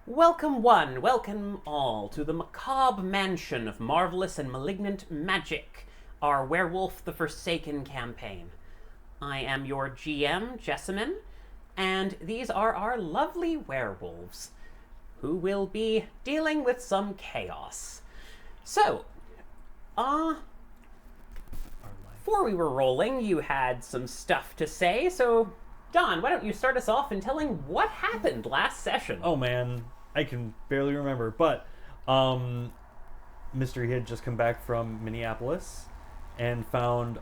Welcome one, welcome all to the Macabre mansion of marvelous and malignant magic, our Werewolf the Forsaken campaign. I am your GM, Jessamine, and these are our lovely werewolves, who will be dealing with some chaos. So, before we were rolling, you had some stuff to say, so Don, why don't you start us off in telling what happened last session? Oh man, I can barely remember, but Mystery had just come back from Minneapolis and found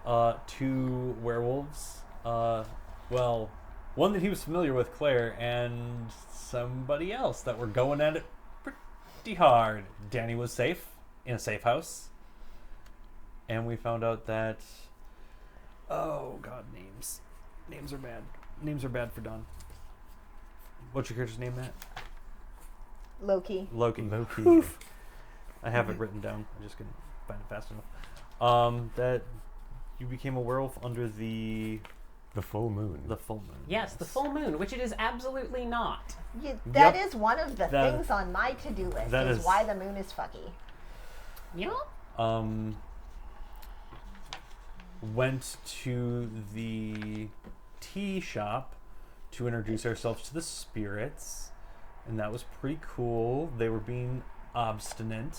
two werewolves. Well, one that he was familiar with, Claire, and somebody else that were going at it pretty hard. Danny was safe in a safe house, and we found out that names are bad. Names are bad for Don. What's your character's name, Matt? Loki. Oof. I have it written down. I just couldn't find it fast enough. That you became a werewolf under the full moon. The full moon. Yes, the full moon, which it is absolutely not. That is one of the things on my to-do list, that is is- why the moon is fucky. Yeah? Went to the tea shop to introduce ourselves to the spirits, and that was pretty cool. They were being obstinate,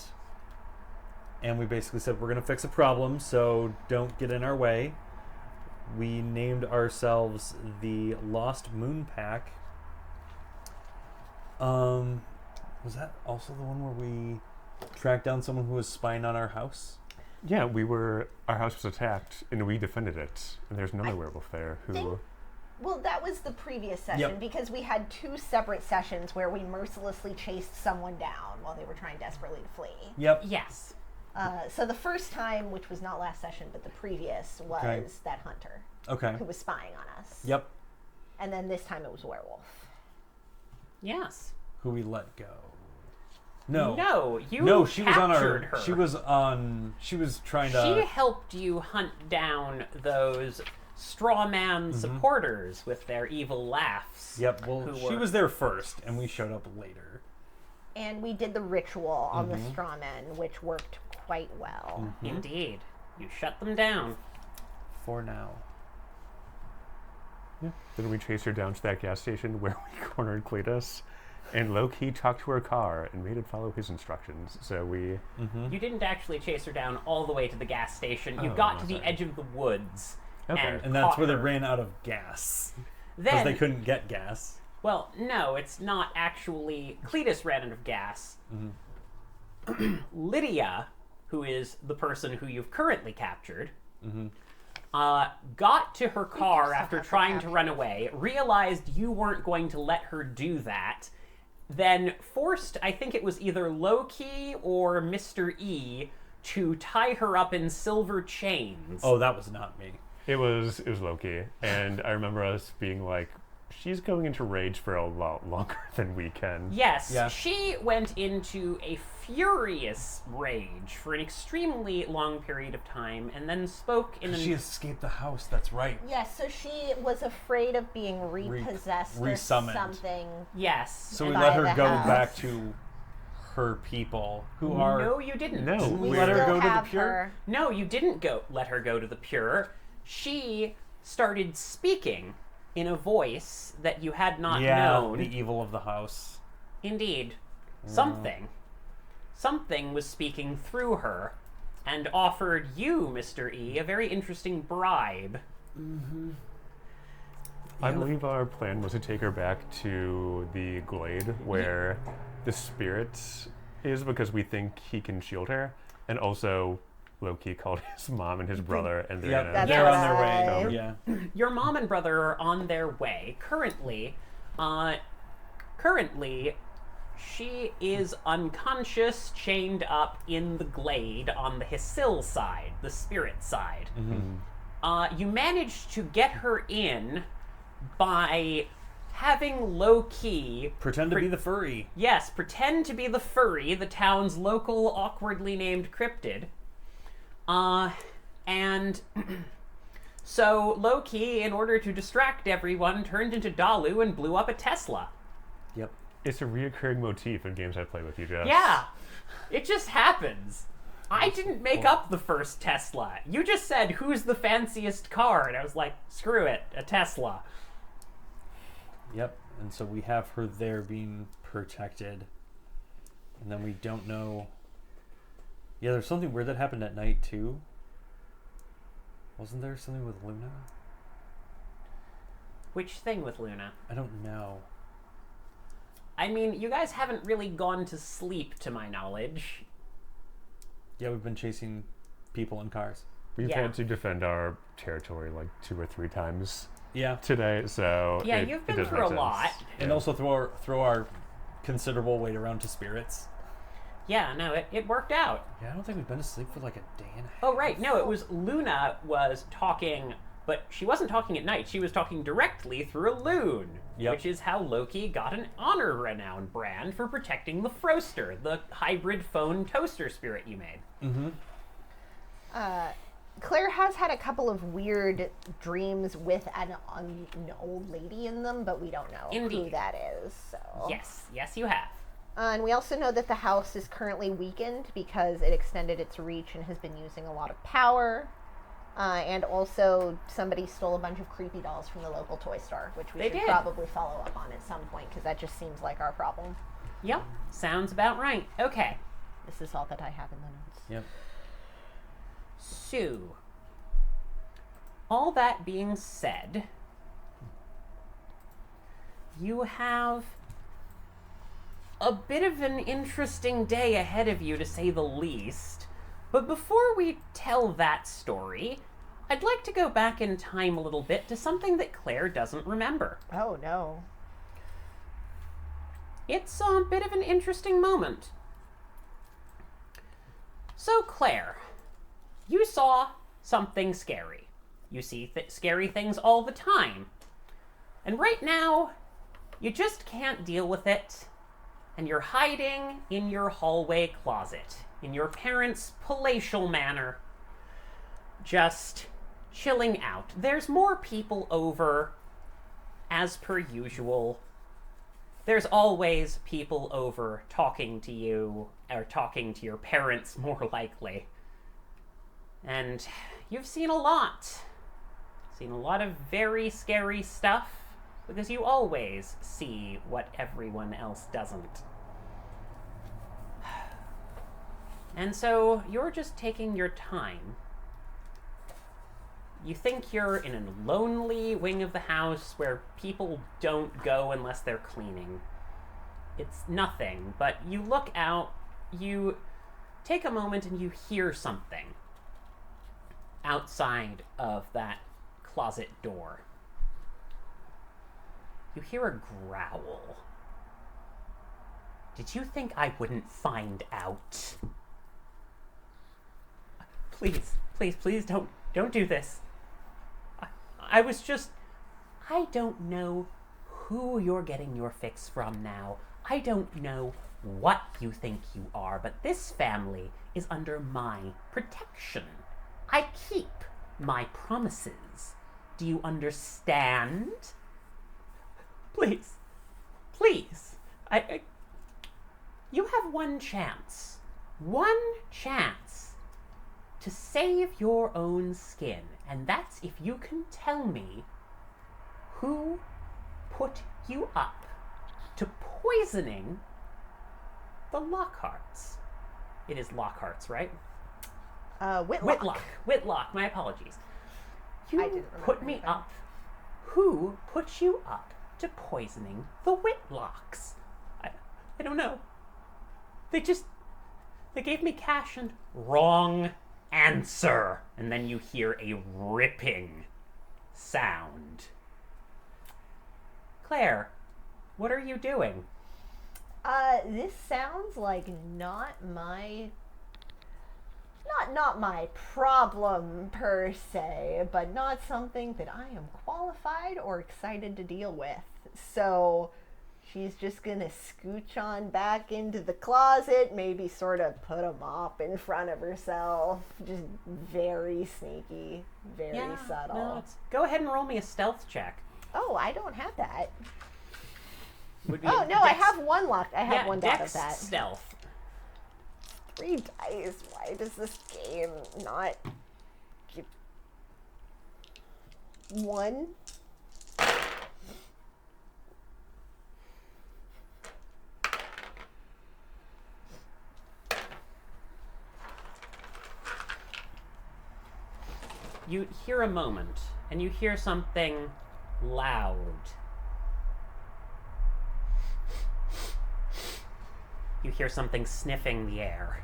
and we basically said, we're going to fix a problem, so don't get in our way. We named ourselves the Lost Moon Pack. Was that also the one where we tracked down someone who was spying on our house? Yeah, our house was attacked and we defended it. And there's another werewolf there who... Well, that was the previous session, Yep. because we had two separate sessions where we mercilessly chased someone down while they were trying desperately to flee. Yep. Yes. So the first time, which was not last session, but the previous, was Okay. that hunter Okay. who was spying on us. Yep. And then this time it was a werewolf. Yes. Who we let go. No. No, you No, she was on captured our... her. She was trying She to... helped you hunt down those straw man supporters with their evil laughs. Yep, well, who she were- was there first, and we showed up later. And we did the ritual on the straw men, which worked quite well. Indeed. You shut them down. For now. Yeah. Then we chased her down to that gas station where we cornered Cletus and low-key talked to her car and made it follow his instructions. So we... You didn't actually chase her down all the way to the gas station. You Oh, got to the sorry. edge of the woods. Okay. And that's caught where they her. ran out of gas. Because Then, they couldn't get gas. well, no, it's not actually. Cletus ran out of gas. Lydia, who is the person who you've currently captured, got to her car still after have to trying to capture run away, realized you weren't going to let her do that, then forced, I think it was either Loki or Mr. E, to tie her up in silver chains. Oh, that was not me. It was Loki. And I remember us being like, she's going into rage for a lot longer than we can. Yes, Yeah. she went into a furious rage for an extremely long period of time and then spoke in She escaped the house, that's right. Yes, so she was afraid of being repossessed or resummoned. something. Yes. So we By let her the go house. back to her people, who are... No, you didn't. No. Didn't we We let her still go to the have Pure? her. No, you didn't let her go to the Pure. She started speaking in a voice that you had not known. the evil of the house. Indeed. Something was speaking through her and offered you, Mr. E, a very interesting bribe. I believe our plan was to take her back to the glade where the spirit is because we think he can shield her. And also, Loki called his mom and his brother, and they're Yep, gonna... they're on their right. way. Yeah. Your mom and brother are on their way. Currently, she is unconscious, chained up in the glade on the Hysil side, the spirit side. You managed to get her in by having low-key... Pretend to be the furry. Yes, pretend to be the furry, the town's local awkwardly named cryptid. And so Loki, in order to distract everyone, turned into Dalu and blew up a Tesla. Yep. It's a reoccurring motif in games I play with you, Jess. Yeah, it just happens. I didn't make up the first Tesla. You just said, who's the fanciest car? And I was like, screw it, a Tesla. Yep. And so we have her there being protected. And then we don't know. Yeah, there's something weird that happened at night, too. Wasn't there something with Luna? Which thing with Luna? I don't know. I mean, you guys haven't really gone to sleep, to my knowledge. Yeah, we've been chasing people in cars. We've Yeah. had to defend our territory like 2 or 3 times Yeah. today, so Yeah, it- you've it been does through make a sense. lot. And Yeah. also throw our considerable weight around to spirits. Yeah, no, it worked out. Yeah, I don't think we've been asleep for like a day and a half. Oh, right. No, it was Luna was talking, but she wasn't talking at night. She was talking directly through a loon, Yep. which is how Loki got an honor renowned brand for protecting the Froster, the hybrid phone toaster spirit you made. Mm-hmm. Claire has had a couple of weird dreams with an old lady in them, but we don't know who Indeed. that is. So. Yes, yes, you have. And we also know that the house is currently weakened because it extended its reach and has been using a lot of power. And also, somebody stole a bunch of creepy dolls from the local toy store, which we They should did. probably follow up on at some point because that just seems like our problem. Yep, sounds about right. Okay, This is all that I have in the notes. Yep. so, all that being said, you have a bit of an interesting day ahead of you, to say the least. But before we tell that story, I'd like to go back in time a little bit to something that Claire doesn't remember. Oh, no. It's a bit of an interesting moment. So, Claire, you saw something scary. You see scary things all the time. And right now, you just can't deal with it. And you're hiding in your hallway closet, in your parents' palatial manor, just chilling out. There's more people over, as per usual. There's always people over talking to you, or talking to your parents, more likely. And you've seen a lot. Seen a lot of very scary stuff, because you always see what everyone else doesn't. And so you're just taking your time. You think you're in a lonely wing of the house where people don't go unless they're cleaning. It's nothing, but you look out, you take a moment and you hear something outside of that closet door. You hear a growl. Did you think I wouldn't find out? Please, please, please don't do this. I was just... I don't know who you're getting your fix from now. I don't know what you think you are, but this family is under my protection. I keep my promises. Do you understand? Please, please. You have one chance to save your own skin, and that's if you can tell me who put you up to poisoning the Lockharts. It is Lockharts, right? Whitlock. Whitlock, my apologies. I You didn't remember put me anything. up. Who put you up to poisoning the Whitlocks? I don't know. They gave me cash and wrong answer. And then you hear a ripping sound. Claire, what are you doing? This sounds like not my problem per se, but not something that I am qualified or excited to deal with. So she's just gonna scooch on back into the closet, maybe sort of put a mop in front of herself. Just very sneaky, very subtle. No, go ahead and roll me a stealth check. Oh, I don't have that. Oh, no, I have one locked. I have one dot Dex of that. stealth. 3 dice. Why does this game not give 1? You hear a moment, and you hear something loud. You hear something sniffing the air.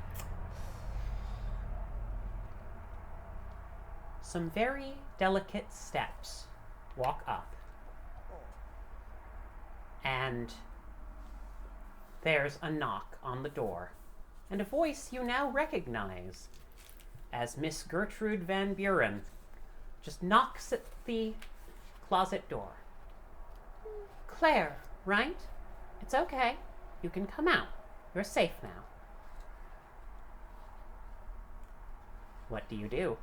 Some very delicate steps walk up. And there's a knock on the door, and a voice you now recognize as Miss Gertrude Van Buren just knocks at the closet door. Claire, right? It's okay. You can come out. You're safe now. What do you do?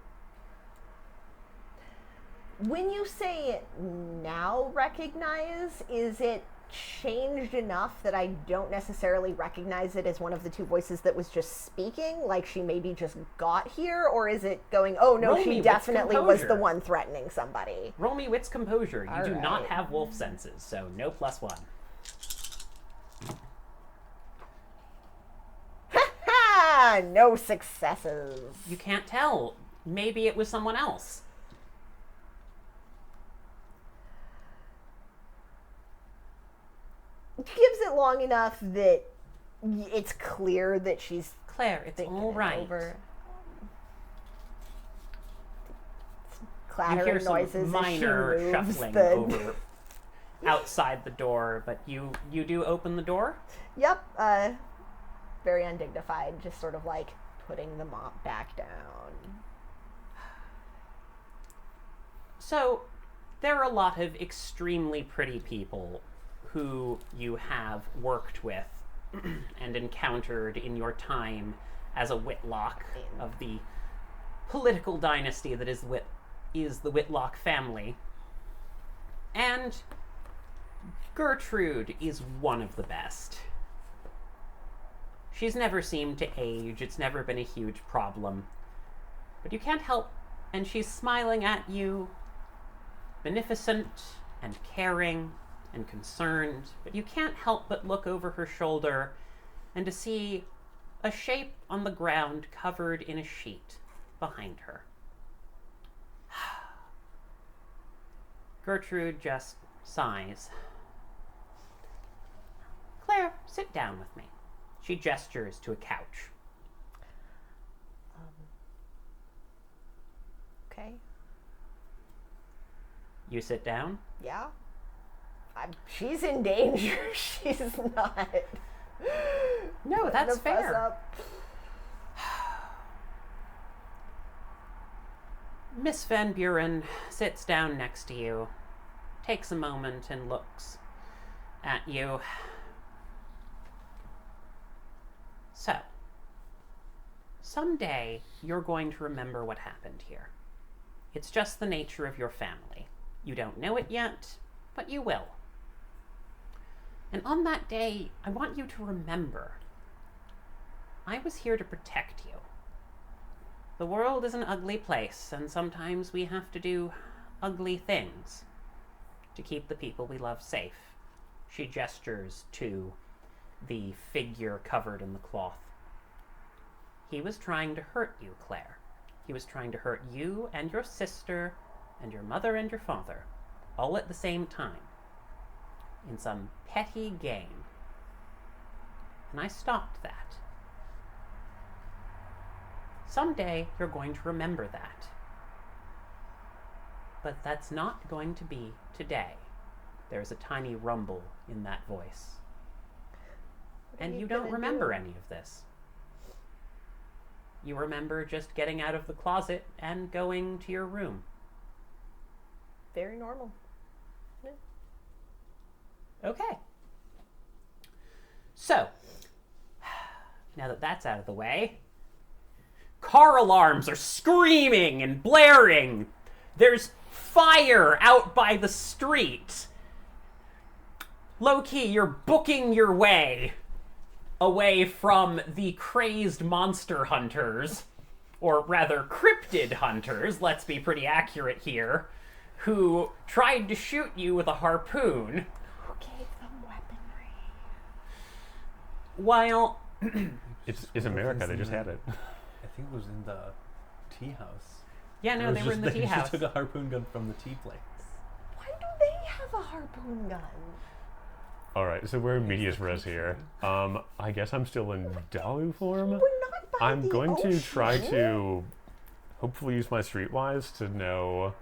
When you say now recognize, is it changed enough that I don't necessarily recognize it as one of the 2 voices that was just speaking, like she maybe just got here, or is it going, oh no, Roll me she wits definitely was the composure. one threatening somebody? Roll me wits composure. You All do not right. have wolf senses, so no +1. Ha! No successes. You can't tell. Maybe it was someone else. Gives it long enough that it's clear that she's Claire, it's thinking all it right. over. You Clattering hear some noises minor as she moves shuffling the... over outside the door, but you do open the door? Yep, very undignified, just sort of like putting the mop back down. So, there are a lot of extremely pretty people who you have worked with and encountered in your time as a Whitlock of the political dynasty that is the Whitlock family. And Gertrude is one of the best. She's never seemed to age. It's never been a huge problem. But you can't help, and she's smiling at you, beneficent and caring and concerned, but you can't help but look over her shoulder and to see a shape on the ground covered in a sheet behind her. Gertrude just sighs. Claire, sit down with me. She gestures to a couch. Okay. You sit down? Yeah. She's in danger. She's not. No, that's Putting a fuss fair. up. Miss Van Buren sits down next to you, takes a moment and looks at you. So, someday you're going to remember what happened here. It's just the nature of your family. You don't know it yet, but you will. And on that day, I want you to remember, I was here to protect you. The world is an ugly place, and sometimes we have to do ugly things to keep the people we love safe. She gestures to the figure covered in the cloth. He was trying to hurt you, Claire. He was trying to hurt you and your sister and your mother and your father, all at the same time, in some petty game. And I stopped that. Someday you're going to remember that. But that's not going to be today. There's a tiny rumble in that voice. And you don't remember any of this. You remember just getting out of the closet and going to your room. Very normal. Okay. So, now that that's out of the way, car alarms are screaming and blaring. There's fire out by the street. low-key, you're booking your way away from the crazed monster hunters, or rather cryptid hunters, let's be pretty accurate here, who tried to shoot you with a harpoon. Who gave them weaponry? While It's America. They just had it. I think it was in the tea house. yeah, no, It was they were in just- the tea They house. just took a harpoon gun from the tea place. Why do they have a harpoon gun? All right, so we're in medias res here. I guess I'm still in Dalu form. We're not by I'm the going to try ocean. to hopefully use my streetwise to know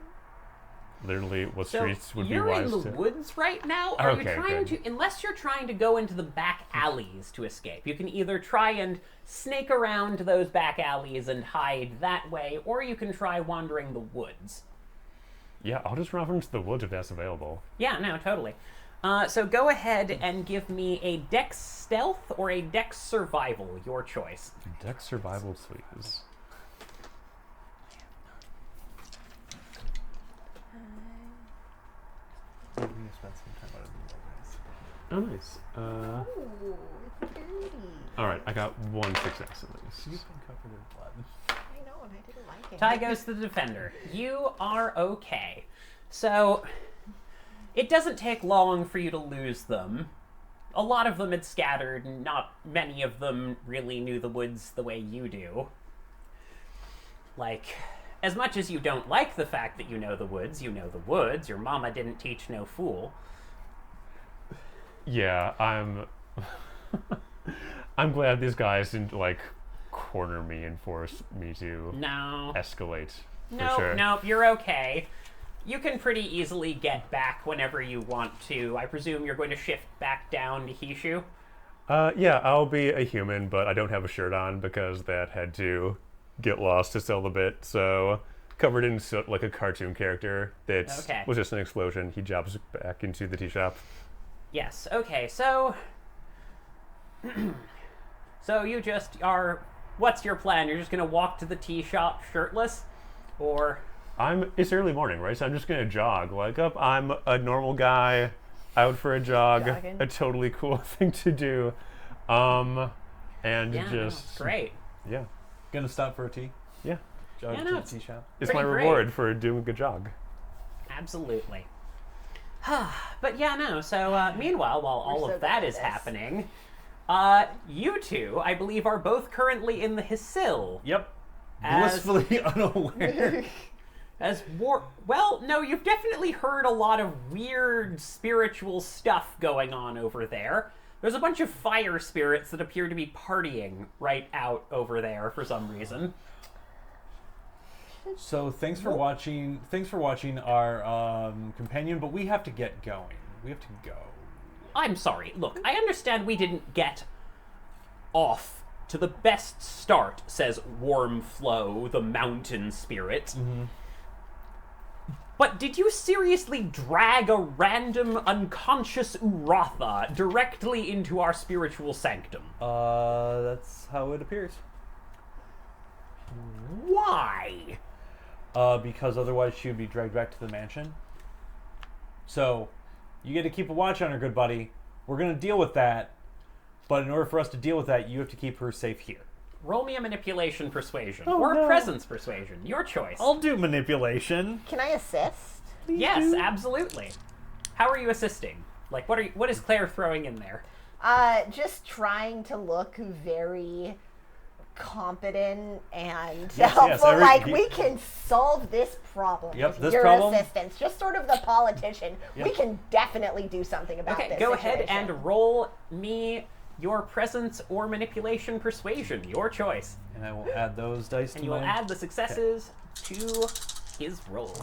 literally what streets would be you're wise in the to. woods right now. Are you Okay, trying good. to, unless you're trying to go into the back alleys to escape, you can either try and snake around those back alleys and hide that way, or you can try wandering the woods. Yeah, I'll just run into the woods if that's available. Yeah, no, totally. So go ahead and give me a dex stealth or a dex survival, your choice. Dex survival, please. We're gonna spend some time out of the Oh, nice. Ooh, it's dirty. All right, I got one success at least. You've been covered in blood. I know, and I didn't like it. Ty goes to the defender. You are okay. So, it doesn't take long for you to lose them. A lot of them had scattered, and not many of them really knew the woods the way you do. Like, as much as you don't like the fact that you know the woods, you know the woods. Your mama didn't teach no fool. Yeah, I'm. I'm glad these guys didn't like corner me and force me to No. escalate. For Nope, sure. nope, you're okay. You can pretty easily get back whenever you want to. I presume you're going to shift back down to Hishu? Yeah, I'll be a human, but I don't have a shirt on because that had to get lost to sell the bit. So covered in soot like a cartoon character. That Okay. was just an explosion. He jumps back into the tea shop. Yes, okay, so... so you just are... What's your plan? You're just going to walk to the tea shop shirtless? Or... It's early morning, right? So I'm just gonna jog. Like up, I'm a normal guy out for a jog. Jogging. A totally cool thing to do. And Yeah, no, just great. yeah, Gonna stop for a tea? yeah. Jog Yeah, to no, the it's- tea shop? It's my Pretty great. reward for doing a good jog. Absolutely. But yeah, no, so meanwhile, while all so of good that at is this. happening, you two, I believe, are both currently in the Hisil. Yep. As- Blissfully unaware. Well, no, you've definitely heard a lot of weird spiritual stuff going on over there. There's a bunch of fire spirits that appear to be partying right out over there for some reason. So thanks for watching. Thanks for watching our companion, but we have to get going. We have to go. I'm sorry, look, I understand we didn't get off to the best start, says Wormflow, the mountain spirit. But did you seriously drag a random unconscious Uratha directly into our spiritual sanctum? That's how it appears. Why? Because otherwise she would be dragged back to the mansion. So, you get to keep a watch on her, good buddy. We're gonna deal with that, but in order for us to deal with that, you have to keep her safe here. Roll me a manipulation persuasion, Oh, or no. presence persuasion, your choice. I'll do manipulation. Can I assist? Yes, absolutely. How are you assisting? Like, what is Claire throwing in there? Just trying to look very competent and Yes, helpful. yes, We can solve this problem Yep, with this your problem- assistance. Just sort of the politician. Yep. We can definitely do something about Okay, this go ahead situation. and roll me your presence or manipulation persuasion, your choice. And I will add those dice And to you will my... add the successes to his roll.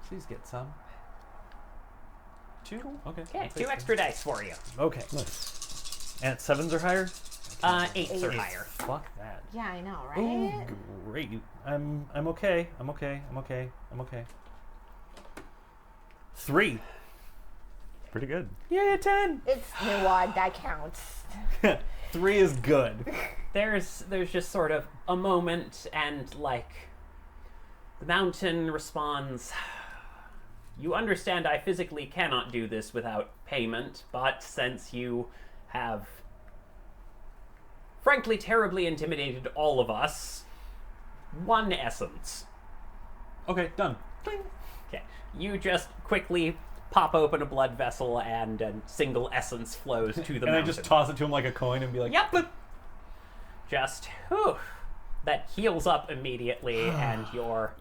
Please get some. 2? Okay. Okay, I'll take 2 extra dice for you. some. Okay. Nice. And 7s or higher? 8s or Eights. higher. Fuck that. Yeah, I know, Ooh, right? great. I'm okay. I'm okay. 3. Pretty good. Yeah, 10. It's Nuad, that counts. 3 is good. There's just sort of a moment, and like the mountain responds, You understand I physically cannot do this without payment, but since you have frankly terribly intimidated all of us, 1 essence. Okay, done. Okay. You just quickly pop open a blood vessel and a single essence flows to the And mountain. I just toss it to him like a coin and be like, Yep. "Bloop." Just, whew. That heals up immediately and you're...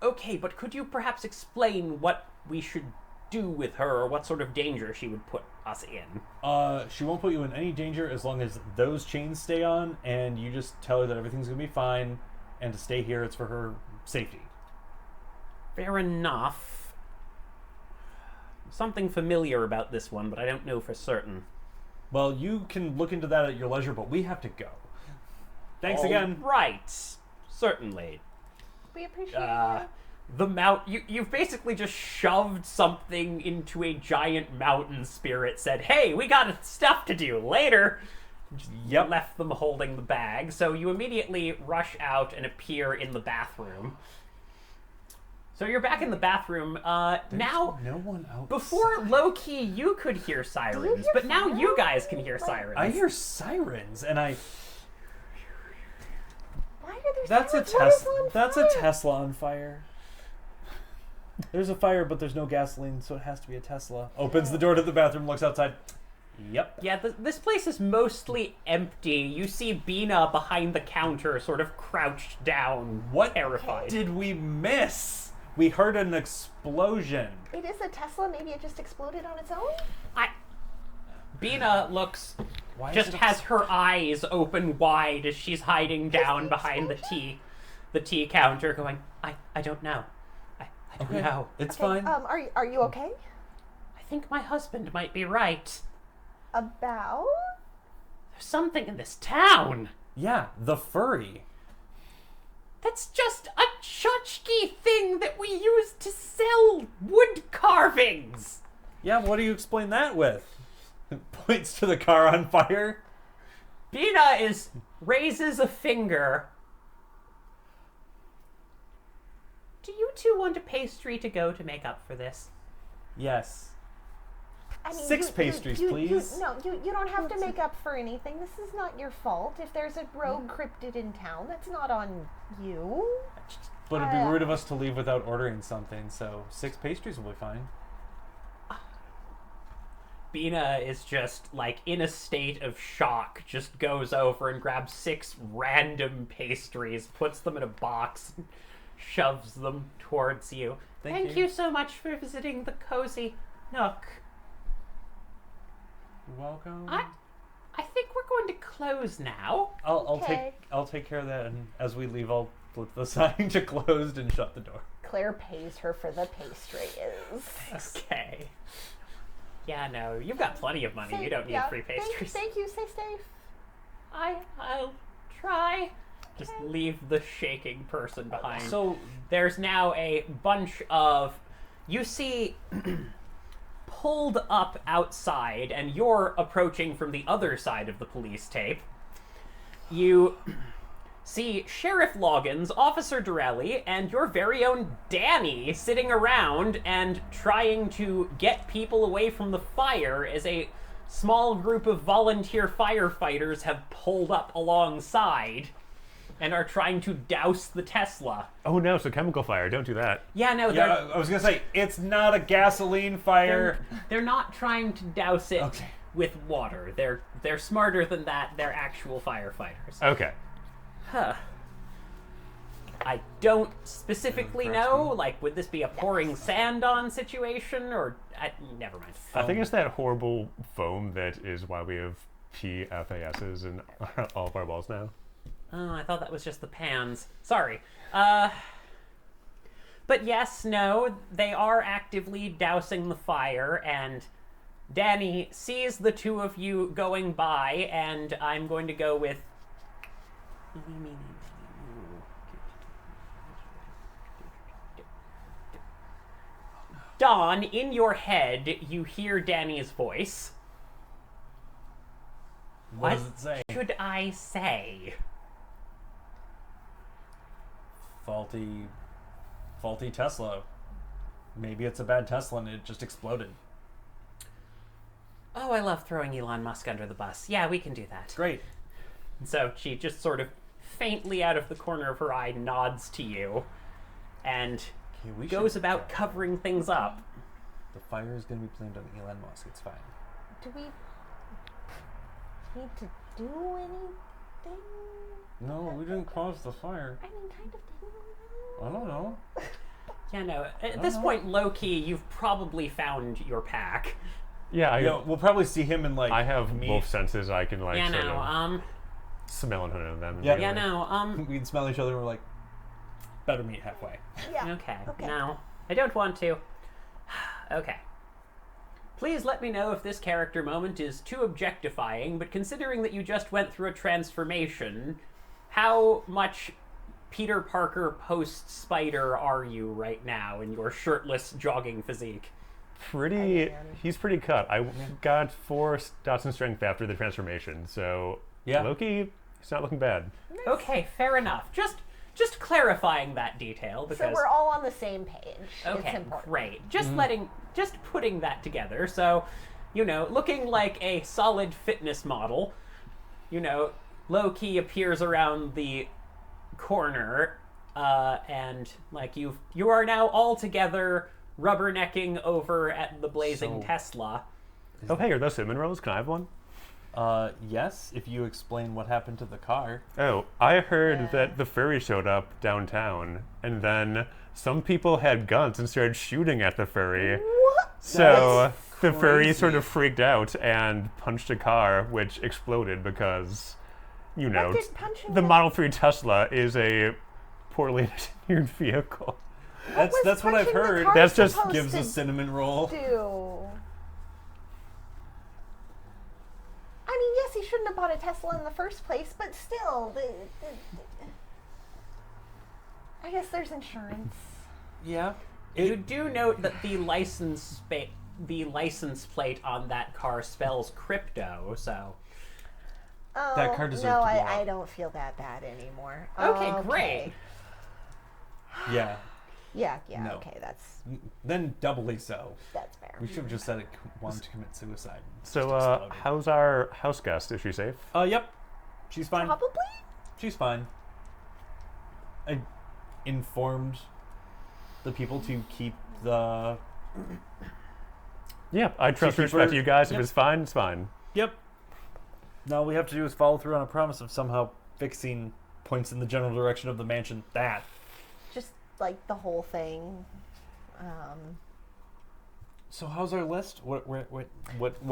Okay, but could you perhaps explain what we should do with her or what sort of danger she would put us in? She won't put you in any danger as long as those chains stay on, and you just tell her that everything's gonna be fine, and to stay here, it's for her safety. Fair enough. Something familiar about this one, but I don't know for certain. Well, you can look into that at your leisure, but we have to go. Thanks again. Right. Certainly. We appreciate it. You've basically just shoved something into a giant mountain spirit, said, hey, we got stuff to do later. Yep. Left them holding the bag. So you immediately rush out and appear in the bathroom. So you're back in the bathroom. Now, no one else. before low-key you could hear sirens, but now you guys can hear sirens. I hear sirens, and I. Why are there That's a sirens? What is Tesla. on That's fire? a Tesla on fire. There's a fire, but there's no gasoline, so it has to be a Tesla. Opens the door to the bathroom, looks outside. Yep. Yeah, this place is mostly empty. You see Bina behind the counter, sort of crouched down, What terrified. did we miss? We heard an explosion. It is a Tesla. Maybe it just exploded on its own? Bina looks, Why just is it has her eyes open wide as she's hiding down behind the tea counter, going, I don't know. I don't know. It's Okay, fine. Are you okay? I think my husband might be right. About? There's something in this town. Yeah, the furry. That's just a tchotchke thing that we use to sell wood carvings. Yeah, what do you explain that with? Points to the car on fire. Bina raises a finger. Do you two want a pastry to go to make up for this? Yes. I mean, 6 pastries, please. You don't have to make up for anything. This is not your fault. If there's a rogue cryptid in town, that's not on you. But it'd be rude of us to leave without ordering something, so 6 pastries will be fine. Bina is just, like, in a state of shock, just goes over and grabs 6 random pastries, puts them in a box, shoves them towards you. Thank you so much for visiting the cozy nook. You're welcome. I think we're going to close now. Okay. I'll take care of that, and as we leave, I'll flip the sign to closed and shut the door. Claire pays her for the pastries. Okay. Yeah, no, you've got plenty of money. You don't need free pastries. Thank you. Stay safe. I'll try. Just leave the shaking person behind. So There's now a bunch of... You see... pulled up outside, and you're approaching from the other side of the police tape. You see Sheriff Loggins, Officer Dorelli, and your very own Danny sitting around and trying to get people away from the fire as a small group of volunteer firefighters have pulled up alongside and are trying to douse the Tesla. Oh no, it's a chemical fire. Don't do that. Yeah, no, yeah, I was gonna say it's not a gasoline fire. they're not trying to douse it Okay. with water. They're smarter than that. They're actual firefighters. Okay. Huh. I don't specifically know. Like, would this be a pouring sand on situation, or never mind. I think it's that horrible foam that is why we have PFASs in all of our walls now. Oh, I thought that was just the pans. Sorry. But yes, no, they are actively dousing the fire, and Danny sees the two of you going by, and I'm going to go with... Dawn, in your head, you hear Danny's voice. What does it say? Should I say? Faulty faulty Tesla. Maybe it's a bad Tesla and it just exploded. Oh, I love throwing Elon Musk under the bus. Yeah, we can do that. Great. And so she just sort of faintly out of the corner of her eye nods to you and Okay, we goes should- about covering things up. The fire is going to be blamed on Elon Musk. It's fine. Do we need to do anything? No, we didn't cause the fire. I mean, kind of didn't. I don't know. Yeah, no, at this point, low-key, you've probably found your pack. Yeah, We'll probably see him in like. I have meat. both senses. I can like Yeah, sort no, of smell and know them. Yeah. yeah, no, We can smell each other. and We're like, better meet halfway. Yeah. okay, Okay. no, I don't want to. Okay. Please let me know if this character moment is too objectifying, but considering that you just went through a transformation, how much Peter Parker post-Spider are you right now in your shirtless jogging physique? He's pretty cut. I got 4 dots in strength after the transformation, so Yeah. Loki, he's not looking bad. Okay, fair enough. Just clarifying that detail because So we're all on the same page. It's okay, important. great. Just putting that together. So, looking like a solid fitness model, low-key appears around the corner, and like you are now all together rubbernecking over at the blazing So- Tesla. Oh, hey, are those cinnamon rolls? Can I have one? Yes, if you explain what happened to the car. Oh, I heard Yeah. that the ferry showed up downtown, and then some people had guns and started shooting at the ferry. What? So the ferry crazy. sort of freaked out and punched a car, which exploded because, What did punching the Model 3 Tesla is a poorly engineered vehicle. was That's what I've punching the heard. car That's just supposed Gives to a cinnamon roll. do? I mean, yes, he shouldn't have bought a Tesla in the first place, but still, I guess there's insurance. Yeah. You do note that the license plate on that car spells crypto, so Oh, That car deserved no, to blow I up. don't feel that bad anymore. Okay, great. Yeah. Yeah, No. okay, that's Then doubly so. fair. We should have just said it wanted to commit suicide. So, Just exploded. how's our house guest? Is she safe? Yep. She's fine. Probably? She's fine. I informed the people to keep the. Yeah, I trust and keep her- respect you guys. Yep. If it's fine, it's fine. Yep. Now all we have to do is follow through on a promise of somehow fixing points in the general direction of the mansion. That. Just like the whole thing. So how's our list? What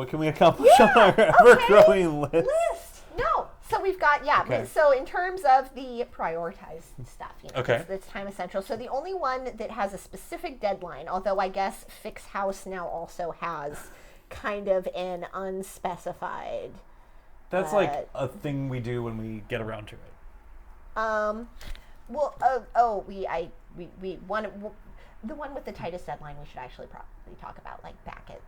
can we accomplish on our ever-growing list? List! No! So we've got, Okay. so in terms of the prioritized stuff, Okay. that's time essential. So the only one that has a specific deadline, although I guess Fix House now also has kind of an unspecified. That's like a thing we do when we get around to it. Well, we the one with the tightest deadline we should actually probably talk about, like back at.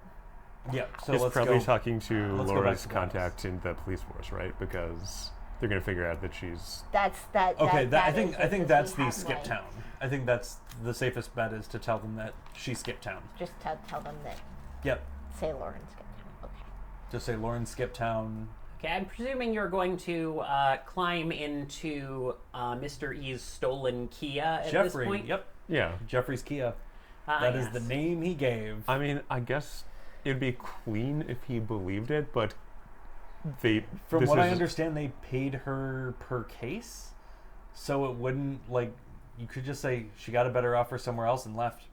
Yeah. So It's let's probably go. talking to let's go back Laura's to the house. contact in the police force, right? Because they're going to figure out that she's... That's that. Okay, that I is think it, is that's we the have, skip like, town. I think that's the safest bet is to tell them that she skipped town. Just tell them that. Yep. Say Lauren skipped town. Okay. Just say Lauren skipped town. okay, I'm presuming you're going to climb into Mr. E's stolen Kia at Jeffrey. this point. Yep. Yeah. Jeffrey's Kia. Ah, That is yes. the name he gave. I mean, I guess it'd be clean if he believed it, but they... From this what I is- understand, they paid her per case, so it wouldn't like you could just say she got a better offer somewhere else and left.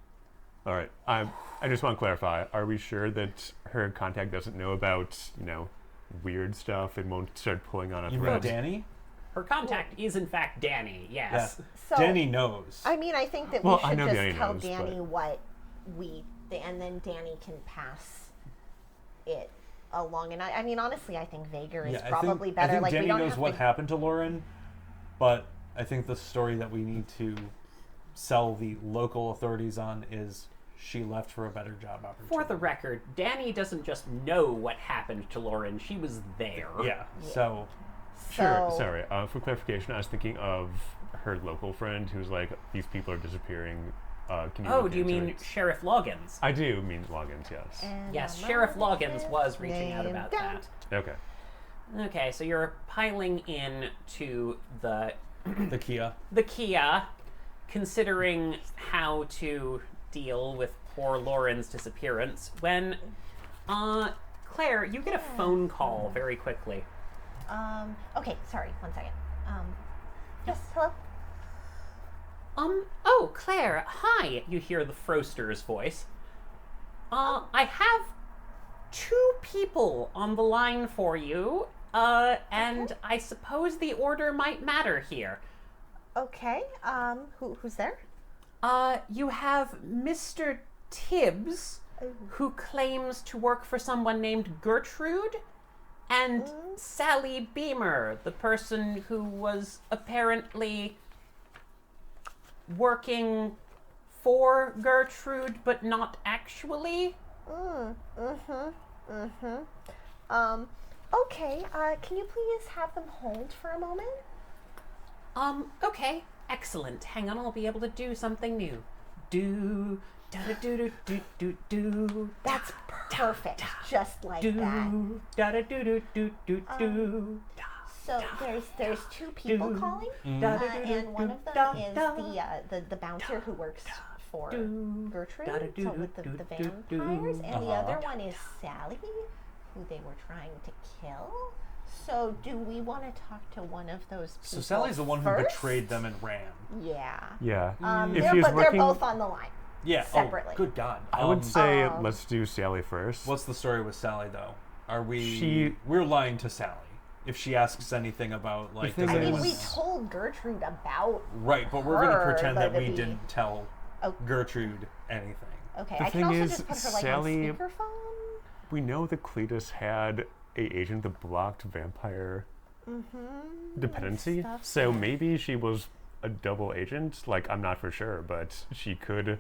All right. I just want to clarify. Are we sure that her contact doesn't know about, weird stuff and won't start pulling on a You mean thread? Danny? Her contact is in fact Danny. Yeah. Yes. So Danny knows. I mean, I think that Well, we I should know just Danny tell knows, Danny but- what and then Danny can pass it along. And I mean, honestly, I think Vager is probably better. I think like Danny we don't knows have what to, happened to Lauren, but I think the story that we need to sell the local authorities on is she left for a better job opportunity. For the record, Danny doesn't just know what happened to Lauren. She was there. Yeah. So Sure. So- Sorry. For clarification, I was thinking of her local friend who's like, these people are disappearing Can you Oh, look do you into mean it? Sheriff Loggins? I do mean Loggins, yes. And Yes, a Sheriff moment Loggins was reaching out named about down. that. Okay. Okay, so you're piling in to the The Kia. Kia, considering how to deal with poor Lauren's disappearance, when, Claire, you get a phone call very quickly. Okay, sorry, 1 second. Yes, hello? Oh, Claire, hi, you hear the Froster's voice. I have 2 people on the line for you, and I suppose the order might matter here. Okay, who's there? You have Mr. Tibbs, who claims to work for someone named Gertrude, and Sally Beamer, the person who was apparently working for Gertrude, but not actually. Okay, can you please have them hold for a moment? Okay, excellent. Hang on, I'll be able to do something new. Do, da da do do do do do. That's perfect, just like that. Do, da da do do do do do. So there's 2 people calling, and one of them is the bouncer who works for Gertrude, so with the vampires, and the other one is Sally, who they were trying to kill. So do we want to talk to one of those people? So Sally's the one who first? betrayed them and ran. Yeah. Yeah. If They're, he was but they're working, both on the line. Yeah. Separately. Oh, good God. I would say let's do Sally first. What's the story with Sally, though? Are we... She- We're lying to Sally. If she asks anything about, like... thing does I mean, anyone- we told Gertrude about. Right, but we're going to her, pretend but that we it'd be- didn't tell Oh. Gertrude anything. Okay, The I can thing also is, just put her like Sally- on speakerphone. We know that Cletus had a agent that blocked vampire dependency, Stuff, so yeah. maybe she was a double agent. Like, I'm not for sure, but she could,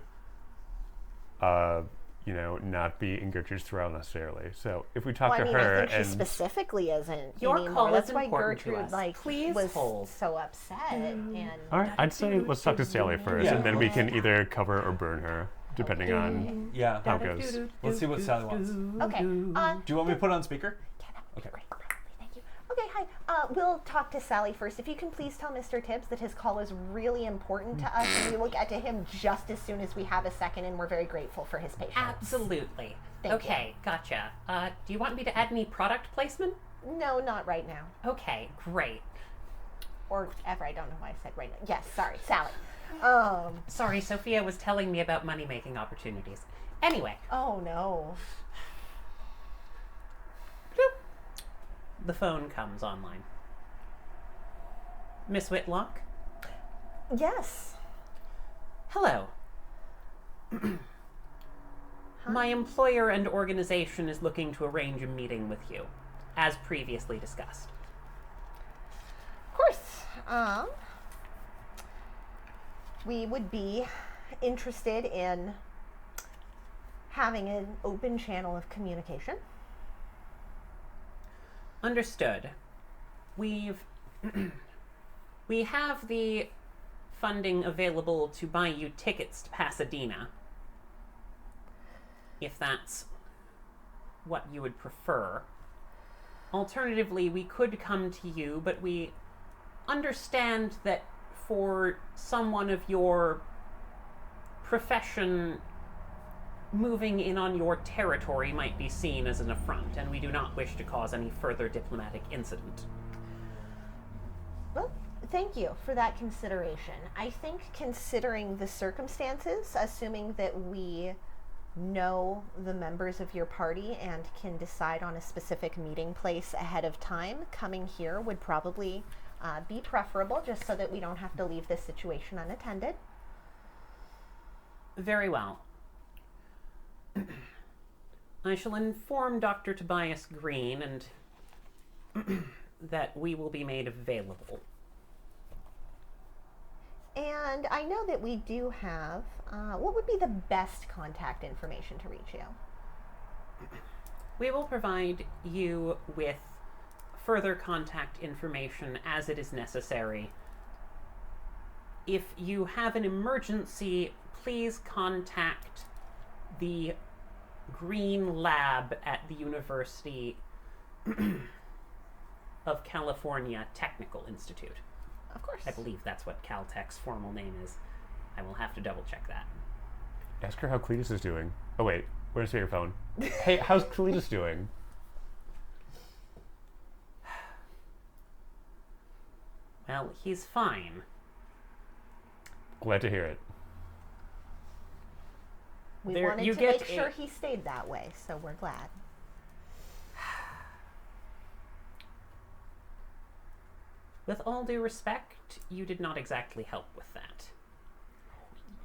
not be in Gertrude's thrall necessarily. So if we talk Well, I to mean, her I think she and specifically isn't Your anymore. call That's is why important to Gertrude us. like Please was hold. so upset. And all right, I'd say let's talk to Sally first, Yeah. and then we can either cover or burn her, depending on Yeah. how it goes. Let's see what Sally wants. okay, Do you want me to put it on speaker? yeah, that would be Okay. great, probably. Thank you. Okay, hi. We'll talk to Sally first. If you can please tell Mr. Tibbs that his call is really important to us, and we will get to him just as soon as we have a second, and we're very grateful for his patience. Absolutely. Thank Okay, gotcha. Do you want me to add any product placement? No, not right now. Okay, great. Or ever. I don't know why I said right now. Yes, sorry, Sally. Sorry, Sophia was telling me about money-making opportunities. Anyway, Oh no. bloop. The phone comes online. Miss Whitlock? Yes. Hello. My employer and organization is looking to arrange a meeting with you, as previously discussed. Of course. We would be interested in having an open channel of communication. Understood. We have the funding available to buy you tickets to Pasadena, if that's what you would prefer. Alternatively, we could come to you, but we understand that for someone of your profession, moving in on your territory might be seen as an affront, and we do not wish to cause any further diplomatic incident. Well, thank you for that consideration. I think considering the circumstances, assuming that we know the members of your party and can decide on a specific meeting place ahead of time, coming here would probably be preferable, just so that we don't have to leave this situation unattended. Very well. I shall inform Dr. Tobias Green and that we will be made available. And I know that we do have, what would be the best contact information to reach you? We will provide you with further contact information as it is necessary if you have an emergency, please contact the Green Lab at the University of California Technical Institute. Of course. I believe that's what Caltech's formal name is. I will have to double check that. Ask her how Cletus is doing. Oh wait, where's your phone? Hey, how's Cletus doing? Well, he's fine. Glad to hear it. We There- wanted you to get make a- sure he stayed that way, so we're glad. With all due respect, you did not exactly help with that.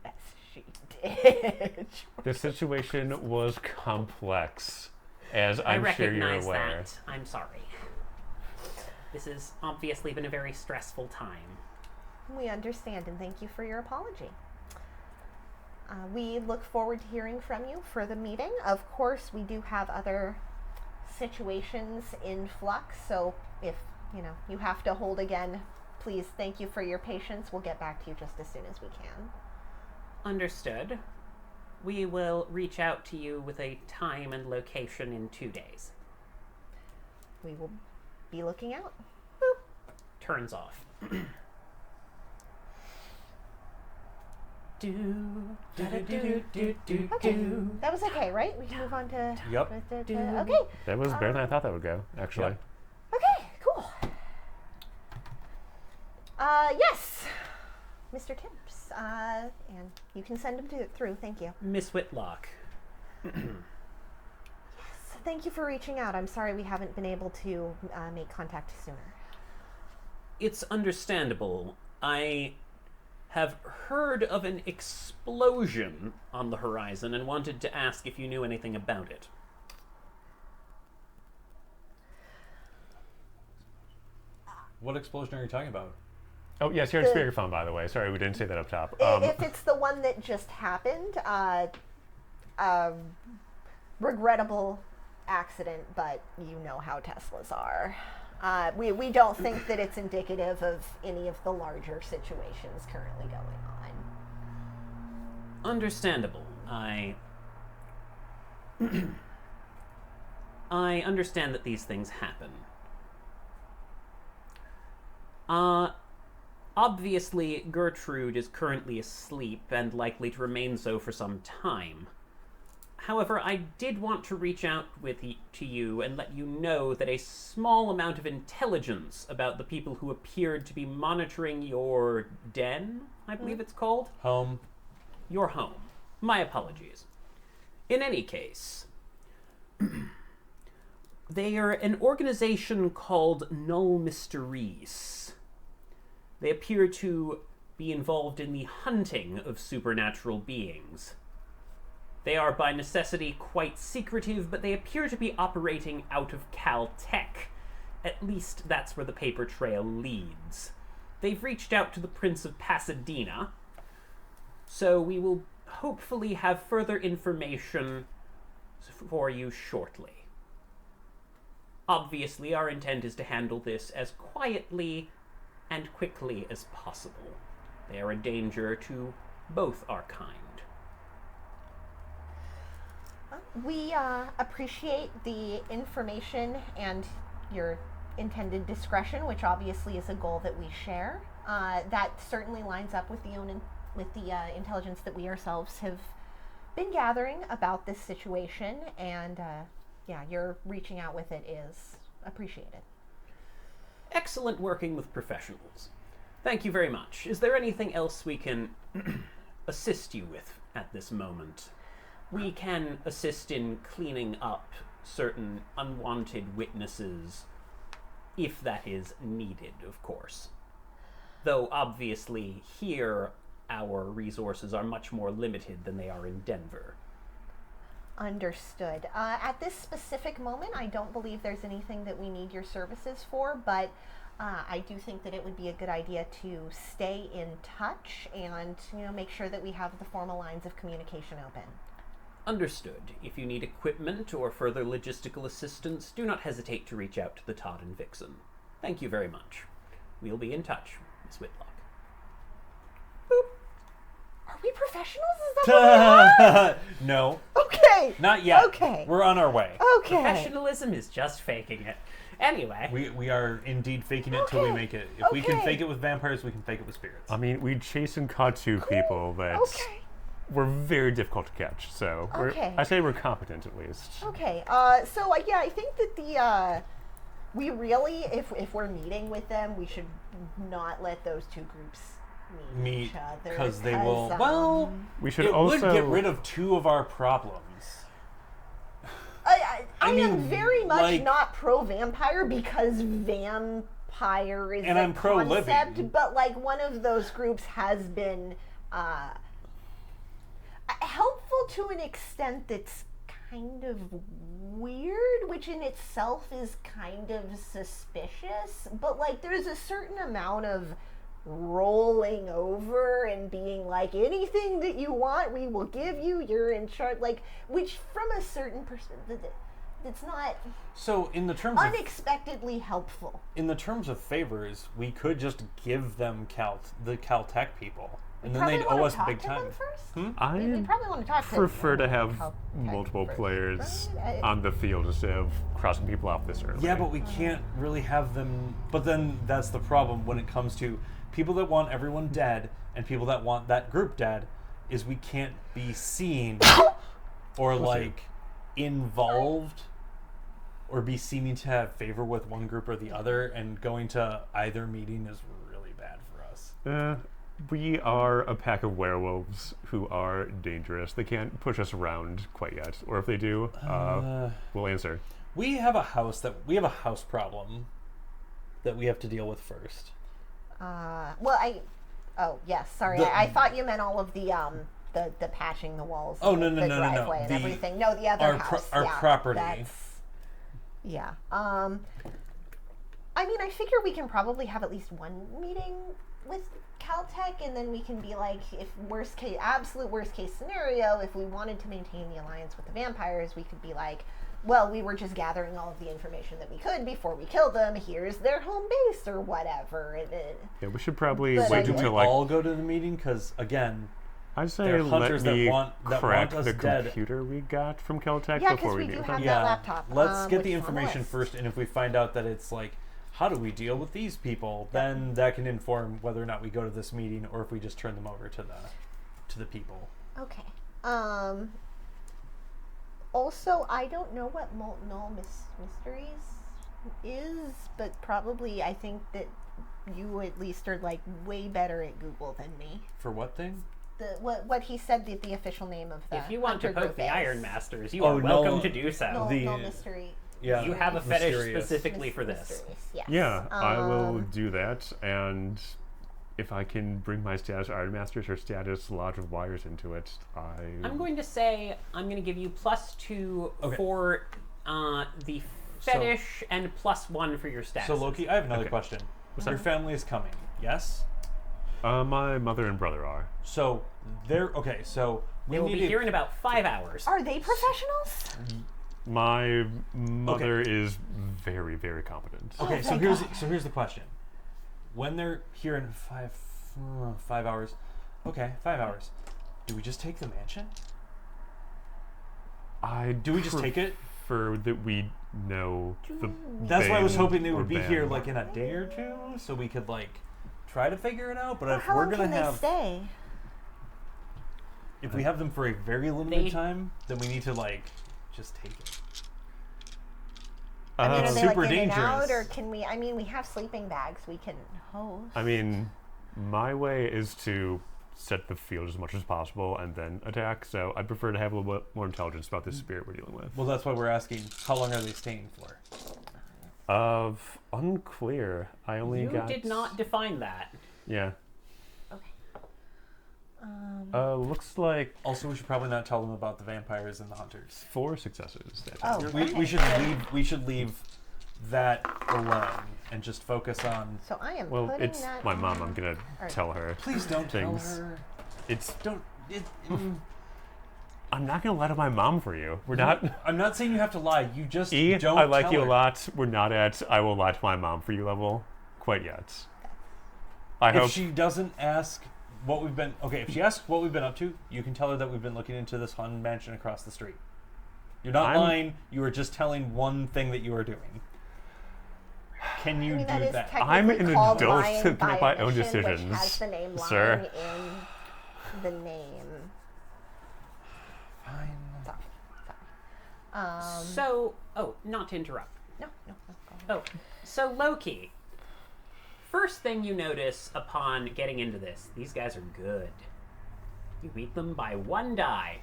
Yes, she did. The situation was complex, as I I'm sure you're recognize aware. that. I'm sorry. This has obviously been a very stressful time. We understand, and thank you for your apology. We look forward to hearing from you for the meeting. Of course, we do have other situations in flux, so if you have to hold again, please thank you for your patience. We'll get back to you just as soon as we can. Understood. We will reach out to you with a time and location in 2 days. We will be looking out. Turns off. Okay, that was okay, right? We can move on to. Yep. Okay. That was better than I thought that would go, actually. Yep. Okay, cool. Yes, Mr. Timps. And you can send him through. Thank you. Miss Whitlock. Thank you for reaching out. I'm sorry we haven't been able to make contact sooner. It's understandable. I have heard of an explosion on the horizon and wanted to ask if you knew anything about it. What explosion are you talking about? Oh, yes, you're on The- speakerphone, by the way. Sorry, we didn't say that up top. If it's the one that just happened, regrettable accident, but you know how Teslas are. We don't think that it's indicative of any of the larger situations currently going on. Understandable. I understand that these things happen. Obviously, Gertrude is currently asleep and likely to remain so for some time. However, I did want to reach out to you and let you know that a small amount of intelligence about the people who appeared to be monitoring your den, I believe it's called, Home. your home. My apologies. In any case, they are an organization called Null Mysteries. They appear to be involved in the hunting of supernatural beings. They are by necessity quite secretive, but they appear to be operating out of Caltech. At least that's where the paper trail leads. They've reached out to the Prince of Pasadena, so we will hopefully have further information for you shortly. Obviously, our intent is to handle this as quietly and quickly as possible. They are a danger to both our kind. We appreciate the information and your intended discretion, which obviously is a goal that we share. That certainly lines up with the intelligence that we ourselves have been gathering about this situation, and your reaching out with it is appreciated. Excellent working with professionals. Thank you very much. Is there anything else we can assist you with at this moment? We can assist in cleaning up certain unwanted witnesses, if that is needed, of course. Though, obviously, here our resources are much more limited than they are in Denver. Understood. At this specific moment, I don't believe there's anything that we need your services for, but I do think that it would be a good idea to stay in touch and make sure that we have the formal lines of communication open. Understood. If you need equipment or further logistical assistance, do not hesitate to reach out to the Todd and Vixen. Thank you very much. We'll be in touch, Miss Whitlock. we professionals? Is that what we are? No, Okay. not yet. Okay. We're on our way. Okay. Professionalism is just faking it. Anyway, We are indeed faking it till we Okay. make it. If we can Okay. fake it with vampires, we can fake it with spirits. I mean, we chase and caught two people that Okay. were very difficult to catch. So Okay. I say we're competent at least. Okay. So yeah, I think that we really, if we're meeting with them, we should not let those two groups meet each other because they will. Well, We should it also would get rid of two of our problems. I am mean, very much like- not pro-vampire because vampire is And a I'm pro-living. concept, but like one of those groups has been helpful to an extent that's kind of weird, which in itself is kind of suspicious, but like there's a certain amount of rolling over and being like, anything that you want we will give you, you're in charge, like, which from a certain perspective it's not So in the terms of unexpectedly helpful. favors, we could just give them the Caltech people, and then Probably they'd wanna owe us talk big to time. them first? Hmm? I We probably want to talk to prefer to have Caltech multiple first, players right? on the field instead of crossing people off this early. Yeah, but we can't really have them. But then that's the problem when it comes to people that want everyone dead and people that want that group dead, is we can't be seen or like involved or be seeming to have favor with one group or the other, and going to either meeting is really bad for us. We are a pack of werewolves who are dangerous. They can't push us around quite yet, or if they do, we'll answer. We have a house problem that we have to deal with first. Oh yes, sorry. I thought you meant all of the patching the walls. Oh, and no, the no, no, no, driveway no. and The- everything. No, the other our house. our yeah, property. Yeah. I mean, I figure we can probably have at least one meeting with Caltech, and then we can be like, if absolute worst case scenario, if we wanted to maintain the alliance with the vampires, we could be like, well, we were just gathering all of the information that we could before we killed them. Here's their home base or whatever. Yeah, we should probably But wait Do we until like all go to the meeting? Because again, I say they're let hunters that me want crack us the dead. computer we got from Caltech Yeah, before because we we do meet have them. that laptop. Let's get which the is on the information list. first, and if we find out that it's like, how do we deal with these people, then that can inform whether or not we go to this meeting or if we just turn them over to the people. Okay. Also, I don't know what Molten Null Mysteries is, but probably I think that you at least are like way better at Google than me. For what thing? What he said that the official name of the if you want to hunter poke group the is. Iron Masters, you Oh, are welcome no. to do so. Null, the- Null Mystery. Yeah, You have a fetish mysterious. specifically for this. Mysterious, yes. Yeah, I will do that, and if I can bring my status Iron Masters or status Lodge of Wires into it, I'm going to say I'm going to give you +2 Okay. for the fetish and +1 for your stats. So Loki, I have another Okay. question. Your family is coming, yes? my mother and brother are. So they're okay. So we They will need be to, here in about 5 hours. Are they professionals? My mother is very, very competent. Okay, Oh, so thank here's God. the question. When they're here in 5 hours, okay, 5 hours. Do we just take the mansion? Do we just take it? For that we know the. That's why I was bang hoping they or would be here bang. like in a day or two, so we could like try to figure it out. But Well, if how we're long gonna can they have, stay? if we have them for a very limited They- time, then we need to like just take it. I mean, are It's they super like in and out, dangerous. or can we? I mean, we have sleeping bags. We can host. I mean, my way is to set the field as much as possible and then attack. So I prefer to have a little bit more intelligence about this spirit we're dealing with. Well, that's why we're asking. How long are they staying for? Of unclear. I only You got. did not define that. Yeah. Okay. Looks like Also, we should probably not tell them about the vampires and the hunters. 4 successes. That Oh. time. We Okay, should good. leave. We should leave that alone and just focus on. So I am Well, putting it's that my mom. on- I'm gonna or- tell her. Please don't Things. tell her. It's. Don't. I'm not gonna lie to my mom for you. We're not. I'm not saying you have to lie. You just E, don't. I like tell you a her. lot. We're not at I will lie to my mom for you level quite yet. I If hope. she doesn't ask what we've been... Okay, if she asks what we've been up to, you can tell her that we've been looking into this haunted mansion across the street. You're not lying. You were just telling one thing that you are doing. Can you do that is that? I'm an technically called adult lying to by make my own omission, which decisions, has the name lying sir. in the name. Fine. Sorry. So, not to interrupt. No, go ahead. Oh, so Loki. First thing you notice upon getting into this, these guys are good. You beat them by 1 die.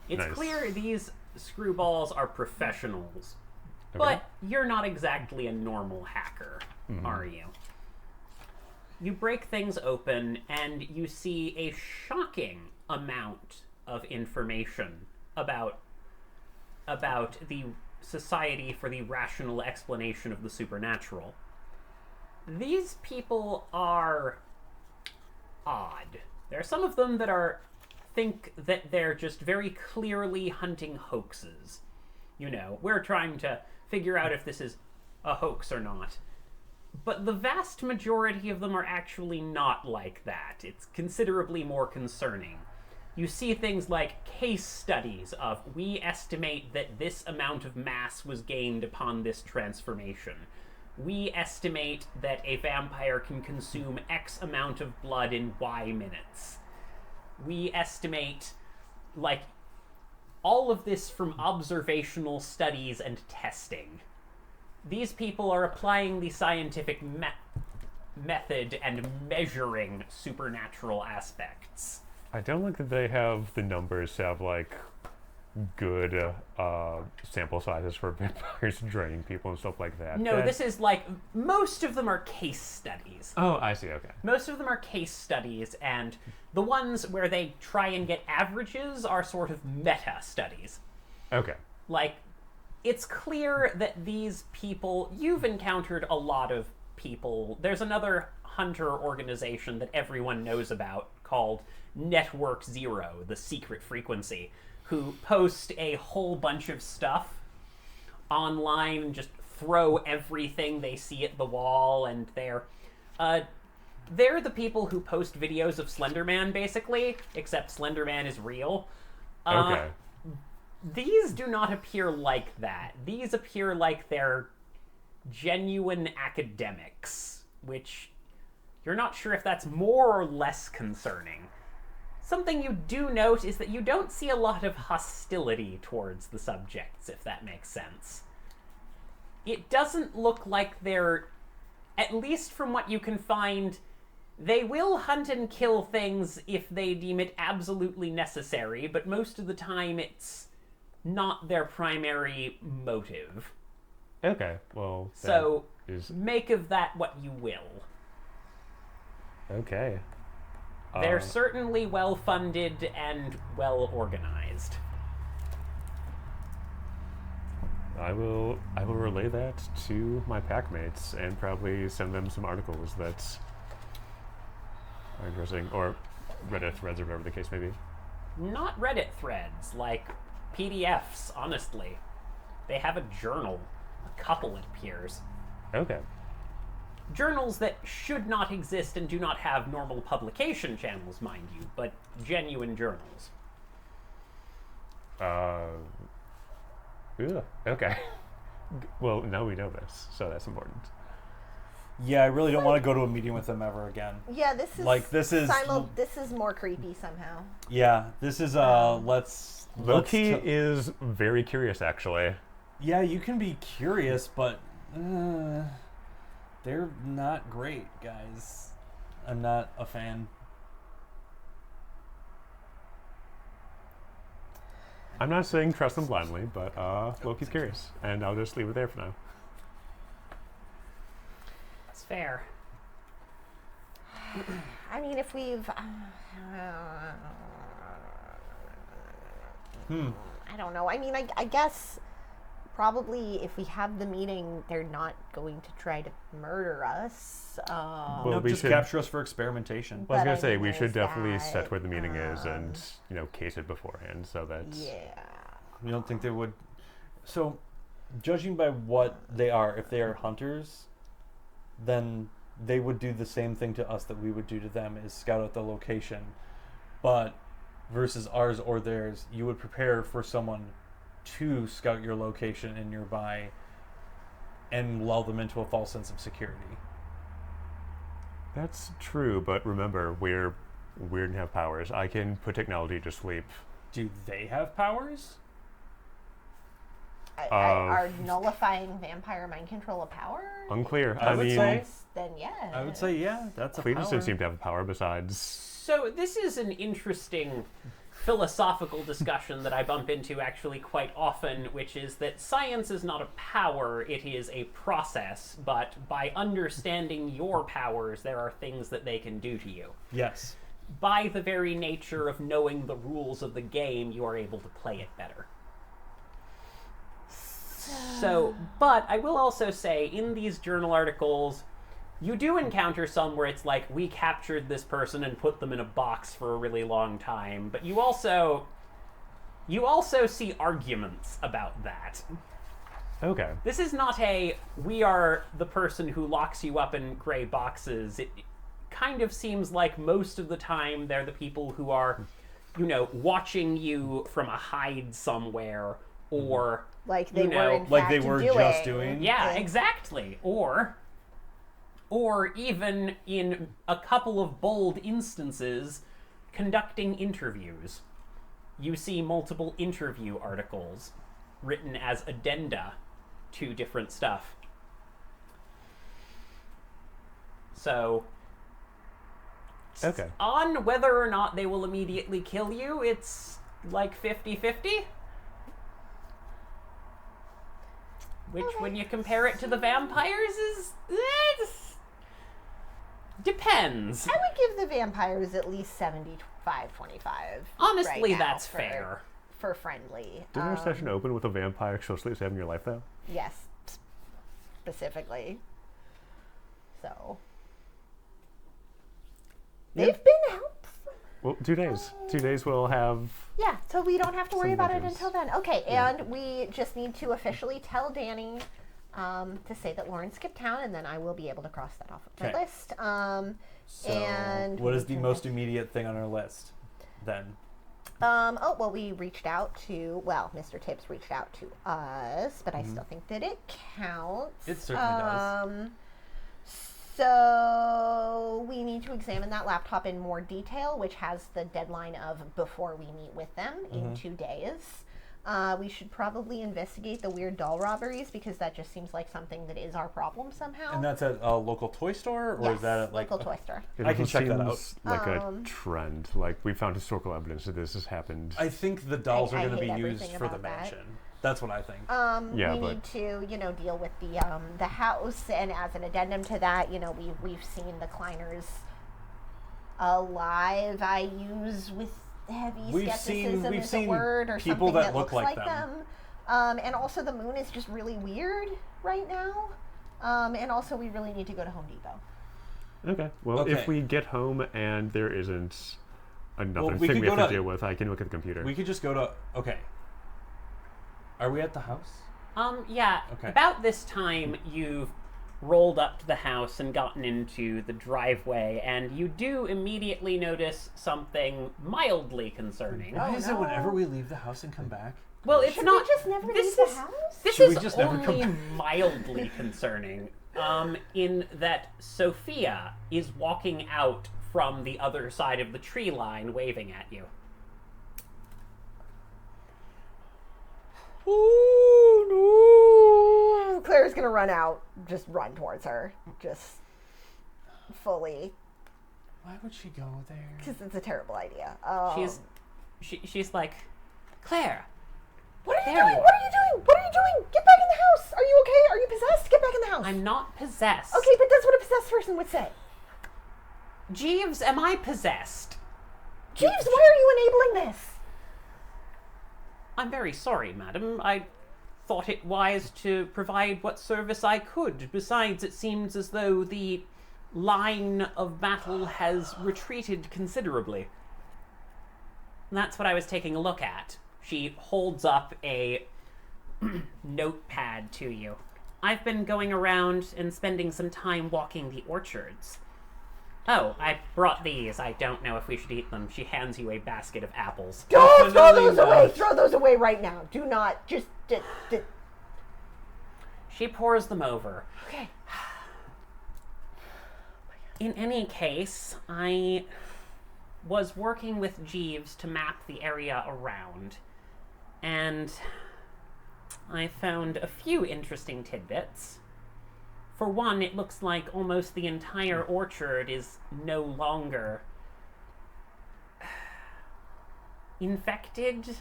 It's Nice. clear these screwballs are professionals. Okay. But you're not exactly a normal hacker, are you? You break things open and you see a shocking amount of information about the Society for the Rational Explanation of the Supernatural. These people are odd. There are some of them that think that they're just very clearly hunting hoaxes. You know, we're trying to figure out if this is a hoax or not. But the vast majority of them are actually not like that. It's considerably more concerning. You see things like case studies of, we estimate that this amount of mass was gained upon this transformation. We estimate that a vampire can consume X amount of blood in Y minutes. We estimate, like, all of this from observational studies and testing. These people are applying the scientific method and measuring supernatural aspects. I don't think that they have the numbers to have like good sample sizes for vampires draining people and stuff like that. No, this is like, most of them are case studies. Oh, I see. Okay. Most of them are case studies, and the ones where they try and get averages are sort of meta studies. Okay. Like, it's clear that these people, you've encountered a lot of people. There's another hunter organization that everyone knows about called Network Zero, the Secret Frequency, who post a whole bunch of stuff online and just throw everything they see at the wall, and they're the people who post videos of Slender Man, basically, except Slender Man is real. Okay. These do not appear like that. These appear like they're genuine academics, which you're not sure if that's more or less concerning. Something you do note is that you don't see a lot of hostility towards the subjects, if that makes sense. It doesn't look like they're, at least from what you can find, they will hunt and kill things if they deem it absolutely necessary, but most of the time it's not their primary motive. Okay. Well. So, is make of that what you will. okay. They're certainly well-funded and well-organized. I will relay that to my pack mates and probably send them some articles that are interesting, or Reddit threads or whatever the case may be. Not Reddit threads, like PDFs, honestly. They have a journal. A couple, it appears. Okay. Journals that should not exist and do not have normal publication channels, mind you, but genuine journals. Okay. Well, now we know this, so that's important. Yeah, I really don't want to go to a meeting with them ever again. Yeah, this is Like, this is- this is more creepy somehow. Yeah, this is let's Loki is very curious, actually. Yeah, you can be curious, but they're not great, guys. I'm not a fan. I'm not saying trust them blindly, but Loki's curious, and I'll just leave it there for now. It's fair. I mean, if we've... I don't know. I mean, I guess probably if we have the meeting, they're not going to try to murder us. Well, No, we just should- capture us for experimentation. I was But gonna I say mean, we should there's definitely that, set where the meeting is and case it beforehand so that Yeah. You don't think they would? So, judging by what they are, if they are hunters, then they would do the same thing to us that we would do to them, is scout out the location. But versus ours or theirs, you would prepare for someone to scout your location and nearby and lull them into a false sense of security. That's true, but remember, we're weird and have powers. I can put technology to sleep. Do they have powers? Are nullifying vampire mind control a power? Unclear. I would say- Then yes. I would say, yeah, that's a Cletus power. doesn't seem to have a power besides. So this is an interesting philosophical discussion that I bump into actually quite often, which is that science is not a power, it is a process, but by understanding your powers, there are things that they can do to you. Yes. By the very nature of knowing the rules of the game, you are able to play it better. So, but I will also say, in these journal articles, you do encounter some where it's like, we captured this person and put them in a box for a really long time, but you also see arguments about that. Okay. This is not a, we are the person who locks you up in gray boxes. It kind of seems like most of the time they're the people who are, watching you from a hide somewhere, or Like they were in like fact they were doing. just doing. yeah, things. exactly. Or even in a couple of bold instances, conducting interviews. You see multiple interview articles written as addenda to different stuff. So, Okay. on whether or not they will immediately kill you, it's like 50-50. Which, when you compare it to the vampires, depends. I would give the vampires at least 75-25. Honestly, right now that's for- fair. For friendly. Didn't our session open with a vampire socially saving your life, though? Yes, specifically. So. Yeah. They've been helpful. Well, 2 days. 2 days we'll have... Yeah, so we don't have to worry Some about it victims. until then. Okay, and we just need to officially tell Danny to say that Lauren skipped town, and then I will be able to cross that off of my Okay. list. So, And what we is the can- most immediate thing on our list then? we reached out to, Mr. Tips reached out to us, but I still think that it counts. It certainly does. So we need to examine that laptop in more detail, which has the deadline of before we meet with them in 2 days. We should probably investigate the weird doll robberies, because that just seems like something that is our problem somehow. And that's at a local toy store, or yes, is that at local toy store. It I can also check that out. seems like a trend. Like, we found historical evidence that this has happened. I think the dolls I are going to hate be used everything for the about that. mansion. That's what I think. Yeah, We but- need to, deal with the house, and as an addendum to that, we've seen the Kleiners alive. I use with heavy We've skepticism seen- we've as seen a word, or people something that look looks like like them. them. And also the moon is just really weird right now. And also we really need to go to Home Depot. Okay. Well, Okay. if we get home and there isn't another Well, we thing could we have go to to- deal with, I can look at the computer. We could just go to... Okay. Are we at the house? Yeah. Okay. About this time, you've rolled up to the house and gotten into the driveway, and you do immediately notice something mildly concerning. Why is it no. whenever we leave the house and come back? Well, it's Should not. we just never this leave is, the house? This Should we is just never come only back? mildly concerning. In that Sophia is walking out from the other side of the tree line, waving at you. Oh no! Claire's gonna run out, just run towards her, just fully, Why would she go there? because it's a terrible idea. She's like, Claire. What are you There doing? you are. What are you doing? What are you doing? Get back in the house! Are you okay? Are you possessed? Get back in the house! I'm not possessed. Okay, but that's what a possessed person would say. Jeeves, am I possessed? Jeeves, why are you enabling this? I'm very sorry, madam. I thought it wise to provide what service I could. Besides, it seems as though the line of battle has retreated considerably. And that's what I was taking a look at. She holds up a notepad to you. I've been going around and spending some time walking the orchards. Oh, I brought these. I don't know if we should eat them. She hands you a basket of apples. Don't throw Definitely those away! not. Throw those away right now. Do not. Just. She pours them over. Okay. In any case, I was working with Jeeves to map the area around, and I found a few interesting tidbits. For one, it looks like almost the entire orchard is no longer infected,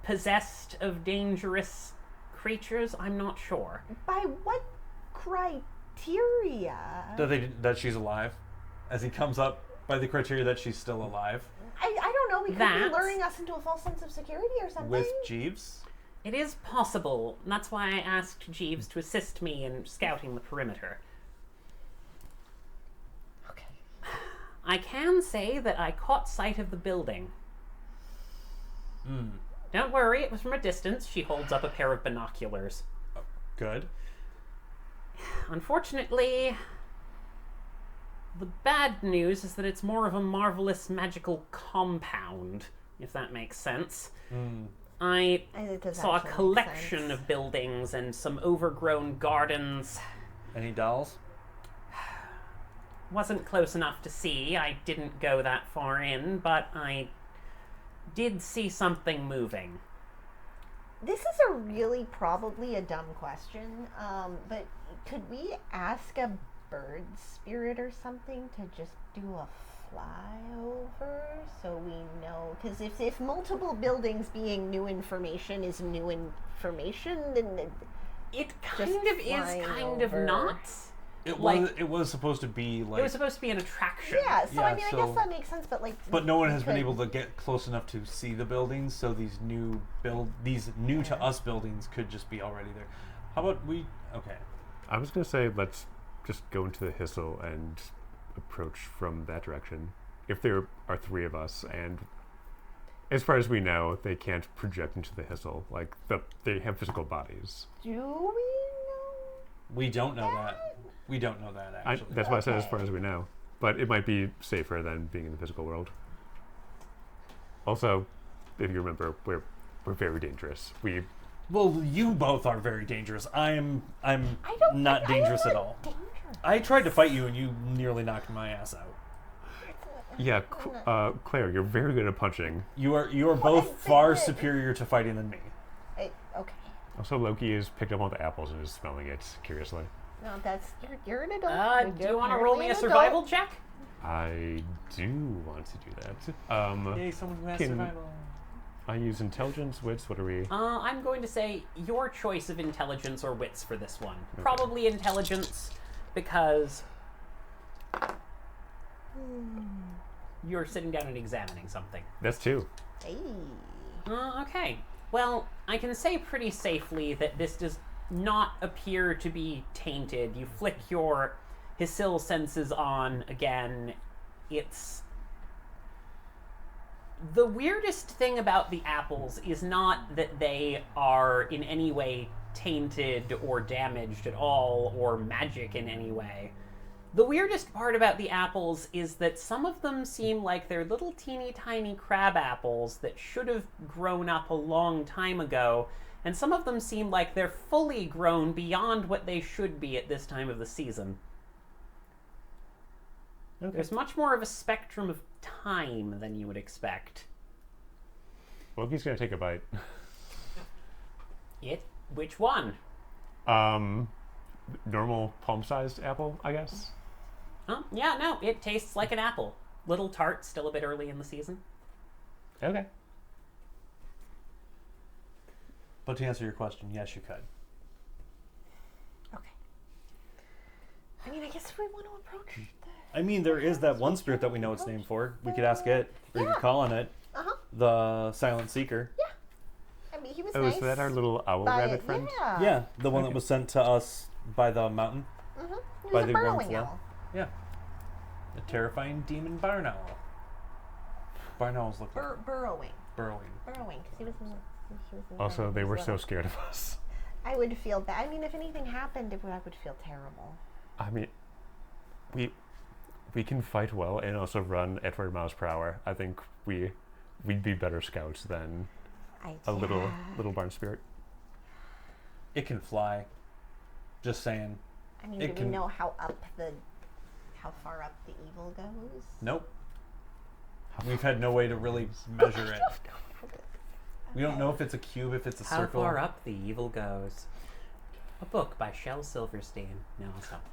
possessed of dangerous creatures. I'm not sure. By what criteria? That she's alive? As he comes up, by the criteria that she's still alive? I don't know. We could That- be luring us into a false sense of security or something. With Jeeves? It is possible. And that's why I asked Jeeves to assist me in scouting the perimeter. Okay. I can say that I caught sight of the building. Don't worry, it was from a distance. She holds up a pair of binoculars. Good. Unfortunately, the bad news is that it's more of a marvelous magical compound, if that makes sense. I It does saw a actually make collection sense. of buildings and some overgrown gardens. Any dolls? Wasn't close enough to see. I didn't go that far in, but I did see something moving. This is a really probably a dumb question, but could we ask a bird spirit or something to just do a flyover so we know? Because if multiple buildings being new information is new information, then It Just kind of is, flying kind of over. not. It Like- was supposed to be like... It was supposed to be an attraction. yeah. So I Yeah, mean, I so- guess that makes sense. But like, But no one has been could- able to get close enough to see the buildings, so these new to us buildings could just be already there. How about we? Okay. I was going to say, let's just go into the Hissel and approach from that direction. If there are three of us, and as far as we know, they can't project into the Hissel. Like, they have physical bodies. Do we know? We don't know that. We don't know that actually. That's why I said as Okay. far as we know. But it might be safer than being in the physical world. Also, if you remember, we're very dangerous. Well, you both are very dangerous. I'm I don't. not I dangerous don't at like all. Danger. I tried to fight you, and you nearly knocked my ass out. Yeah, Claire, you're very good at punching. You are both far superior to fighting than me. Okay. Also, Loki has picked up on the apples and is smelling it curiously. No, that's you're an adult. Do you want to roll me a survival check? I do want to do that. Yay, someone who has Can- survival. I use intelligence, wits, what are we? I'm going to say your choice of intelligence or wits for this one. Probably intelligence, because you're sitting down and examining something. That's 2. Hey. Okay. Well, I can say pretty safely that this does not appear to be tainted. You flick your Hysil senses on again. It's... The weirdest thing about the apples is not that they are in any way tainted or damaged at all, or magic in any way. The weirdest part about the apples is that some of them seem like they're little teeny tiny crab apples that should have grown up a long time ago, and some of them seem like they're fully grown beyond what they should be at this time of the season. Okay. There's much more of a spectrum of time than you would expect. Loki's gonna take a bite. Which one? Normal palm-sized apple, I guess. Oh, yeah, no, it tastes like an apple. Little tart, still a bit early in the season. Okay. But to answer your question, yes, you could. Okay. I mean, I guess we want to approach the. I mean, there is that one spirit that we know its name for. We could ask it, or you Yeah. could call on it. The Silent Seeker. I mean, he was Oh, nice. is that our little owl rabbit friend? Yeah. Yeah, the one that was sent to us by the mountain. Mm-hmm. He By was a the burrowing Wormflow. owl. Yeah. The terrifying demon barn owl. Barn owls look like Burrowing. burrowing. Burrowing, because he was in the. Also, they were so little. scared of us. I would feel bad. I mean, if anything happened, I would feel terrible. I mean, we can fight well and also run at 40 miles per hour. I think we'd be better scouts than a little barn spirit. It can fly. Just saying. I mean, It do we can- know how far up the evil goes? Nope. We've had no way to really measure it. We don't know if it's a cube, if it's a How circle. far up the evil goes. A book by Shel Silverstein. No, I'll stop.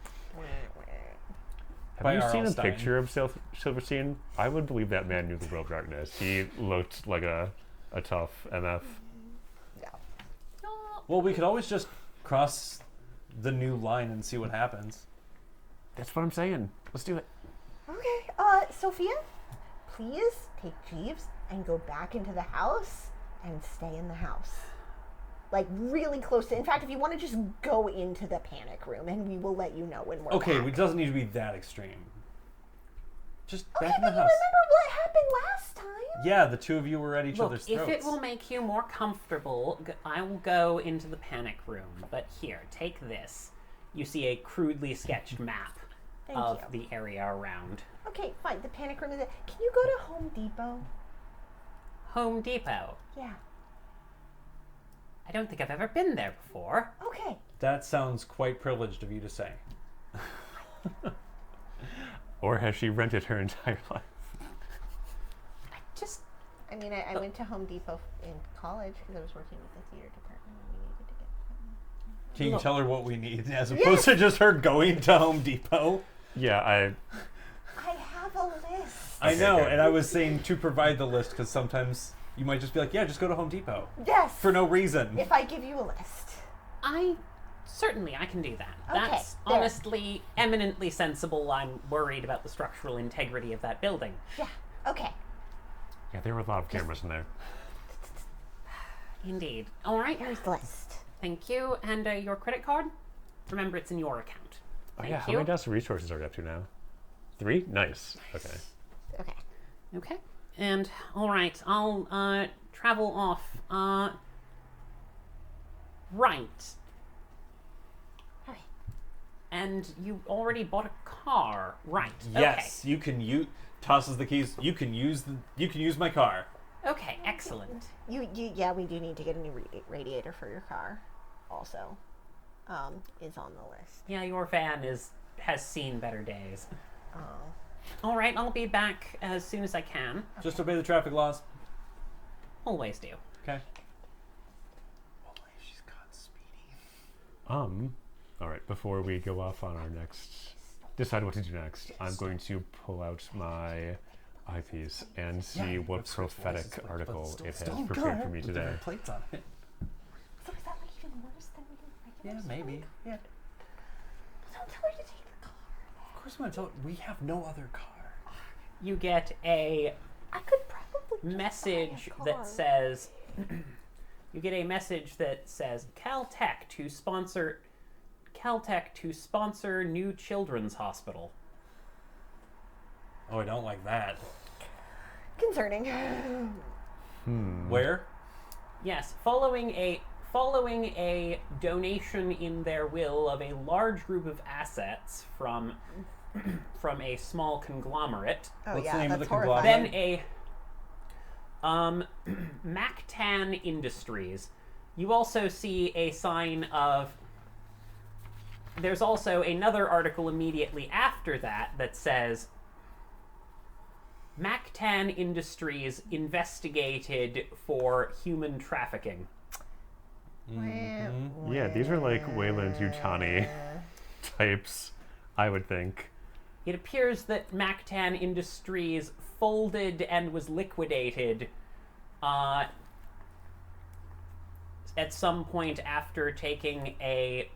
Have By you seen R.L. a Stein. picture of Silverstein? I would believe that man knew the world of darkness. He looked like a tough MF. Yeah. Well, we could always just cross the new line and see what happens. That's what I'm saying. Let's do it. Okay. Sophia, please take Jeeves and go back into the house and stay in the house. Like really close to. In fact, if you want to just go into the panic room, and we will let you know when we're Okay, back. it doesn't need to be that extreme. Just Okay, back in but the you house. remember what happened last time? Yeah, the two of you were at each Look, other's if throats. it will make you more comfortable, I will go into the panic room. But here, take this. You see a crudely sketched map Thank of you. the area around. Okay, fine. The panic room is. Can you go to Home Depot? Home Depot. Yeah. I don't think I've ever been there before. Okay. That sounds quite privileged of you to say. Or has she rented her entire life? Just I mean, I went to Home Depot in college because I was working with the theater department and we needed to get. Can you Look. tell her what we need as opposed to just her going to Home Depot? Yeah, I have a list. I Okay, know, good. and I was saying to provide the list because sometimes you might just be like, yeah, just go to Home Depot. Yes. For no reason. If I give you a list. certainly I can do that. Okay, That's there. honestly eminently sensible. I'm worried about the structural integrity of that building. Yeah. Okay. Yeah, there were a lot of cameras in there. Indeed. All right. Here's the list. Thank you. And your credit card? Remember, it's in your account. Oh Thank yeah, how you. many deaths of resources are we up to now? 3? Nice. Okay. Okay. Okay. And all right, I'll travel off. Right. Okay. And you already bought a car, right? Yes, you can use. Tosses the keys. You can use my car. Okay. Excellent. Yeah, we do need to get a new radiator for your car. Also, is on the list. Yeah, your van has seen better days. Oh. All right, I'll be back as soon as I can. Just obey the traffic laws. Always do. Okay. Only if she's gone speedy. All right. Before we go off on our decide what to do next, I'm going to pull out my eyepiece and see what prophetic article it has prepared for me today. Plates on it. So is that like even worse than we Yeah, regular maybe. smoke? Yeah. Don't tell her to take the car. Of course, I'm gonna tell. We have no other car. You get a I could probably just message buy a car. that says you get a message that says Caltech to sponsor new children's hospital. Oh, I don't like that. Concerning. Where? Yes, following a donation in their will of a large group of assets from a small conglomerate, Oh What's yeah, the name of that's the horrifying. then a Mactan Industries. You also see a sign of. There's also another article immediately after that says Mactan Industries investigated for human trafficking. Yeah, these are like Wayland Yutani types, I would think. It appears that Mactan Industries folded and was liquidated at some point after taking a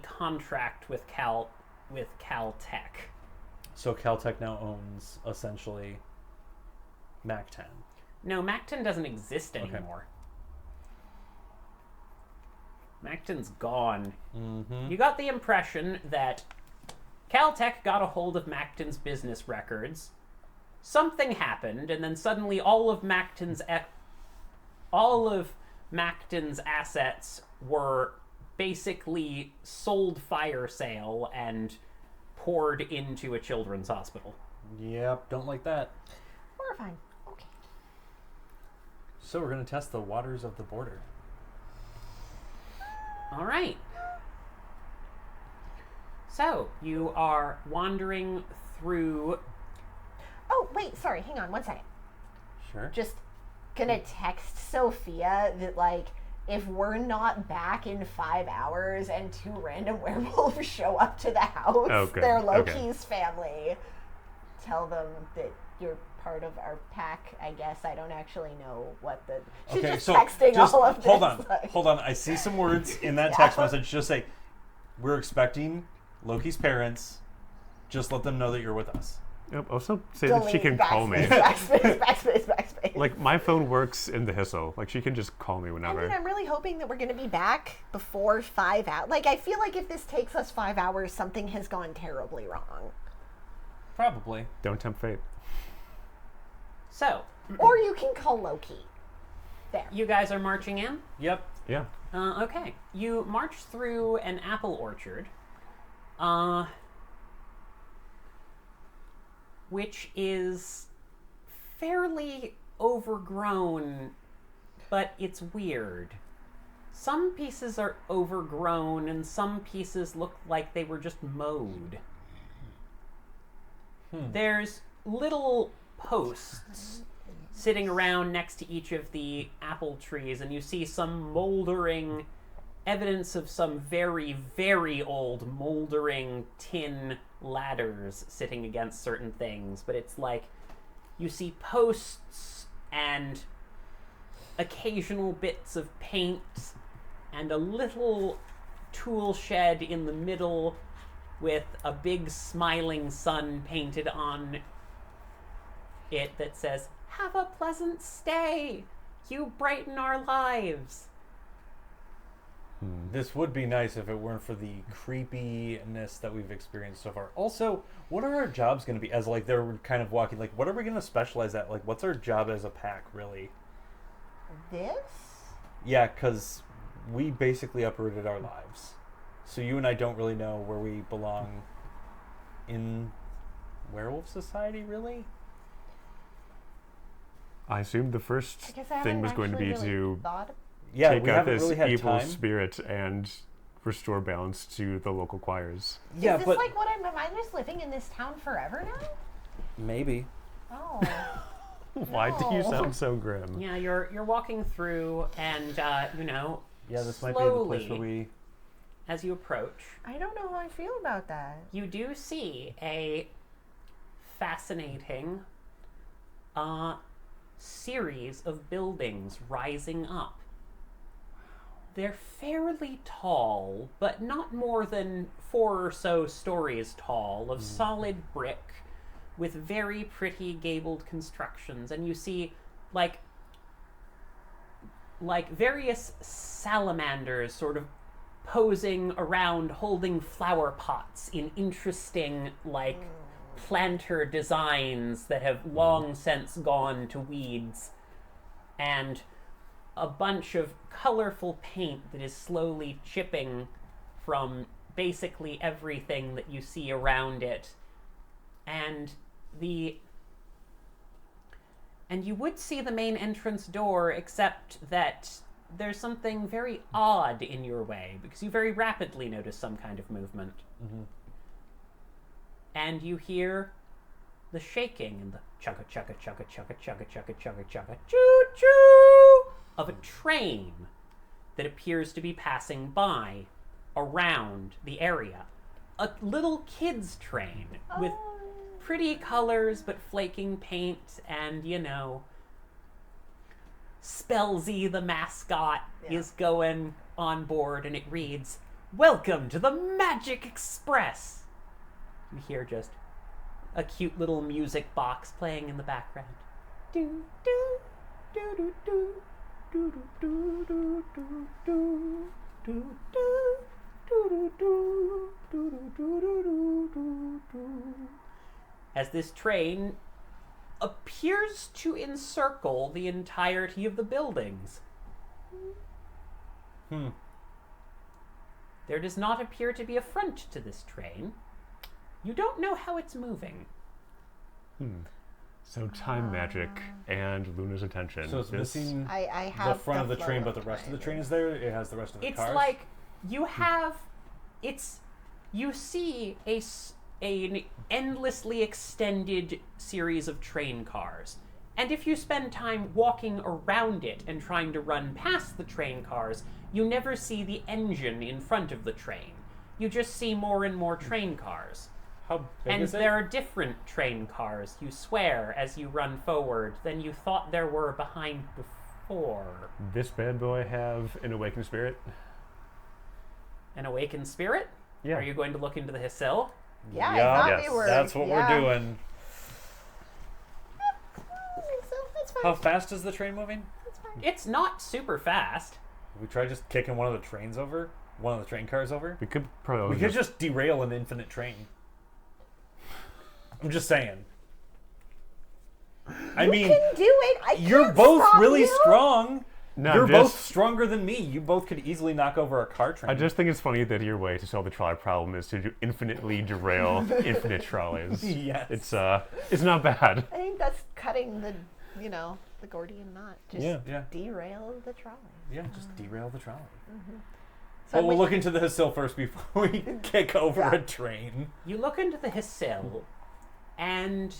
contract with Caltech. So Caltech now owns essentially Mac 10. No, Mactan doesn't exist anymore. Mactan's gone. Mm-hmm. You got the impression that Caltech got a hold of Mactan's business records. Something happened, and then suddenly all of Macton's assets were basically sold fire sale and poured into a children's hospital. Yep, don't like that. Horrifying. Okay. So we're going to test the waters of the border. All right. So, you are wandering through... Oh, wait, sorry, hang on 1 second. Sure. Just gonna text Sophia that, like, if we're not back in 5 hours and 2 random werewolves show up to the house, Oh, good. they're Loki's Okay. family. Tell them that you're part of our pack, I guess. I don't actually know what the... She's just texting all of this. Hold on. I see some words in that text message. Just say, we're expecting Loki's parents. Just let them know that you're with us. Also say that she can call me. Backspace. Like, my phone works in the hissle. Like, she can just call me I whenever. mean, I'm really hoping that we're going to be back before 5 hours. Like, I feel like if this takes us 5 hours, something has gone terribly wrong. Probably. Don't tempt fate. So, Or you can call Loki. There. you guys are marching in? Yep. Yeah. Okay. You march through an apple orchard, which is fairly overgrown, but it's weird. Some pieces are overgrown, and some pieces look like they were just mowed. There's little posts sitting around next to each of the apple trees, and you see some moldering evidence of some very, very old moldering tin ladders sitting against certain things. But it's like you see posts and occasional bits of paint and a little tool shed in the middle with a big smiling sun painted on it that says, "Have a pleasant stay. You brighten our lives." This would be nice if it weren't for the creepiness that we've experienced so far. Also, what are our jobs going to be as, like, they're kind of walking, like, what are we going to specialize at? Like, what's our job as a pack, really? This? Yeah, because we basically uprooted our lives. So you and I don't really know where we belong in werewolf society, really? I assumed the first I guess I thing haven't was going to actually be really to thought Yeah, take we out haven't this really had evil time. spirit and restore balance to the local choirs. Yeah, Is this but like what am I just living in this town forever now? maybe. Oh. Why do you No. sound so grim? Yeah, you're walking through, and you know, Yeah, this might be the place slowly, where we... as you approach, I don't know how I feel about that. you do see a fascinating series of buildings rising up. They're fairly tall, but not more than 4 or so stories tall, of solid brick with very pretty gabled constructions. And you see, like various salamanders sort of posing around holding flower pots in interesting, like, planter designs that have long since gone to weeds, and a bunch of colorful paint that is slowly chipping from basically everything that you see around it. And you would see the main entrance door, except that there's something very odd in your way, because you very rapidly notice some kind of movement. And you hear the shaking and the chugga chugga chugga chugga chugga chugga chugga chugga choo choo of a train that appears to be passing by around the area. A little kid's train with pretty colors but flaking paint, and, you know, Spellsy the mascot is going on board, and it reads, "Welcome to the Magic Express." You hear just a cute little music box playing in the background. Do do do do do do do do do do do do do. As this train appears to encircle the entirety of the buildings. There does not appear to be a front to this train. You don't know how it's moving. So time magic and Luna's attention. So it's This- missing I have the front of the flow train, but the rest of the train is there. It has the rest of the It's cars. like you have, you see an endlessly extended series of train cars. And if you spend time walking around it and trying to run past the train cars, you never see the engine in front of the train. You just see more and more train cars. How big And is it? there are different train cars, you swear, as you run forward, than you thought there were behind before. This bad boy have an awakened spirit? An awakened spirit? Yeah. Are you going to look into the Hisil? Yeah, Yeah, I thought yes, we were. That's what yeah. we're doing. So that's fine. How fast is the train moving? That's fine. It's not super fast. We try just kicking one of the trains over, one of the train cars over. We could probably We could just derail an infinite train. I'm just saying. I You mean, can do it. I you're can't both stop really you. strong. No, You're I'm both just- stronger than me. You both could easily knock over a car train. I just think it's funny that your way to solve the trolley problem is to infinitely derail infinite trolleys. Yes. It's not bad. I think that's cutting the, the Gordian knot. Just Yeah. derail the trolley. Yeah, just derail the trolley. So But we'll with- look into the Hisil first before we kick over Yeah. a train. You look into the Hisil, and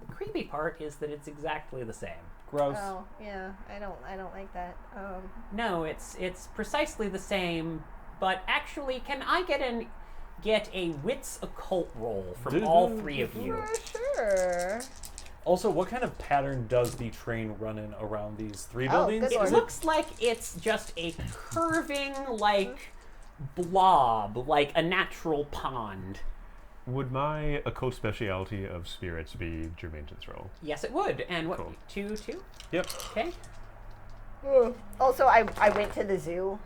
the creepy part is that it's exactly the same. Gross. Oh yeah, I don't like that. No, it's precisely the same, but actually, can I get a wits occult roll from all three of you? For sure. Also, what kind of pattern does the train run in around these three Oh, buildings? good It lord. looks like it's just a curving, blob, like a natural pond. Would my occult speciality of spirits be germane to this role? Yes, it would. And what? Cool. Two? Yep. Okay. Also, I went to the zoo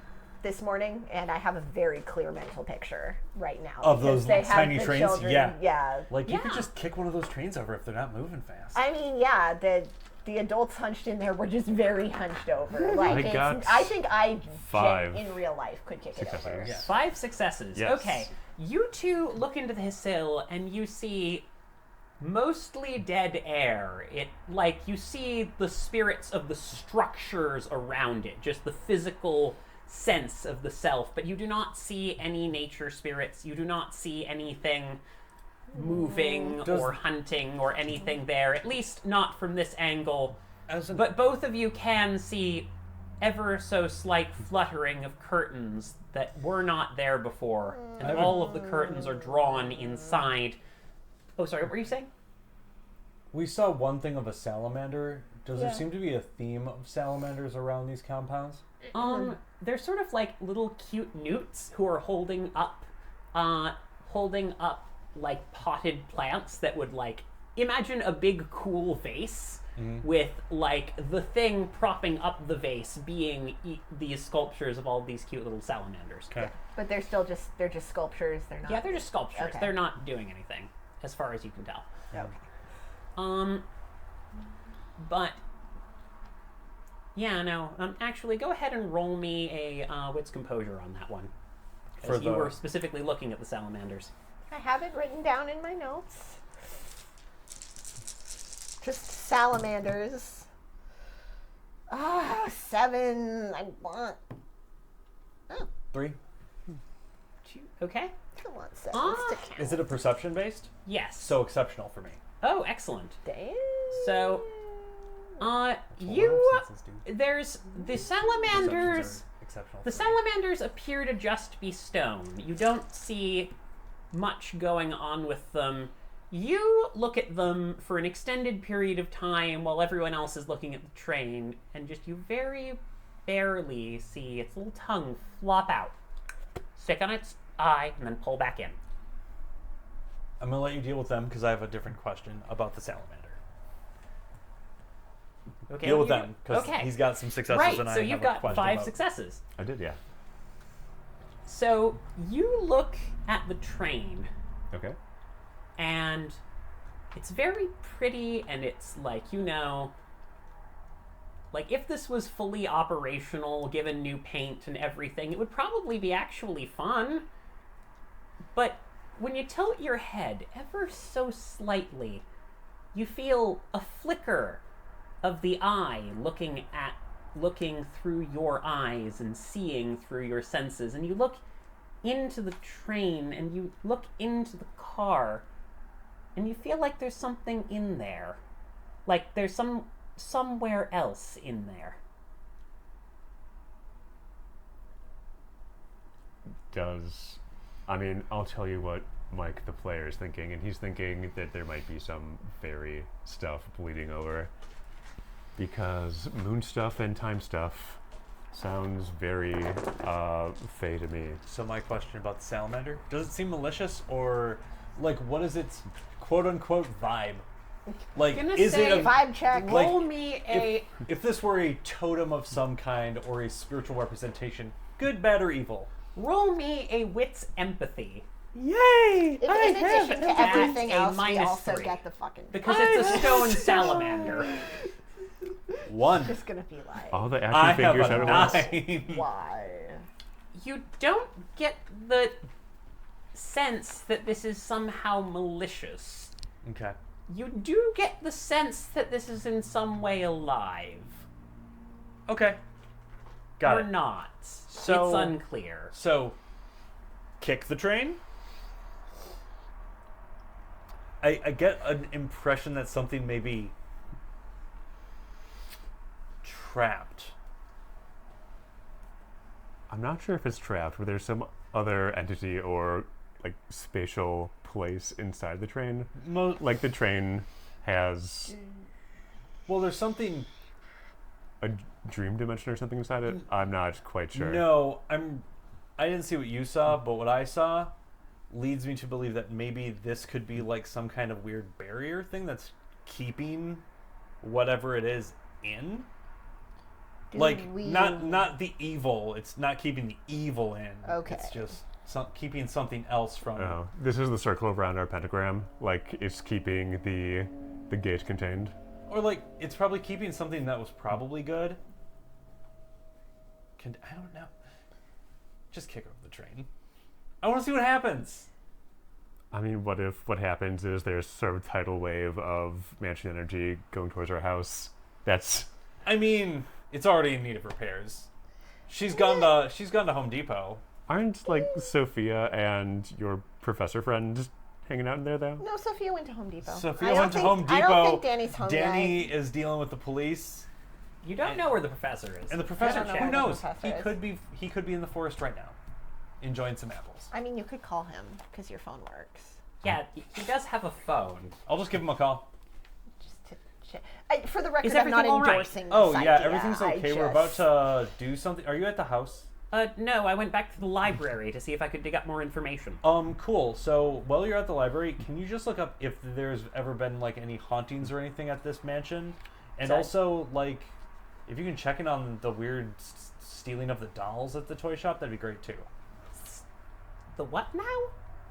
this morning, and I have a very clear mental picture right now Of because those they have tiny the trains? children- Yeah. yeah. Like, you could Yeah. just kick one of those trains over if they're not moving fast. I mean, yeah, the adults hunched in there were just very hunched over. Like, I think I 5 in real life could kick it over. successes. Yeah. 5 successes. Yes. Okay. You two look into the Hisil and you see mostly dead air. You see the spirits of the structures around it, just the physical sense of the self, but you do not see any nature spirits. You do not see anything moving or hunting or anything there, at least not from this angle. But both of you can see ever so slight fluttering of curtains that were not there before, and all of the curtains are drawn inside. Oh, sorry, what were you saying? We saw one thing of a salamander. Does there Yeah. seem to be a theme of salamanders around these compounds? They're sort of like little cute newts who are holding up like potted plants that would imagine a big cool vase with the thing propping up the vase being these sculptures of all these cute little salamanders. Okay. But they're just sculptures. They're not. Yeah, they're just sculptures. Okay. They're not doing anything, as far as you can tell. Yep. But yeah, no. Actually, go ahead and roll me a wits composure on that one, For because you the- were specifically looking at the salamanders. I have it written down in my notes. Just salamanders. 7. I want. 3. Okay. I want 7s Ah. to count. Is it a perception based? Yes. So exceptional for me. Oh, excellent. Damn. So, there's the salamanders. Exceptional. The salamanders appear to just be stone. You don't see much going on with them. You look at them for an extended period of time while everyone else is looking at the train, and just you very barely see its little tongue flop out, stick on its eye, and then pull back in. I'm gonna let you deal with them because I have a different question about the salamander. Okay, Deal with you- them because okay. he's got some successes Right, and I so have you've a got question 5 about. successes. I did, yeah. So you look at the train, Okay. and it's very pretty, and it's Like, if this was fully operational, given new paint and everything, it would probably be actually fun. But when you tilt your head ever so slightly, you feel a flicker of the eye looking through your eyes and seeing through your senses. And you look into the train and you look into the car and you feel like there's something in there. Like there's somewhere else in there. I'll tell you what Mike the player is thinking, and he's thinking that there might be some fairy stuff bleeding over, because moon stuff and time stuff sounds very fey to me. So my question about the salamander, does it seem malicious, or like what is its quote unquote vibe? Like, Gonna is say it a Vibe check. Like, roll me a if this were a totem of some kind or a spiritual representation, good, bad, or evil? roll me a wits empathy. Yay! In addition to everything a else, we minus also 3. get the fucking. Because it's a stone salamander. 1. Just gonna be like, All the I action have figures out a at once. 9. why? You don't get the sense that this is somehow malicious. Okay. You do get the sense that this is in some way alive. Okay. Got or it. not. So- it's unclear. So, kick the train? I get an impression that something may be trapped. I'm not sure if it's trapped, but there's some other entity or like spatial place inside the train. Like the train has Well, there's something. a dream dimension or something inside it. I'm not quite sure. No, I didn't see what you saw, but what I saw leads me to believe that maybe this could be like some kind of weird barrier thing that's keeping whatever it is in. Like not the evil. It's not keeping the evil in. Okay. It's just keeping something else from. Oh, this is the circle around our pentagram. Like it's keeping the gate contained. Or like it's probably keeping something that was probably good. I don't know. Just kick over the train. I want to see what happens. I mean, what if what happens is there's sort of a tidal wave of mansion energy going towards our house? That's I mean, it's already in need of repairs. She's gone to Home Depot. aren't like Sophia and your professor friend hanging out in there though? No, Sophia went to Home Depot. Sophia went to Home Depot. I don't think Danny's home Danny yet. is dealing with the police, You don't know where the professor is. and the professor. don't know Who where the knows? professor He is. could be in the forest right now, enjoying some apples. I mean, you could call him because your phone works. Yeah, he does have a phone. I'll just give him a call. Just to for the record, Is I'm not everything all right? endorsing this Oh yeah, idea. everything's I okay. We're about just- to do something. Are you at the house? No, I went back to the library to see if I could dig up more information. Cool. So while you're at the library, can you just look up if there's ever been like any hauntings or anything at this mansion, and That- also like if you can check in on the weird stealing of the dolls at the toy shop, that'd be great too. The what now?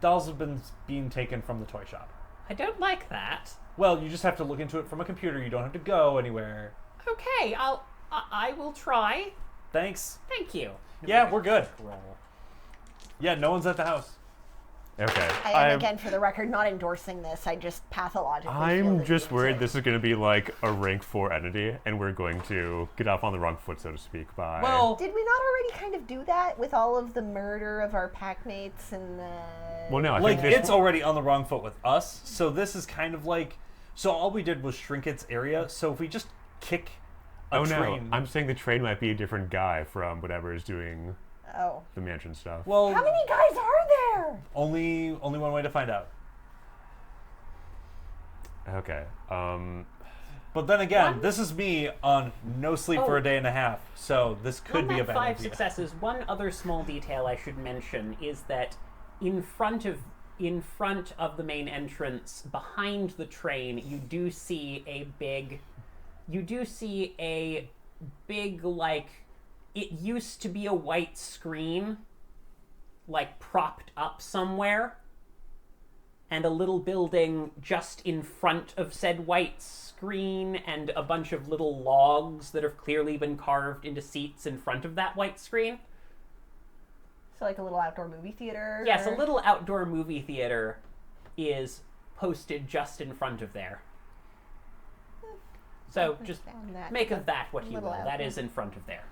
Dolls have been being taken from the toy shop. I don't like that. Well, you just have to look into it from a computer. You don't have to go anywhere. Okay, I will try. Thanks. Thank you. Yeah, we're good. Roll. Yeah, no one's at the house. Okay. I am, again, for the record, not endorsing this. I just pathologically feel I'm the just need worried to. this is going to be like a rank 4 entity, and we're going to get off on the wrong foot, so to speak, by... Well, Did we not already kind of do that with all of the murder of our pack mates and the... Well, no, I like think this... it's already on the wrong foot with us. So this is kind of like, so all we did was shrink its area. So if we just kick a Oh, no. train, I'm saying the train might be a different guy from whatever is doing Oh. the mansion stuff. well, How many guys are there? only one way to find out. Okay. But then again, this is me on no sleep for a day and a half. So this could On be a that bad 5 idea. successes, one other small detail I should mention is that in front of the main entrance, behind the train, you do see a big, like, it used to be a white screen, like propped up somewhere, and a little building just in front of said white screen, and a bunch of little logs that have clearly been carved into seats in front of that white screen. So like a little outdoor movie theater? Yes, a or- little outdoor movie theater is posted just in front of there. So just Understand that. make of that what you Little will. That outdoor. is in front of there.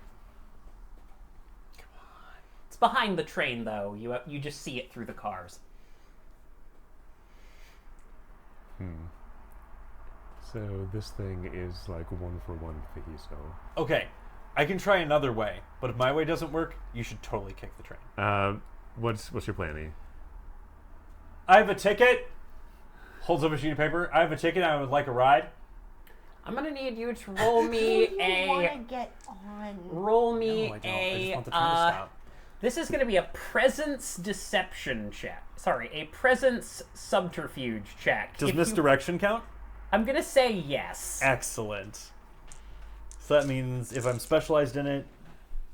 It's behind the train, though. You just see it through the cars. So this thing is like 1-for-1 fajizo. Okay, I can try another way, but if my way doesn't work, you should totally kick the train. What's your plan, E? I have a ticket. Holds up a sheet of paper. I have a ticket. I would like a ride. I'm gonna need you to roll me You want to a get on. roll me No, I don't. I a. just want the train to stop. This is gonna be a presence deception check. Sorry, a presence subterfuge check. Does If you- misdirection count? I'm gonna say yes. Excellent. So that means if I'm specialized in it,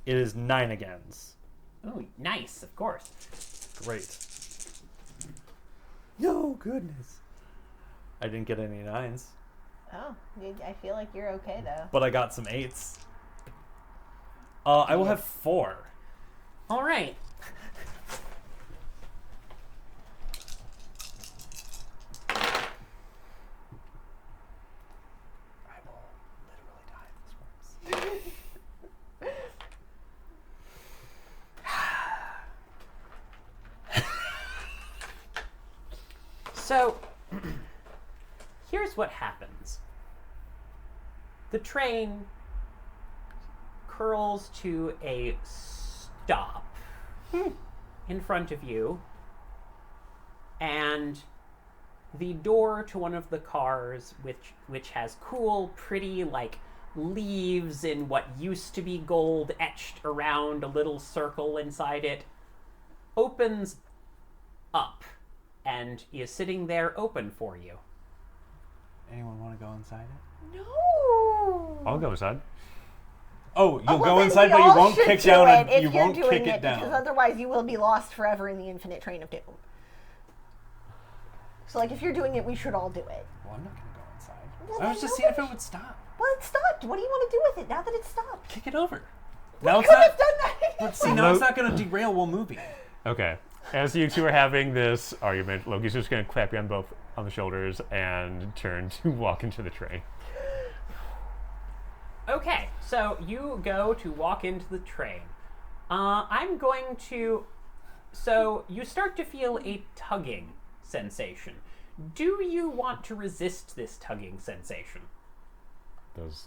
it is 9 agains. Oh, nice, of course. Great. No, goodness. I didn't get any 9s, Oh, I feel like you're okay though. but I got some 8s. I will have 4. All right. I will literally die if this works. So, here's what happens. The train curls to a stop in front of you, and the door to one of the cars, which has cool, pretty, like, leaves in what used to be gold etched around a little circle inside it, opens up and is sitting there open for you. Anyone want to go inside it? No. I'll go inside. Oh, you'll Well, go then inside, we but you all won't should kick do down. it if You you're won't doing kick it Because down. otherwise, you will be lost forever in the infinite train of doom. So, like, if you're doing it, we should all do it. Well, I'm not gonna go inside. Well, I was then just seeing if it nobody- would stop. Well, it stopped. What do you want to do with it now that it's stopped? Kick it over. We Now it's could not. have done that. But see, anyway. now it's not gonna derail while moving. Okay. As you two are having this argument, Loki's just going to clap you on the shoulders and turn to walk into the train. Okay, so you go to walk into the train. I'm going to. So you start to feel a tugging sensation. Do you want to resist this tugging sensation? Does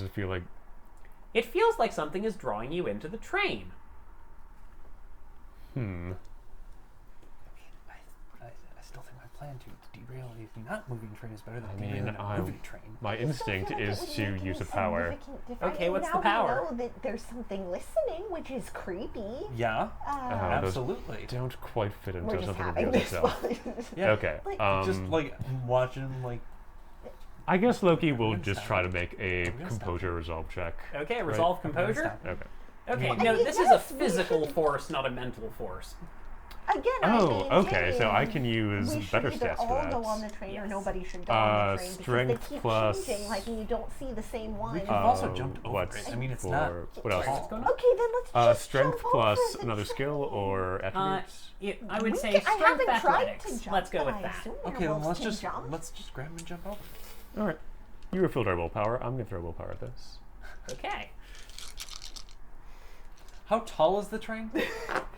it feel like... It feels like something is drawing you into the train. I still think my plan to derail a not moving train is better than mean, derailing a I'm- moving train. My I still instinct feel like is it would to make use a any power. significant difference. Okay, what's now the power? We know that there's something listening, which is creepy. Yeah, those absolutely. don't quite fit into We're just something having reveals this itself. fun. Yeah. Okay. Like, Just like watching, like I guess Loki will gonna just stop. try to make a gonna stop. composure resolve check. Okay, resolve composure. stop. Okay. Okay, Well, no, I this mean, is a yes, we physical should- force, not a mental force. Again, Oh, I okay. So I can maintain use we should better either stats for all that. go on the train or Yes. nobody should go on the train because Strength they keep plus- changing, like, and you don't see the same one. We could have also jumped over what's it. I mean, it's for, not what else? tall. going on? Okay, then let's just Strength jump plus over the another skill train. or attributes. I would We say can- I strength haven't tried athletics. to jump, Let's go but with I that. assume Okay, then werewolves can jump. let's just grab him and jump over. All right. You refilled our willpower. I'm gonna throw willpower at this. Okay. How tall is the train?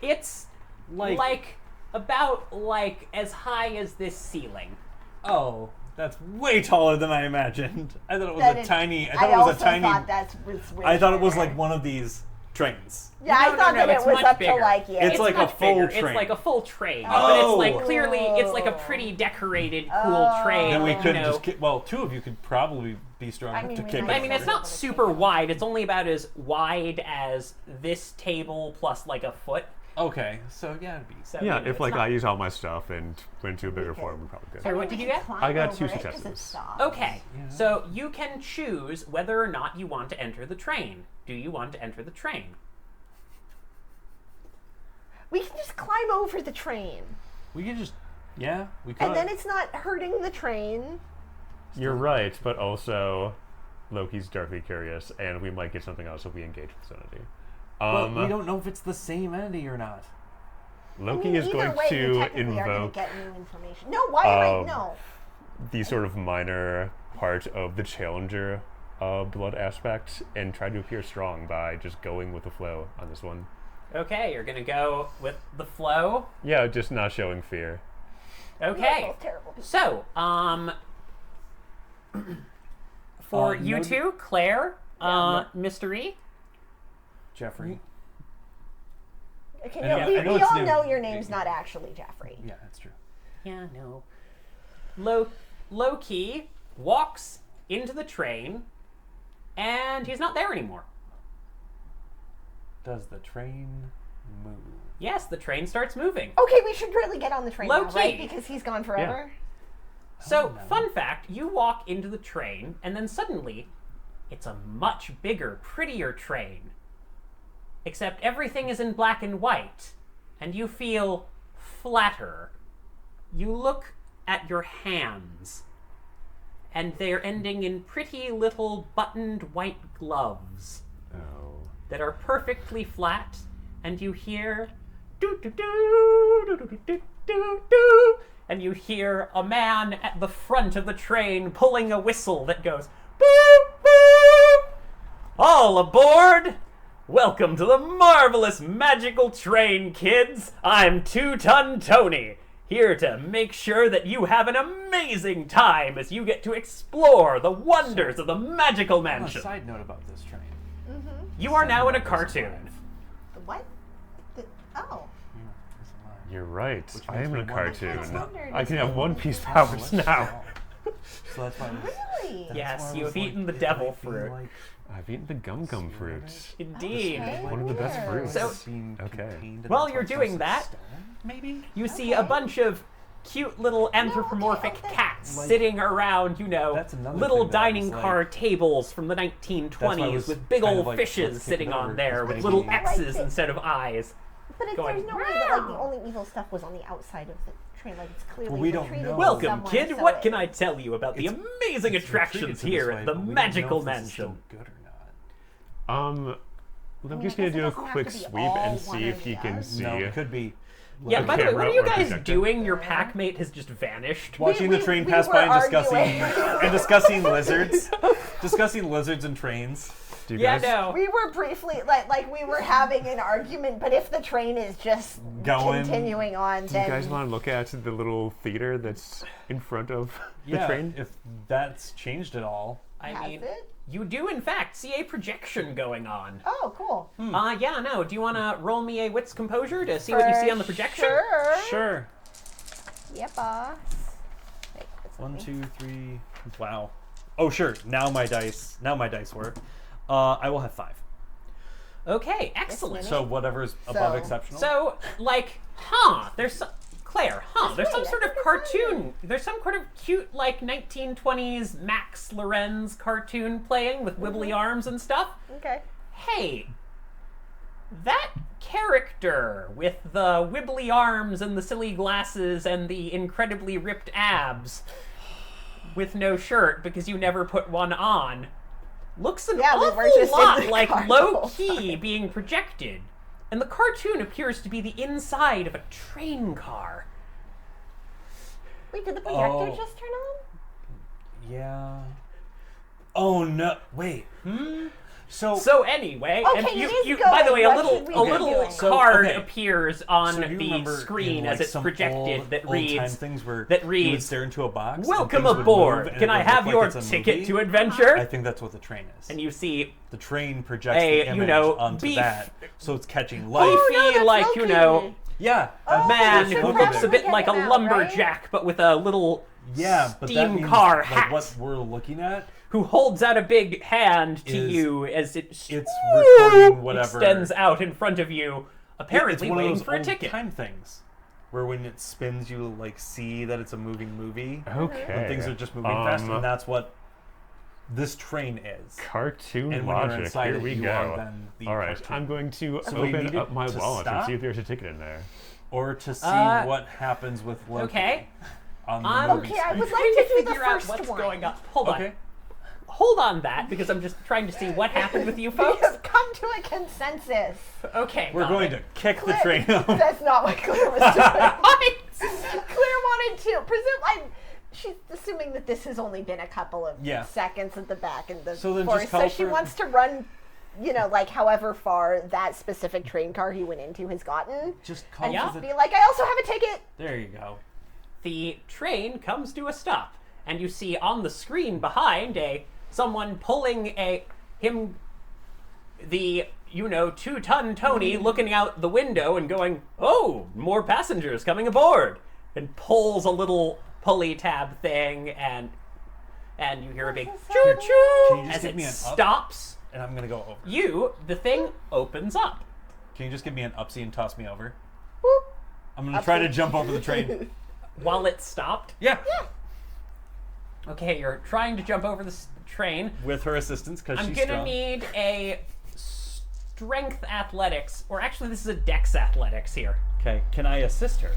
It's like about like as high as this ceiling. Oh, that's way taller than I imagined. I thought it was That a is- tiny. I I thought it was also a tiny. thought that was way I thought it was bigger. like one of these trains. Yeah, I No, thought no, that it's it was much up bigger. to like It's like a much full bigger. train. It's like a full train, Oh. but it's like clearly it's like a pretty decorated, cool train. Then we you could know. just. Well, two of you could probably be strong I enough mean, to we kick might it. I mean, as it's well. not super wide. It's only about as wide as this table plus like a foot. Okay, so yeah, it'd be. So Yeah, you know, if it's like not- I use all my stuff and went to a bigger Okay. form, we're probably good. Sorry, what did you get? I got 2 successes. Okay, Yeah. so you can choose whether or not you want to enter the train. Do you want to enter the train? We can just climb over the train. We could just Yeah, we could. And then it's not hurting the train. You're right, but also Loki's darkly curious, and we might get something else if we engage with Vicinity. But we don't know if it's the same entity or not. Loki is Either going way, you to technically are going invoke to get new information. No, why am I... No. the sort of minor part of the Challenger blood aspect and try to appear strong by just going with the flow on this one. Okay, you're gonna go with the flow. Yeah, just not showing fear. Okay. You're both terrible people. So, for you no- two, Claire, Yeah. Mystery. Jeffrey. Okay, I no, know- we I know we it's all new. know your name's not actually Jeffrey. Yeah, that's true. Yeah, no. Loki walks into the train, and he's not there anymore. Does the train move? Yes, the train starts moving. Okay, we should really get on the train now, Low-key. right? Because he's gone forever. So, no. fun fact, you walk into the train, and then suddenly, it's a much bigger, prettier train. Except everything is in black and white, and you feel flatter. You look at your hands, and they're ending in pretty little buttoned white gloves Oh. that are perfectly flat, and you hear doo doo doo doo doo doo doo doo, and you hear a man at the front of the train pulling a whistle that goes boop boop. All aboard! Welcome to the marvelous magical train, kids. I'm 2-Ton Tony, here to make sure that you have an amazing time as you get to explore the wonders of the magical On a mansion. side note about this train. You are now in a Someone was cartoon. alive. The what? Oh. Yeah, it's alive. You're right. Which I makes am me in a wonder- cartoon. I was wondering. I can have One Piece Oh, powers that's now. small. So that's why I was, Really? that's Yes, why I you was have eaten the it devil might be fruit. like I've eaten the gum fruit. Indeed. Okay. One of the best Weird. fruits. So- being Okay. contained in While the you're process doing of that- stone, maybe? You see a Okay. bunch of cute little anthropomorphic okay. cats Like- sitting around, you know, That's another little thing that I was dining like- car tables from the That's why I 1920s was with big kind of old like, fishes let's kick sitting it on over, there 'cause with maybe- little I like X's it. instead of I's. But if Going, there's no way that like the "Meow." only evil stuff was on the outside of the train, like it's clearly Well, we don't retreated know. Welcome, somewhere, kid. so What can it- I tell you about the It's- amazing It's attractions retreated to this here way, at the but we don't magical know if this is still mansion? good or not. I'm mean, just I gonna guess it do a doesn't have quick to be sweep all and one see or if he the can other. see. No, it could be. Yeah, the by the way, what camera are you or guys projector. doing? Your Yeah. pack mate has just vanished. Watching We- the train we pass were by and discussing arguing. and discussing lizards, discussing lizards and trains. Do you Yeah, guys, no. We were briefly like we were having an argument, but if the train is just Going- continuing on, Do you then guys want to look at the little theater that's in front of the Yeah, train? if that's changed at all. I has mean, it? you do in fact see a projection going on. Oh, cool. Yeah, no. Do you want to roll me a wits composure to see what you see on the projection? Sure. Sure. Yeah, boss. Wait, that's not 1, me. 2, 3. Wow. Oh, sure. Now my dice work. I will have 5. Okay, excellent. Minute. So whatever's above So- exceptional. So, like, there's some, Claire, there's some right, sort of I think cartoon, there's some sort of cute, like, 1920s Max Lorenz cartoon playing with wibbly arms and stuff. Okay. Hey, that character with the wibbly arms and the silly glasses and the incredibly ripped abs with no shirt because you never put one on looks an Yeah, we awful were just in lot the like car the low whole key being projected. And the cartoon appears to be the inside of a train car. Wait, did the projector Oh. just turn on? Yeah. Oh no! Wait. So. So anyway, Okay, and it is you going. by the way, What a should we little be doing? So, card okay. appears on So do you the remember screen in, as like, it's some projected old, that old-time reads things where that you would reads, stare into a box. and "Welcome things would aboard. move, and Can it I would have look your like it's a ticket movie?" to adventure?" I think that's what the train is. And you see The train projects a, the image you know, onto beef- that, so it's catching light. beefy, no, that's like, you know, Loki. Yeah. Oh, man so who that's looks a what bit we're like a getting at, lumberjack, but with a little Yeah, but that steam means, car like, hat, what we're looking at, who holds out a big hand to Is- you as it it's recording whatever. extends out in front of you, apparently it's one waiting of those for a old ticket. time things, where when it spins, you like see that it's a moving movie. Okay. And things are just moving fast, and that's what this train is. Cartoon And when you're logic. inside Here it, we you go. are then the All right, cartoon. I'm going to So we open need up it my to wallet and stop? see if there's a ticket in there. Or to see what happens with Loki Okay. on the movie Okay, I screen. would Trying like to to do the figure out first what's one. going on. Hold on. Okay. Hold on that, because I'm just trying to see what happened with you We folks. have come to a consensus. Okay. We're got going it. to kick the train out. That's not what Claire was doing. What? Claire wanted to. She's assuming that this has only been a couple of Yeah. seconds at the back in the So then forest. just call So she for- wants to run, like however far that specific train car he went into has gotten. Just call Yeah. for the... Be like, I also have a ticket. There you go. The train comes to a stop, and you see on the screen behind someone pulling the 2-ton Tony looking out the window and going, "Oh, more passengers coming aboard," and pulls a little pulley tab thing, and you hear a big choo choo Can you just as give it me an up? stops. And I'm going to go over. The thing opens up. Can you just give me an upsie and toss me over? Whoop. I'm going to try to jump over the train. While it stopped. Yeah. Okay, you're trying to jump over the train. With her assistance, because I'm she's gonna strong. need a strength athletics, or actually this is a dex athletics here. Okay, can I assist her?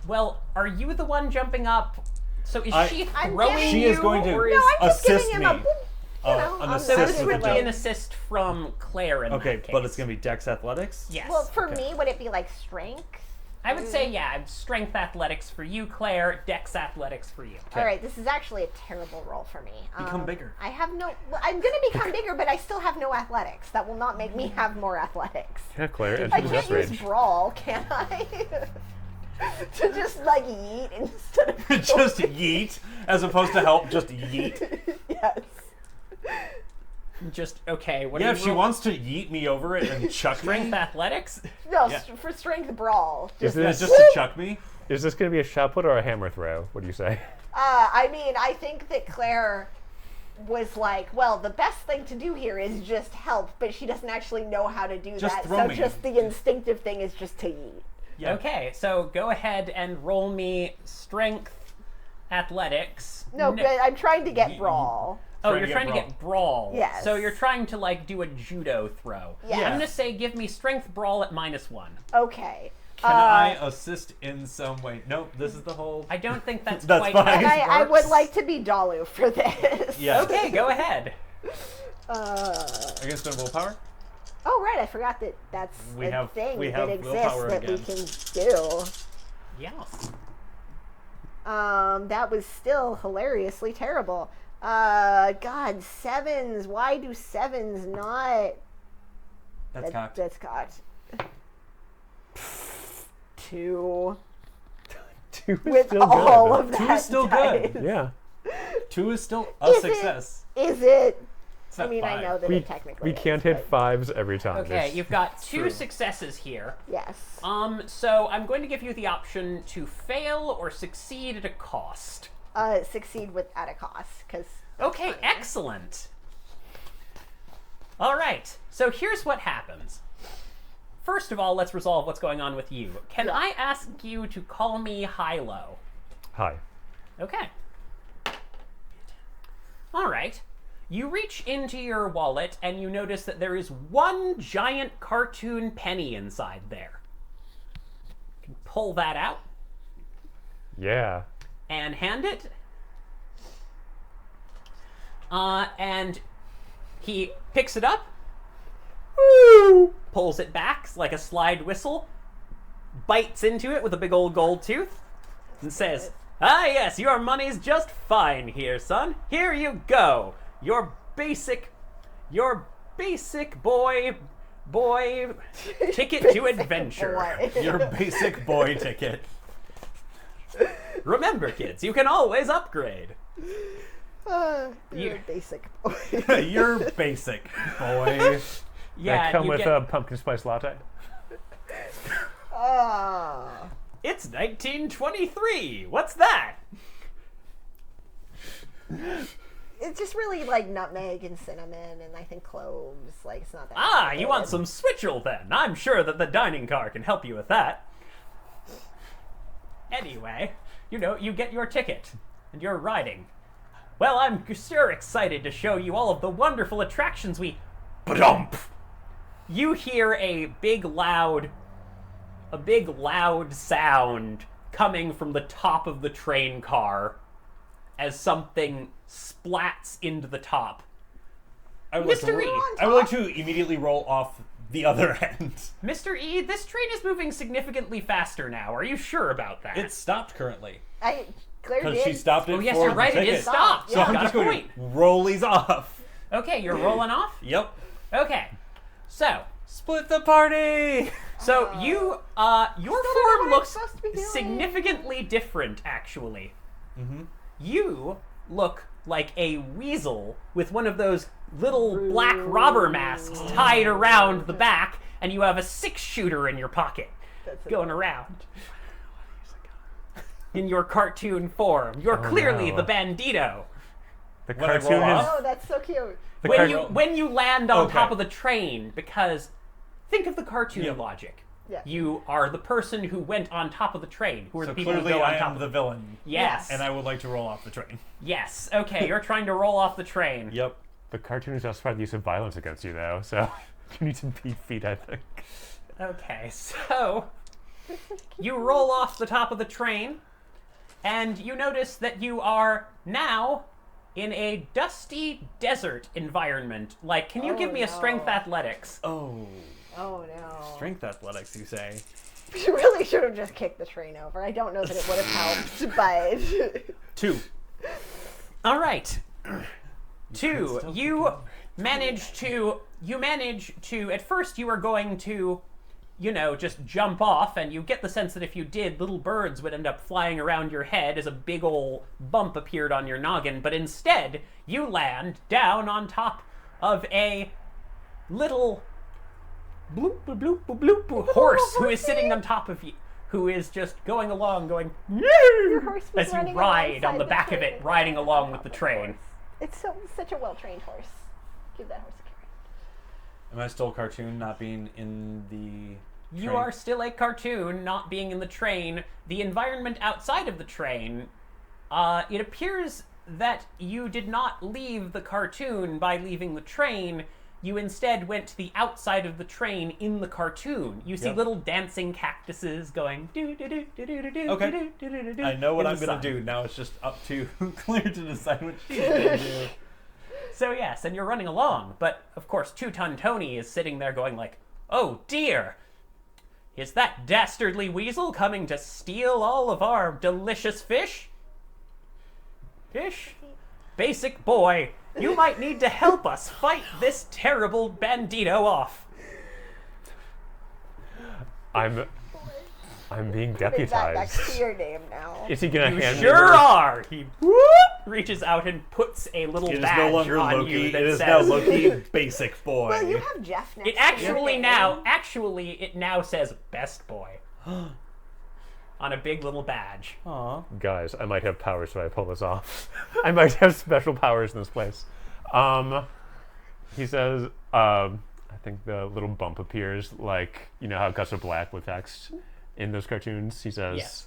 Well, are you the one jumping up? So is she I'm throwing giving She you, is going to or No, is... I'm just assist giving him me. a boop, An on the So assist this with would the be jump. an assist from Claire in Okay, that case. but it's going to be Dex Athletics? Yes. Well, for Okay. me, would it be like strength? I would say, yeah, strength athletics for you, Claire, dex athletics for you. All right, this is actually a terrible roll for me. Become bigger. I have no. Well, I'm going to become bigger, but I still have no athletics. That will not make me have more athletics. Yeah, Claire, I enter the can't death use rage. brawl, can I? To just like yeet instead of Just yeet, as opposed to help, just yeet. yes. Just, okay, what Yeah, do if you she roll? wants to yeet me over it and chuck Strength me. athletics? No, Yeah. for strength brawl. Is Just, Yeah, this just to chuck me. is this going to be a shot put or a hammer throw? What do you say? I mean, I think that Claire was like, well, the best thing to do here is just help, but she doesn't actually know how to do Just that. throw So me. just the instinctive thing is just to yeet. Yeah. Okay, so go ahead and roll me strength athletics. No, but I'm trying to get brawl. Oh, Trying you're to trying get to get brawl. Yes. So you're trying to like do a judo throw. Yeah. I'm gonna say give me strength brawl at -1. Okay. Can I assist in some way? Nope, this is the whole... I don't think that's, That's quite fine. how And this I would works. like to be Dalu for this. Yeah. Okay, go ahead. Against a willpower? Oh, right. I forgot that that's We a have- thing we that have exists willpower that we again. can do. Yes. That was still hilariously terrible. God, sevens. Why do sevens not? That's cocked. That's cocked. 2. 2 is With still all good. of that. 2 is still good. dice. Yeah. 2 is still a Is success. Is it? It's I not mean, I 5. know that We, it technically we can't is, hit but 5s every time. Okay, There's- you've got 2 true. successes here. Yes. So I'm going to give you the option to fail or succeed at a cost. Succeed at a cost, because. Okay, excellent. All right, so here's what happens. First of all, let's resolve what's going on with you. Can Yeah. I ask you to call me Hilo? Hi. Okay. All right. You reach into your wallet and you notice that there is one giant cartoon penny inside there. You can pull that out Yeah. and hand it. And he picks it up, pulls it back like a slide whistle, bites into it with a big old gold tooth, and says, "Ah, yes, your money's just fine here, son. Here you go. Your basic boy ticket to adventure. Boy. Your basic boy ticket. Remember, kids, you can always upgrade." You're You- a basic. You're basic, boy. Yeah, I come you with get, a pumpkin spice latte. It's 1923. What's that? It's just really like nutmeg and cinnamon and I think cloves. Like it's not that. Ah, you want complicated. some switchel then? I'm sure that the dining car can help you with that. Anyway, you get your ticket, and you're riding. Well, I'm sure excited to show you all of the wonderful attractions we... Ba-dump! You hear a big loud sound coming from the top of the train car as something splats into the top. I would like Mr. to, E! I would like to immediately roll off the other end. Mr. E, this train is moving signicantly faster now. Are you sure about that? It's stopped currently. Claire Because did. she stopped it Oh, yes, for you're right. the It ticket. is stopped. So I'm Got just a going point. to roll these off. Okay, you're rolling off? Yep. Okay. So, Split the party! your know form what I'm looks supposed to be doing. significantly different, actually. Mm-hmm. You look like a weasel with one of those little black robber masks tied around the back, and you have a 6-shooter in your pocket going around. In your cartoon form. You're clearly no. the bandito. The When I roll cartoon off? is Oh, that's so cute. When you land on Okay. top of the train, because think of the cartoon Yep. logic. Yeah. You are the person who went on top of the train. Who are So the people who clearly go on I top am of the villain. Yes. And I would like to roll off the train. Yes. Okay, you're trying to roll off the train. Yep. the cartoon is justified the use of violence against you, though. So you need to beat feet, I think. Okay, so you roll off the top of the train, and you notice that you are now in a dusty desert environment. Like, can you give me a strength no. athletics? Oh. Oh no. Strength athletics, you say? You really should have just kicked the train over. I don't know that it would have helped, but 2. All right. 2. still You manage to, at first you were going to, just jump off, and you get the sense that if you did, little birds would end up flying around your head as a big ol' bump appeared on your noggin, but instead, you land down on top of a little bloop bloop bloop bloop horse who is sitting on top of you, who is just going along, going your horse was as you running ride on alongside the back of train it, and riding on along top with the of train. horse. It's such a well-trained horse. Give that horse a carrot. Am I still cartoon not being in the You train? are still a cartoon, not being in the train. The environment outside of the train, it appears that you did not leave the cartoon by leaving the train. You instead went to the outside of the train in the cartoon. You see Yep. little dancing cactuses going do do do do do do do Okay. do do do do. I know what in I'm the going to sun. do. Now it's just up to Claire to decide what she's going to do. So yes, and you're running along, but of course 2-Ton Tony is sitting there going like, "Oh dear, is that dastardly weasel coming to steal all of our delicious fish? Fish? Basic boy, you might need to help us fight this terrible bandito off." I'm being Make that deputized. next to your name now. Is he gonna You hand me sure the- are. He reaches out and puts a little It is badge no longer on Loki. you that It is says, now Loki Basic Boy. Well, you have Jeff next It to actually your now, name. it now says best boy on a big little badge. Aw. Guys, I might have powers if I pull this off. I might have special powers in this place. He says, I think the little bump appears like, how Gus of Black with text in those cartoons. He says, Yes.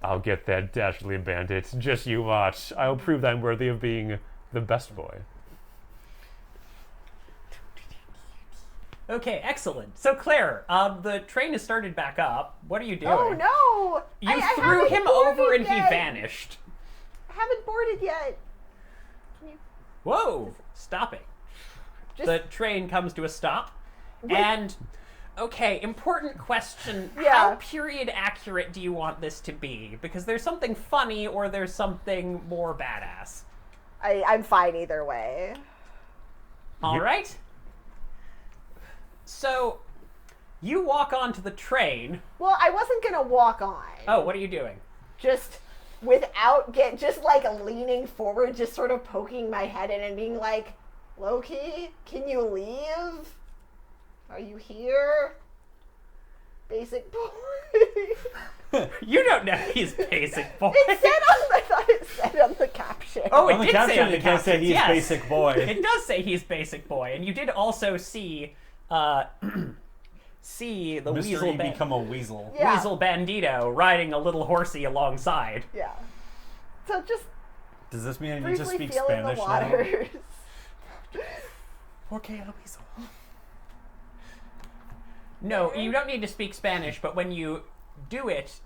I'll get that dastardly bandit. Just you watch. I'll prove that I'm worthy of being the best boy. Okay, excellent. So Claire, the train has started back up. What are you doing? Oh no! You I threw haven't him over boarded and he yet. vanished. I haven't boarded yet. Can you Whoa! Stop it. just The train comes to a stop. And, okay, important question. Yeah. How period accurate do you want this to be? Because there's something funny or there's something more badass. I'm fine either way. All right. So, you walk onto the train. Well, I wasn't gonna walk on. Oh, what are you doing? Just just like leaning forward, just sort of poking my head in and being like, Loki, can you leave? Are you here? Basic boy. You don't know he's basic boy. It said I thought it said on the caption. Oh, it On the did say caption, on the it does say captions, he's yes. Basic Boy. It does say he's basic boy, and you did also see, see the Mr. weasel, E become a weasel. Yeah. weasel bandito riding a little horsey alongside. Yeah. So just Does this mean I need to briefly speak feeling Spanish the now? waters. Okay, Eloise. No, you don't need to speak Spanish, but when you do it,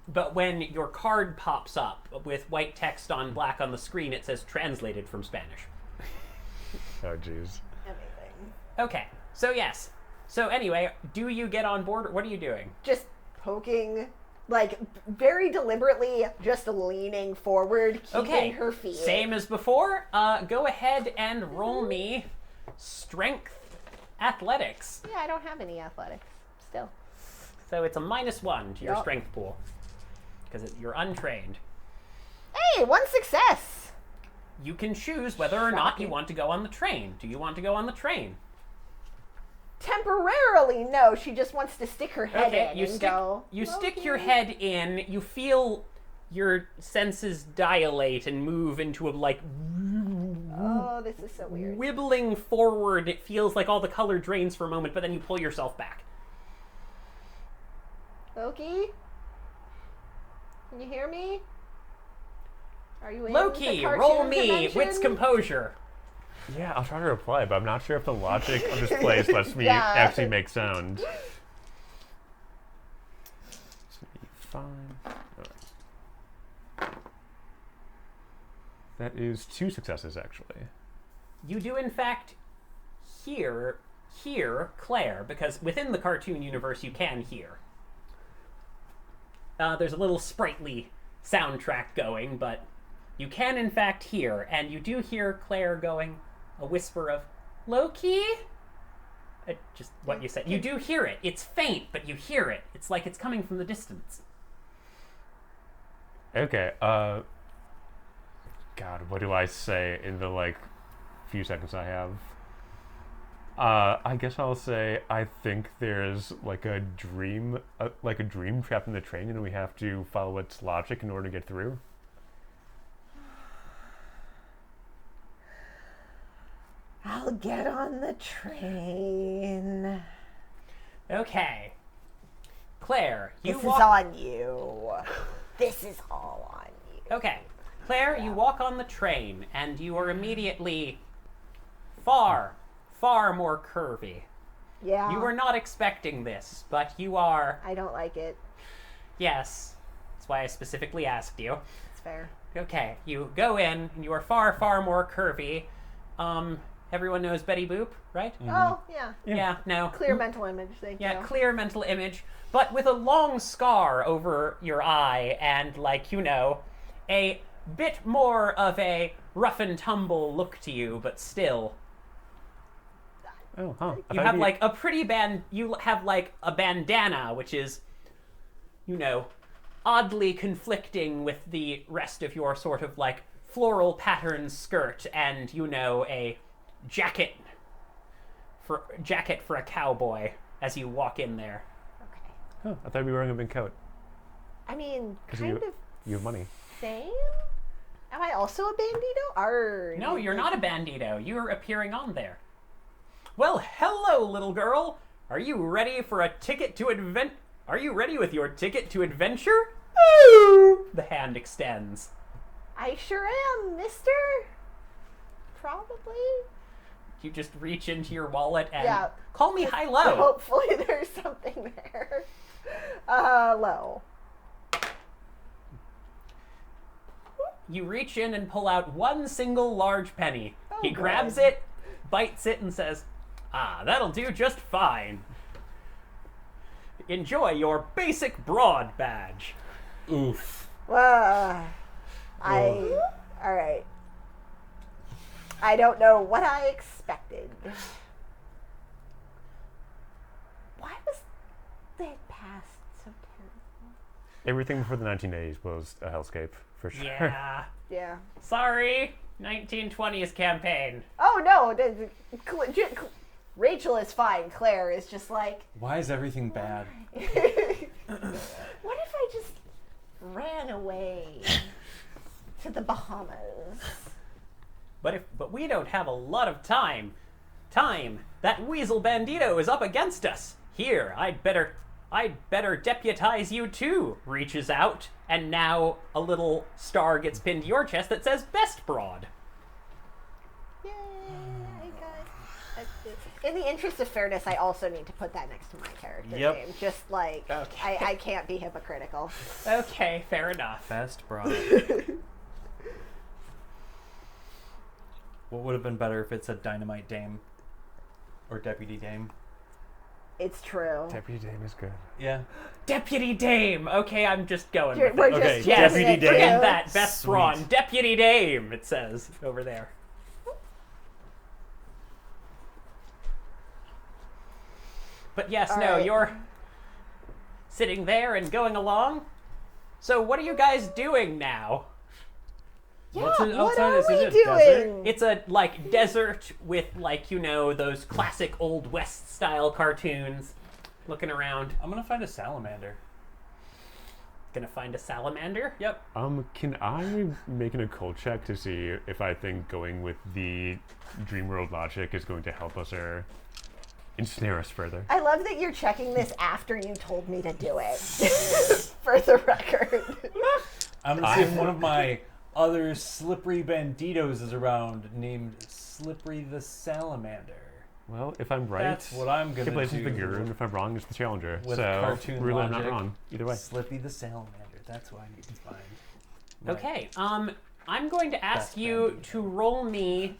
but when your card pops up with white text on black on the screen, it says translated from Spanish. Oh, jeez. Amazing. Okay, so yes. So anyway, do you get on board, or what are you doing? Just poking, like, very deliberately, just leaning forward, keeping Okay, her feet. same as before. Go ahead and roll me strength athletics. Yeah, I don't have any athletics still. So it's a -1 to your Yup. strength pool. Because you're untrained. Hey, 1 success. You can choose whether or not you Shocking. want to go on the train. Do you want to go on the train? Temporarily, no. She just wants to stick her head in you and stick, go. you stick "Okay." your head in, you feel your senses dilate and move into a, like, Oh, this is so weird. wibbling forward. It feels like all the color drains for a moment, but then you pull yourself back. Loki? Can you hear me? Are you in Loki, the cartoon roll me convention? wits composure. Yeah, I'll try to reply, but I'm not sure if the logic of this place lets me Yeah. actually make sound. Fine. That is 2 successes, actually. You do, in fact, hear Claire, because within the cartoon universe you can hear. There's a little sprightly soundtrack going, but you can, in fact, hear, and you do hear Claire going, a whisper of, Loki? Just what you said. You do hear it. It's faint, but you hear it. It's like it's coming from the distance. Okay, God, what do I say in the, like, few seconds I have? I guess I'll say I think there's, like, a dream trapped in the train, and we have to follow its logic in order to get through. I'll get on the train. Okay. Claire, you This is walk... on you. This is all on you. Okay. Claire, you walk on the train, and you are immediately far more curvy. Yeah. You were not expecting this, but you are... I don't like it. Yes. That's why I specifically asked you. It's fair. Okay, you go in, and you are far more curvy. Everyone knows Betty Boop, right? Oh, yeah. Yeah, no. Clear mental image, thank Yeah, you. clear mental image, but with a long scar over your eye and, like, you know, a bit more of a rough and tumble look to you, but still. Oh, huh. You have, like, a pretty you have, like, a bandana, which is, you know, oddly conflicting with the rest of your sort of, like, floral pattern skirt and, you know, a jacket for a cowboy as you walk in there. Okay. Huh, I thought you'd be wearing a big coat. I mean, 'Cause kind of You have money. same? Am I also a bandito? Arr. No, you're not a bandito. You're appearing on there. Well, hello, little girl. Are you ready for a ticket to Are you ready with your ticket to adventure? Ooh! The hand extends. I sure am, mister. Probably. You just reach into your wallet and Yeah. call me high-low. Hopefully there's something there. Low. You reach in and pull out one single large penny. Oh, He grabs it, bites it, and says, "Ah, that'll do just fine. Enjoy your basic broad badge." Oof. All right. I don't know what I expected. Why was the past so terrible? Everything before the 1980s was a hellscape, for sure. Yeah. Yeah. Sorry. 1920s campaign. Oh no, Rachel is fine. Claire is just like, Why is everything bad? what if I just ran away to the Bahamas? But we don't have a lot of time. That weasel bandito is up against us. Here, I'd better I'd better deputize you too, reaches out, and now a little star gets pinned to your chest that says Best Broad. Yay, guys. In the interest of fairness, I also need to put that next to my character Yep. name. Just like, Okay. I can't be hypocritical. Okay, fair enough. Best broad. What would have been better if it said Dynamite Dame or Deputy Dame? It's true. Deputy Dame is good. Yeah. Deputy Dame! Okay, I'm just going We're with it. just Okay, Yes, doing Deputy it Dame. too. forget that. Best Sweet. Brawn. Deputy Dame, it says over there. But yes, All no, right. you're sitting there and going along. So what are you guys doing now? Yeah, What's it what outside? are Is it we a doing? desert? It's a like desert with like, you know, those classic old west style cartoons. Looking around. I'm gonna find a salamander. Gonna find a salamander? Yep. Can I make an occult check to see if I think going with the dream world logic is going to help us or ensnare us further? I love that you're checking this after you told me to do it. For the record. I'm gonna see if one of my other slippery banditos is around named Slippery the Salamander. Well, if I'm right, That's what I'm gonna Kiblaze is do. the guru, and if I'm wrong, it's the challenger. With so cartoon really, I'm logic. not wrong. Either way. Slippy the Salamander. That's what I need to find. Right. Okay, I'm going to ask Best you bandit. to roll me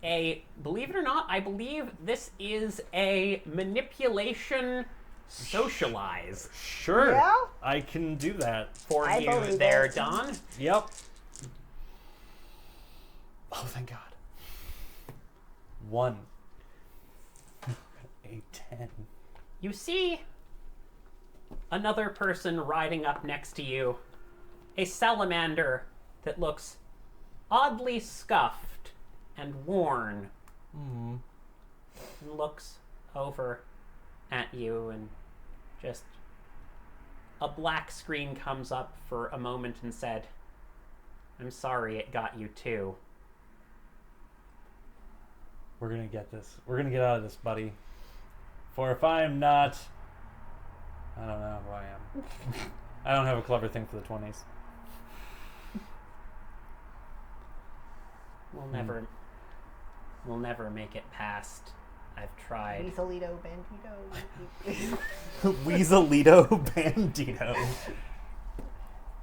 a, believe it or not, I believe this is a manipulation socialize Sure. Yeah? I can do that. for I you believe there, it. Don. Yep. Oh, thank God. 1. A 10. You see another person riding up next to you, a salamander that looks oddly scuffed and worn, and looks over at you, and just a black screen comes up for a moment and said, "I'm sorry it got you too." We're gonna get this. We're gonna get out of this, buddy. For if I am not... I don't know who I am. I don't have a clever thing for the 20s. We'll never make it past. I've tried. Weaselito Bandito. Weaselito Bandito.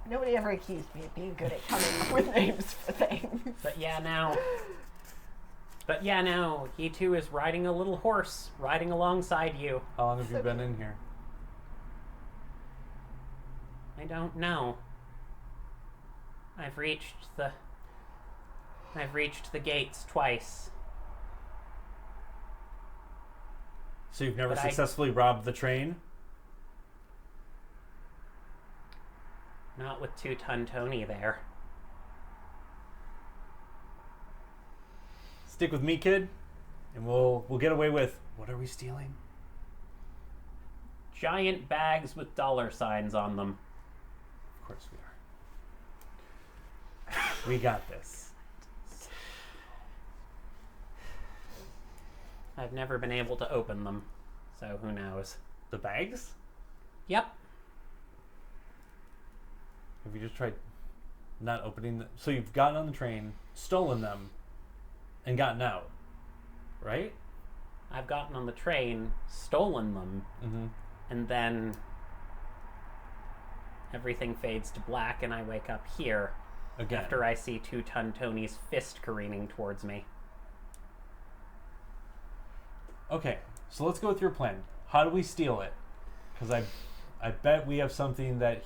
Nobody ever accused me of being good at coming up with names for things. But yeah, now he too is riding a little horse, riding alongside you. How long have you been in here? I don't know. I've reached the gates twice. So you've never But I- successfully robbed the train? Not with 2-ton Tony there. Stick with me, kid, and we'll get away with... What are we stealing? Giant bags with dollar signs on them. Of course we are. We got this. I've never been able to open them, so who knows. The bags? Yep. Have you just tried not opening them? So you've gotten on the train, stolen them, and gotten out, right? I've gotten on the train, stolen them, Mm-hmm. and then everything fades to black and I wake up here Again. after I see 2-ton Tony's fist careening towards me. Okay, so let's go with your plan. How do we steal it? Because I bet we have something that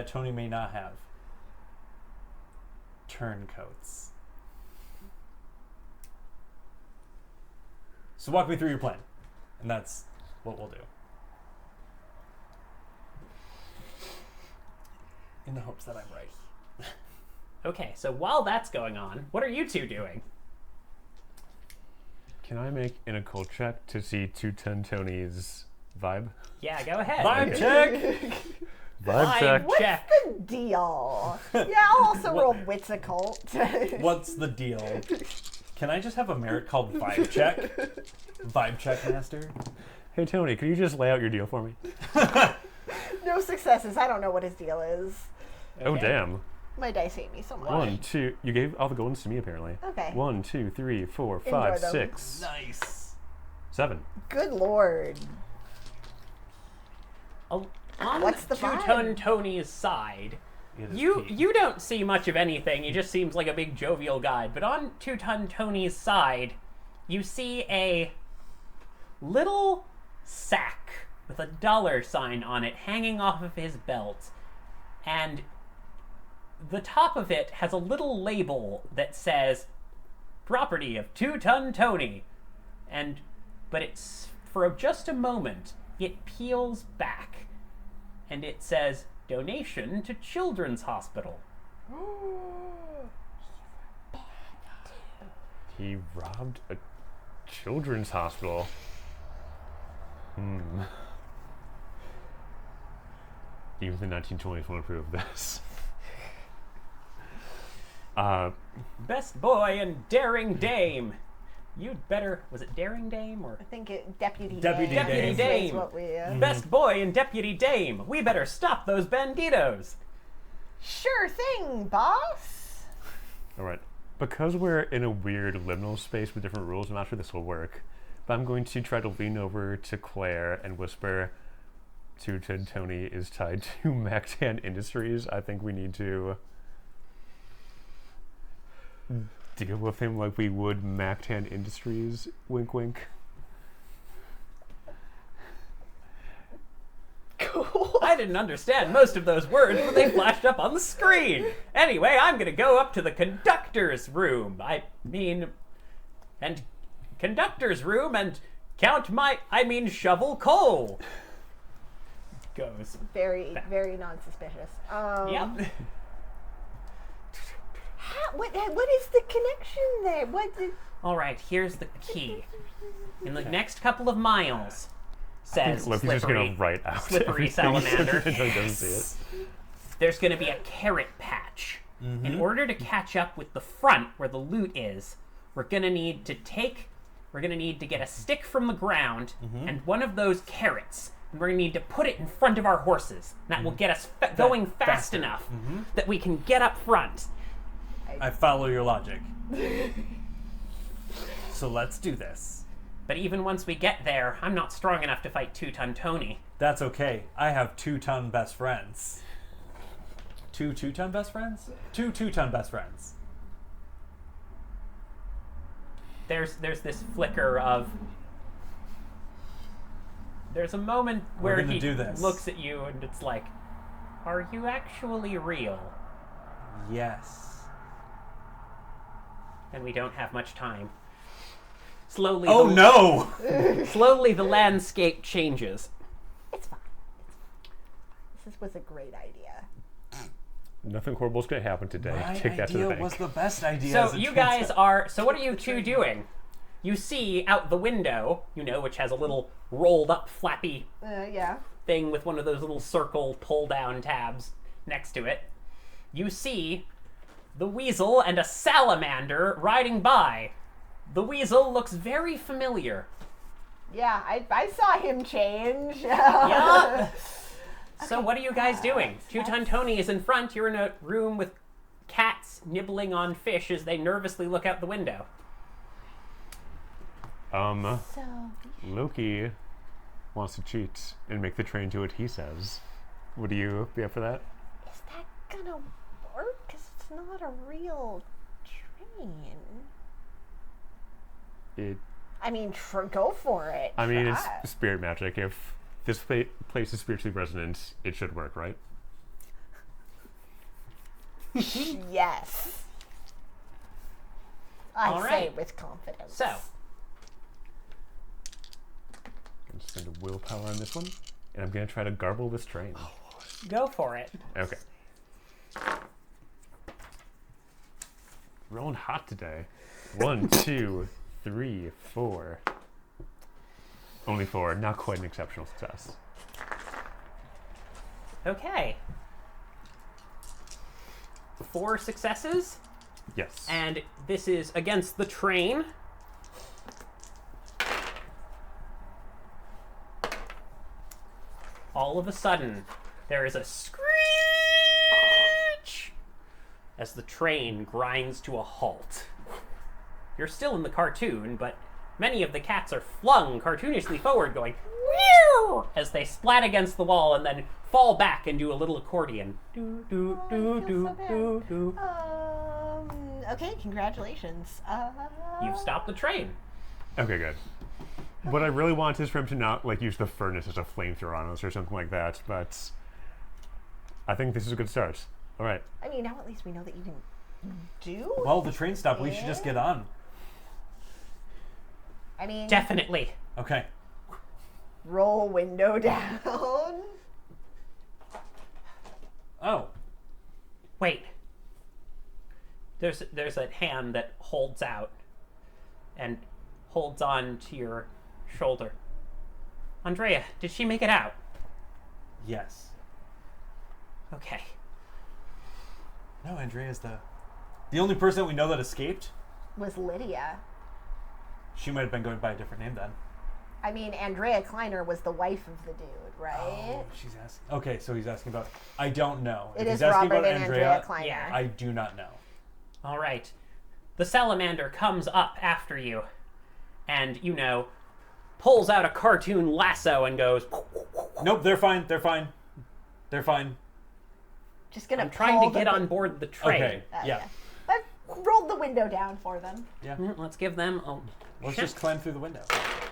Tony may not have. Turncoats. So walk me through your plan, and that's what we'll do. In the hopes that I'm right. Okay, so while that's going on, what are you two doing? Can I make an occult check to see 210 Tony's vibe? Yeah, go ahead. Vibe check! Vibe check. What's check. the deal? Yeah, I'll also roll Wits Occult. What's the deal? Can I just have a merit called Vibe Check? Vibe Check Master? Hey Tony, could you just lay out your deal for me? No successes. I don't know what his deal is. Oh, Okay. damn. My dice hate me so much. 1, 2. You gave all the golden to me, apparently. Okay. 1, 2, 3, 4, Enjoy 5, them. 6, Nice. 7. Good lord. On What's the vibe? Two-Ton Tony's side, It is you peak. you don't see much of anything. He just seems like a big jovial guy. But on Two-Ton Tony's side, you see a little sack with a dollar sign on it hanging off of his belt, and the top of it has a little label that says "Property of Two-Ton Tony," but it's for just a moment it peels back, and it says "Donation to Children's Hospital." He robbed a children's hospital. Even the 1920s won't approve of this. Best boy and daring dame. You'd better. Was it daring dame or I think Deputy Deputy Dame. Dame. is Dame. what we, best boy and deputy dame? We better stop those banditos. Sure thing, boss. Alright. Because we're in a weird liminal space with different rules, I'm not sure this will work. But I'm going to try to lean over to Claire and whisper, Two-Ton Tony is tied to Mactan Industries. I think we need to deal with him like we would Mactan Industries. Wink, wink. Cool. I didn't understand most of those words, but they flashed up on the screen. Anyway, I'm gonna go up to the conductor's room. Conductor's room and shovel coal. Goes. Very, very non-suspicious. Yep. What is the connection there? What did... All right, here's the key. In the next couple of miles, says Loki's just Slippery, gonna write out Slippery everything so Salamander. Two-Ton doesn't see it. There's going to be a carrot patch. In order to catch up with the front where the loot is, we're going to need to get a stick from the ground and one of those carrots. And we're going to need to put it in front of our horses. And that will get us going fast faster. enough that we can get up front. I follow your logic. So let's do this. But even once we get there, I'm not strong enough to fight Two-Ton Tony. That's okay. I have 2-ton best friends. 2-ton best friends? 2-ton best friends. There's this flicker of... There's a moment We're where gonna he do this. looks at you and it's like, are you actually real? Yes. And we don't have much time. Slowly, Oh no! slowly the landscape changes. It's fine. This was a great idea. Nothing horrible's gonna happen today. My Take that to the idea bank. was the best idea. So as it you turns guys out. are. So what are you two doing? You see out the window, which has a little rolled up flappy Yeah. thing with one of those little circle pull down tabs next to it. You see the weasel and a salamander riding by. The weasel looks very familiar. Yeah, I saw him change. Yeah. So what are you guys doing? Two-Ton Tony is in front. You're in a room with cats nibbling on fish as they nervously look out the window. So, Loki wants to cheat and make the train do what he says. Would you be up for that? is that gonna work? Because it's not a real train. I mean, go for it. I mean, Try. it's spirit magic. If this place is spiritually resonant, it should work, right? Yes. I All say right. it with confidence. So, I'm going to spend a willpower on this one, and I'm going to try to garble this train. go for it. Okay. Rolling hot today. 1, 2, 3, 4. Only 4. Not quite an exceptional success. Okay. 4 successes, Yes. and this is against the train. All of a sudden, there is a screech as the train grinds to a halt. You're still in the cartoon, but many of the cats are flung cartoonishly forward, going "Meow" as they splat against the wall and then fall back and do a little accordion. Do, do, I do, feel do, so bad. do, do. Okay, congratulations. You've stopped the train. Okay, good. What I really want is for him to not like use the furnace as a flamethrower on us or something like that, but I think this is a good start. All right. I mean, now at least we know that you can do. Well, the train stopped. We should just get on. I mean, Definitely. Okay. roll window down. Oh. Wait. There's a hand that holds out and holds on to your shoulder. Andrea, did she make it out? Yes. Okay. No, Andrea's the only person that we know that escaped. Was Lydia. She might have been going by a different name then. I mean, Andrea Kleiner was the wife of the dude, right? Oh, she's asking. Okay, so he's asking about. I don't know. It If is he's asking Robert about and Andrea Kleiner. Yeah. I do not know. All right. The salamander comes up after you and, pulls out a cartoon lasso and goes, Nope, they're fine. They're fine. They're fine. Just gonna I'm trying to pull the get on board the train. Okay. Yeah. I rolled the window down for them. Yeah. Let's give them a Let's shot. just climb through the window.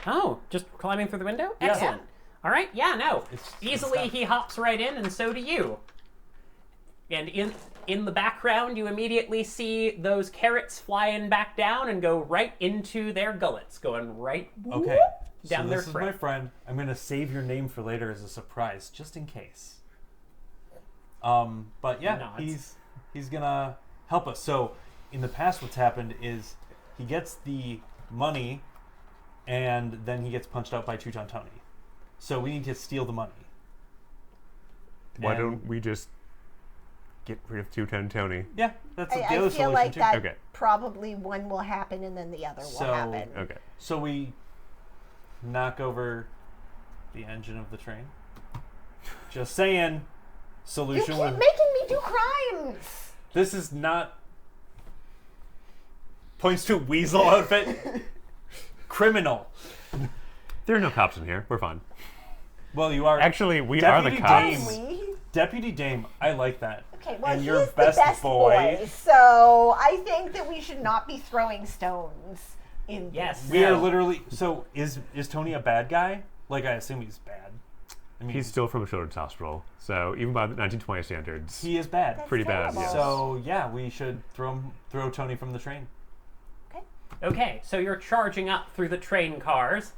Oh, just climbing through the window? Yeah. Excellent. All right, yeah, no. It's Easily stuff. he hops right in, and so do you. And in the background, you immediately see those carrots flying back down and go right into their gullets, going right Okay. down so their this is throat. my friend. I'm gonna save your name for later as a surprise, just in case. But yeah, Nods. he's gonna help us. So in the past, what's happened is he gets the money, and then he gets punched out by Teuton Tony. So we need to steal the money. Why And- don't we just get rid of 210 Tony? Yeah, that's the I other feel solution like too. that Okay. probably one will happen and then the other will So- happen. Okay. So we knock over the engine of the train. Just saying. You Solution keep with making me do crimes. this is not points to weasel outfit. Criminal. There are no cops in here. We're fine. Well, you are Actually, we are the Deputy cops. Dame. We? Deputy Dame. I like that. Okay, well, and he's you're the best, best boy. so I think that we should not be throwing stones in Yes. this. We are No. literally. So is Tony a bad guy? Like I assume he's bad. I mean, He's still from a children's hospital, so even by the 1920 standards, he is bad. That's pretty bad, terrible. yes. So yeah, we should throw Tony from the train. Okay, so you're charging up through the train cars.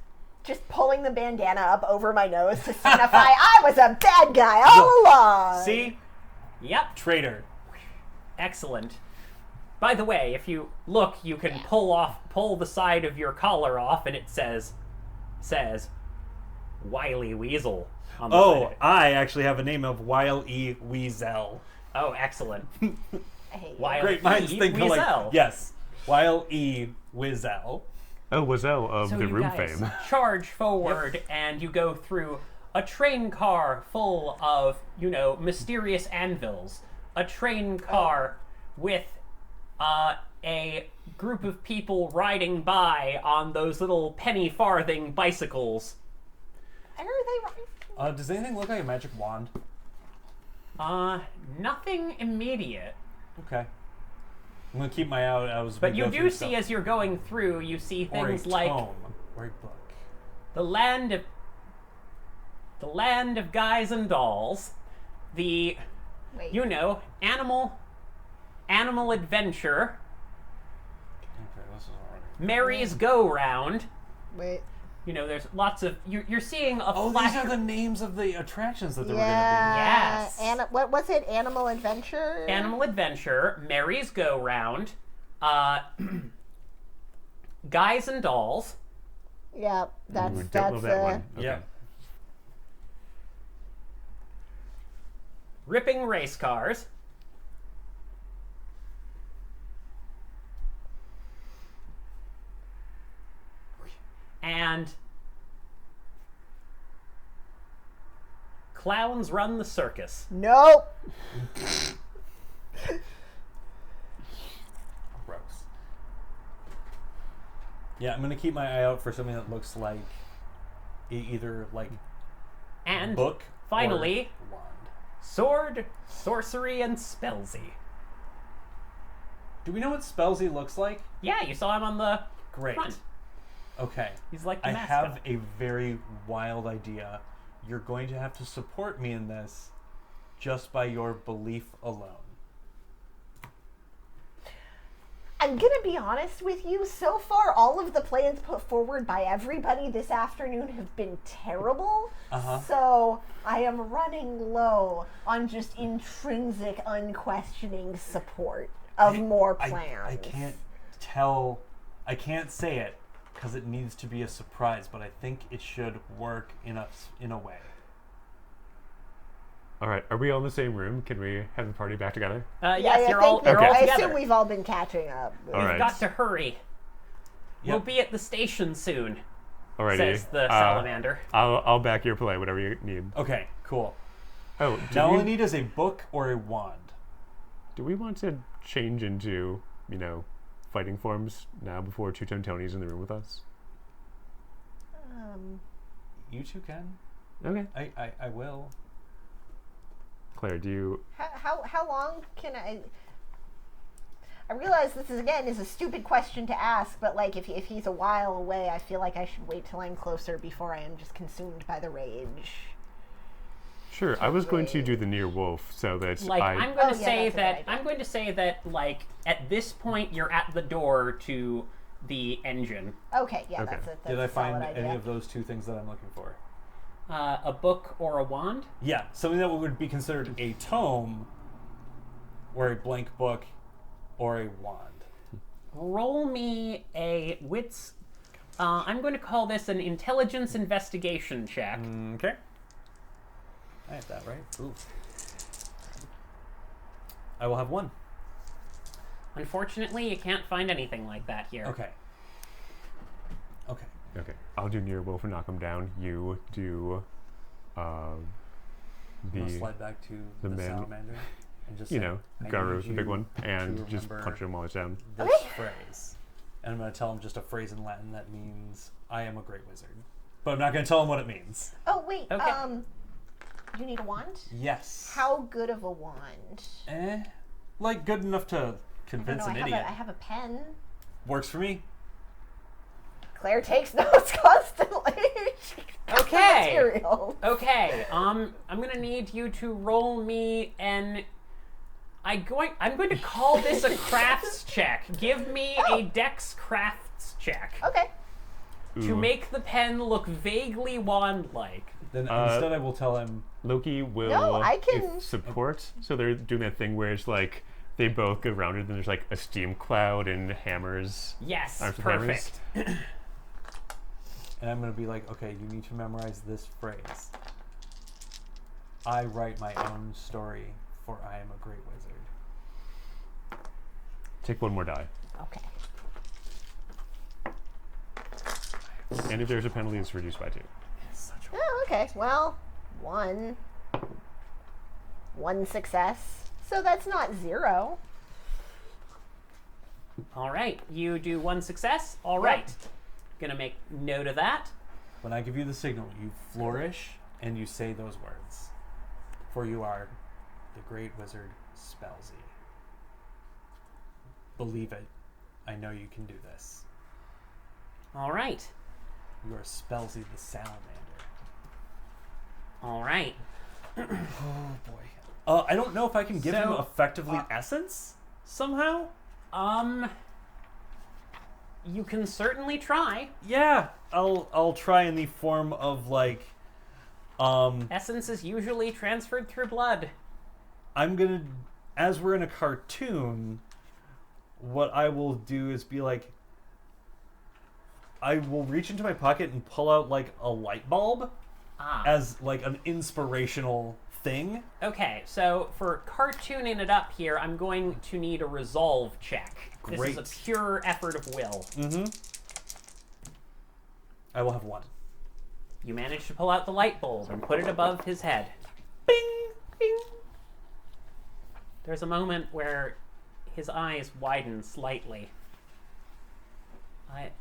Just pulling the bandana up over my nose to signify I was a bad guy all along. See, Yep, traitor. excellent. By the way, if you look, you can pull the side of your collar off, and it says Wily Weasel on the side of Oh, it. I actually have a name of Wile E. Weasel. Oh, excellent. I hate you. Wile Great minds E. think Weasel. alike. Yes, Wile E. Weasel. oh, Wazelle of So the you Room guys fame. charge forward, and you go through a train car full of, mysterious anvils. A train car with a group of people riding by on those little penny farthing bicycles. Are they right? Does anything look like a magic wand? Nothing immediate. Okay. I'm gonna keep my eye out as But we you go do through see, stuff. as you're going through, you see Or a things like tome, or a book. the land of guys and dolls, the Wait. animal adventure, Okay, this is already. Mary's Go Round. Wait. There's lots of you're seeing a Oh, flash. these are the names of the attractions that there Yeah. Yes. What was it? Animal Adventure? Animal Adventure, Mary's Go Round, Guys and Dolls, Yeah, that's Ooh, don't know that one. were Okay. Yeah. Ripping Race Cars, and Clowns run the circus. Nope. Gross. Yeah, I'm gonna keep my eye out for something that looks like either like And book finally, or wand. sword, sorcery, and spellsy. Do we know what Spellsy looks like? Yeah, you saw him on the Great. front. Okay. He's like the I mascot. have a very wild idea. You're going to have to support me in this just by your belief alone. I'm gonna be honest with you. So far, all of the plans put forward by everybody this afternoon have been terrible. Uh-huh. So I am running low on just intrinsic, unquestioning support of more plans. I can't say it because it needs to be a surprise, but I think it should work in a way. All right, are we all in the same room? Can we have the party back together? Yes, you're all I together. assume we've all been catching up. All We've right. got to hurry. We'll Yep. be at the station soon, Alrighty. says the salamander. I'll back your play, whatever you need. Okay, cool. Oh, Now all I need is a book or a wand. do we want to change into, fighting forms now before Two-Tone Tony's in the room with us? You two can. Okay. I will. Claire, do you... How long can I realize this is a stupid question to ask, but like if he's a while away, I feel like I should wait till I'm closer before I am just consumed by the rage. Sure, I was going to do the near wolf so that I'm going to yeah, say that's a good that idea. I'm going to say that like at this point you're at the door to the engine. Okay, yeah, Okay. that's Did I a solid find idea. any of those two things that I'm looking for? A book or a wand. Yeah, something that would be considered a tome, or a blank book, or a wand. Roll me a wits. I'm going to call this an intelligence investigation check. Okay. I have that right. Ooh. I will have one. Unfortunately, you can't find anything like that here. Okay. Okay. Okay, I'll do near wolf and knock him down. You do I'm gonna the, slide back to the the man- salamander and just say, I Garu, need the big you one, and to just remember punch him while it's down. this phrase. And I'm going to tell him just a phrase in Latin that means, I am a great wizard. But I'm not going to tell him what it means. Oh wait, Okay. you need a wand? Yes. How good of a wand? Like good enough to I don't convince know, an I idiot. have a pen. Works for me. Claire takes notes constantly. Okay. Material. Okay. I'm gonna need you to roll me an. I'm going to call this a crafts check. Give me a dex crafts check Okay. to Ooh. make the pen look vaguely wand-like. Then instead I will tell him, Loki will No, I can- support. So they're doing that thing where it's like they both go rounded, and there's like a steam cloud and hammers. Yes, Arms with hammers. perfect. and I'm going to be like, okay, you need to memorize this phrase. I write my own story, for I am a great wizard. Take one more die. Okay. And if there's a penalty, it's reduced by 2. Oh, okay. Well, one success. So that's not 0. All right, you do one success. All right, gonna make note of that. When I give you the signal, you flourish and you say those words. For you are the great wizard Spellsy. Believe it. I know you can do this. All right, You are Spellsy the salamander. all right. Oh boy. I don't know if I can give him So, effectively essence somehow. You can certainly try. Yeah, I'll try in the form of like, Essence is usually transferred through blood. I'm gonna, as we're in a cartoon, what I will do is be like, I will reach into my pocket and pull out like a light bulb Ah. as like an inspirational thing. Okay, so for cartooning it up here, I'm going to need a resolve check. Great. This is a pure effort of will. Mm-hmm. I will have 1. You manage to pull out the light bulb and put it above his head. Bing! Bing. There's a moment where his eyes widen slightly.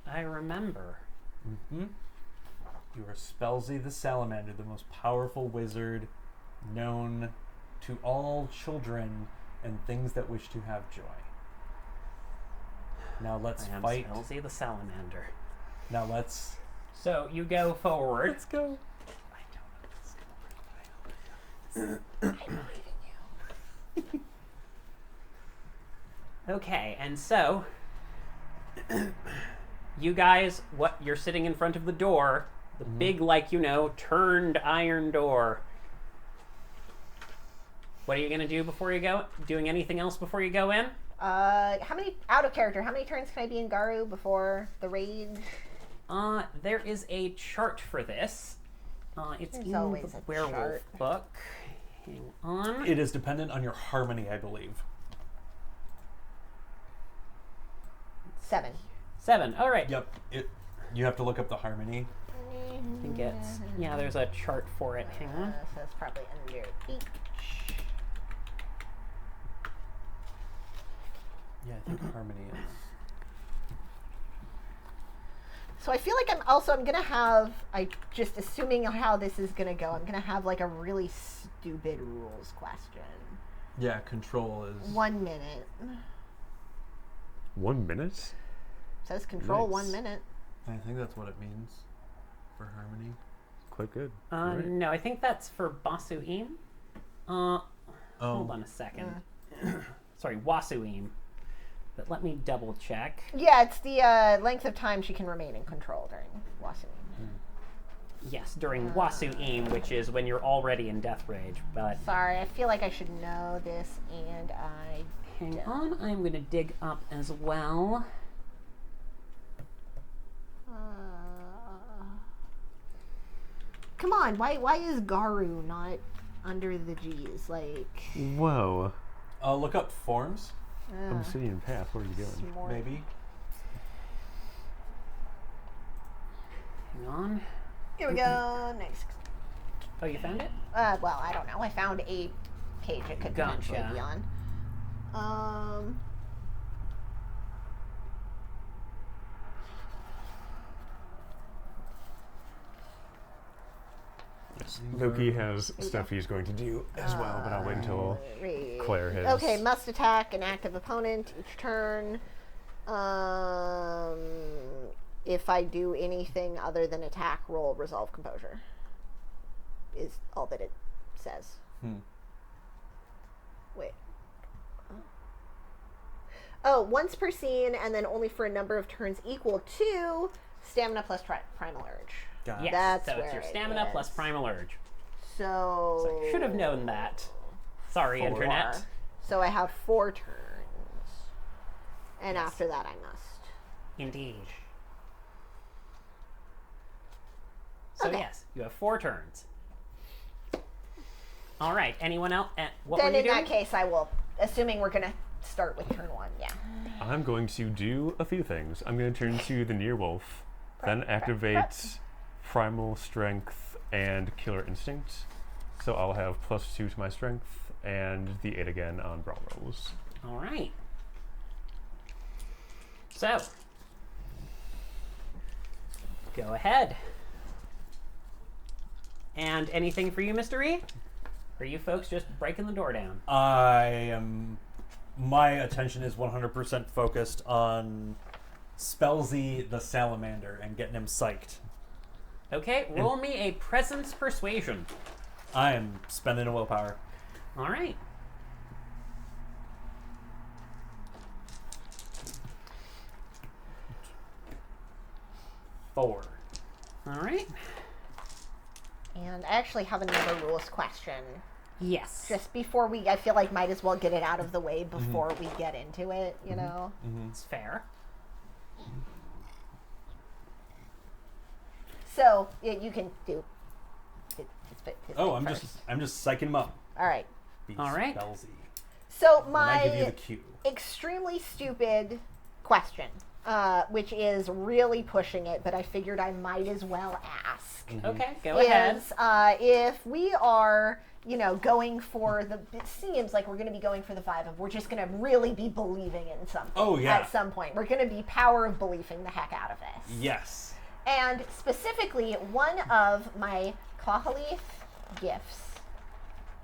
I remember. Mm-hmm. You are Spellsy the Salamander, the most powerful wizard known to all children and things that wish to have joy. Now let's I am fight. Spellsy the Salamander. Now let's... So you go forward. Let's go. Okay, and so you guys, you're sitting in front of the door, the big, turned iron door. What are you gonna do before you go? Doing anything else before you go in? How many, out of character, how many turns can I be in Garu before the raid? There is a chart for this. It's There's in always the a Werewolf chart. book. Hang on. It is dependent on your harmony, I believe. 7. 7. All right. Yep. You have to look up the harmony. I think it's there's a chart for it. Hang on. So it's probably under each. Yeah, I think harmony is. So I feel like I'm gonna have, just assuming how this is gonna go, I'm gonna have like a really stupid rules question. Yeah, control is. 1 minute. 1 minute? Says control Nice. 1 minute. I think that's what it means for harmony. Quite good. Right. No, I think that's for Basuim. Hold on a second. Sorry, Wasuim. But let me double check. Yeah, it's the length of time she can remain in control during Wasuim. Yes, during Wasuim, which is when you're already in Death Rage. But Sorry, I feel like I should know this, and I hang on, I'm going to dig up as well. Come on, why is Garu not under the G's? Like, Whoa. Look up forms, Obsidian Path, where are you going? more. maybe. Hang on. Here we go. Next. Oh, you found it? Well, I don't know. I found a page it could potentially Gotcha. be on. Loki has stuff he's going to do as well, but I'll wait until Read. Claire has. Okay, must attack an active opponent each turn. If I do anything other than attack, roll, resolve, composure. Is all that it says. Wait. Oh, once per scene, and then only for a number of turns equal to stamina plus primal urge. Got Yes, it. That's so it's where your it stamina plus is. primal urge. So, So I should have known that. Sorry, 4. Internet. So I have 4 turns. And after that I must. Indeed. So Okay. yes, you have 4 turns. All right. Anyone else? What Then were you in doing? that case I will, assuming we're going to start with turn 1, yeah. I'm going to do a few things. I'm going to turn to the Near Wolf, then activate Primal Strength and Killer Instinct. So I'll have +2 to my strength and the 8 again on brawl rolls. All right. So, go ahead. And anything for you, Mr. E? Or are you folks just breaking the door down? My attention is 100% focused on Spellsy the Salamander and getting him psyched. Okay, roll me a presence persuasion. I am spending a willpower. All right. Four. All right. And I actually have another rules question. Yes. Just before I feel like might as well get it out of the way before we get into it, you know? It's fair. So, you can do his Oh, thing I'm first. just psyching him up. All right. Be All right. Spellsy. So When I give you my the cue. extremely stupid question, which is really pushing it, but I figured I might as well ask. Okay, go ahead. Is if we are going for it seems like we're going to be going for the vibe of we're just going to really be believing in something. Oh, yeah. At some point. We're going to be power of believing the heck out of this. Yes. And specifically, one of my Kahalif gifts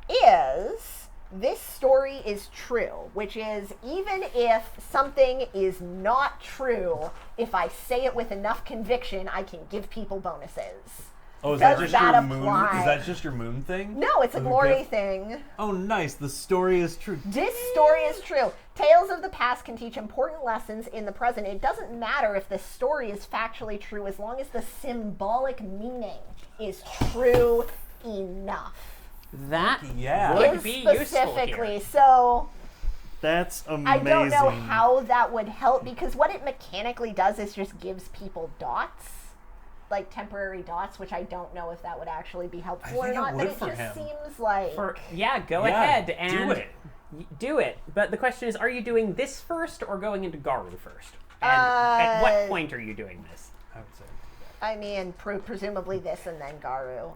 is this story is true, which is even if something is not true, if I say it with enough conviction, I can give people bonuses. Oh, is Does that just that your moon? apply? Is that just your moon thing? No, it's a Of glory gift? thing. Oh, nice. The story is true. This story is true. Tales of the past can teach important lessons in the present. It doesn't matter if the story is factually true as long as the symbolic meaning is true enough. That Yeah. would Is be useful specifically. here. So That's amazing. I don't know how that would help because what it mechanically does is just gives people dots. Like temporary dots, which I don't know if that would actually be helpful or think it not, would but it for just him. seems like Go Yeah, ahead and do it. Do it. But the question is, are you doing this first or going into Garu first? And at what point are you doing this? I would say. I mean, presumably this and then Garu,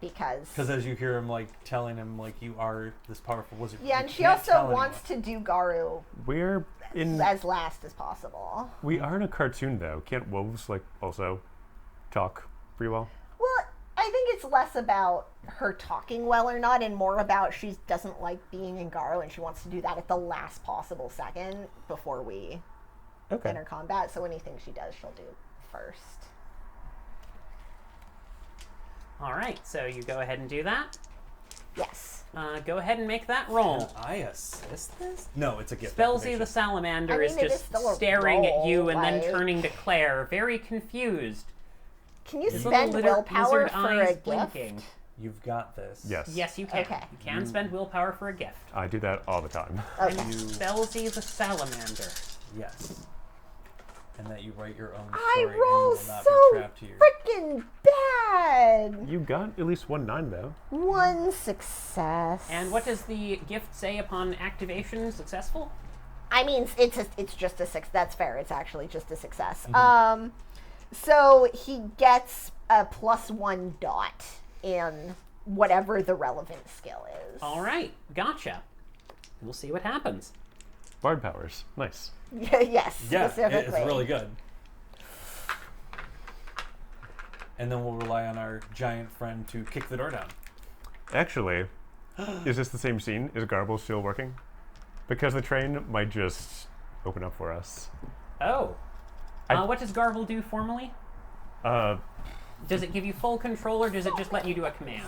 because Because as you hear him telling him you are this powerful wizard. yeah, you and she can't also tell wants anyone. to do Garu We're in. as last as possible. We are in a cartoon though. Can't wolves also talk pretty well? Well, I think it's less about her talking well or not, and more about she doesn't like being in Garu, and she wants to do that at the last possible second before we Okay. enter combat. So anything she does, she'll do first. All right, so you go ahead and do that. Yes. Go ahead and make that roll. Can I assist this? No, it's a gift. Spellsy activation. the salamander I mean, is it is just still a staring at you roll, and then like- turning to Claire, very confused. Can you His spend little willpower lizard for a eyes gift? blinking. You've got this. Yes. Yes, you can. Okay. You can spend willpower for a gift. I do that all the time. Okay. Spellsy the salamander. Yes. And that you write your own I story roll and will not so be trapped here. freaking bad. You got at least 1 9 though. One success. And what does the gift say upon activation successful? I mean, it's just a six. That's fair. It's actually just a success. So he gets a +1 dot in whatever the relevant skill is. All right, gotcha. We'll see what happens. Bard powers. Nice. Yes, Yeah, specifically. it's really good. And then we'll rely on our giant friend to kick the door down. Actually, is this the same scene? Is Garble still working? Because the train might just open up for us. Oh. I- What does Garble do formally? Does it give you full control or does it just let you do a command?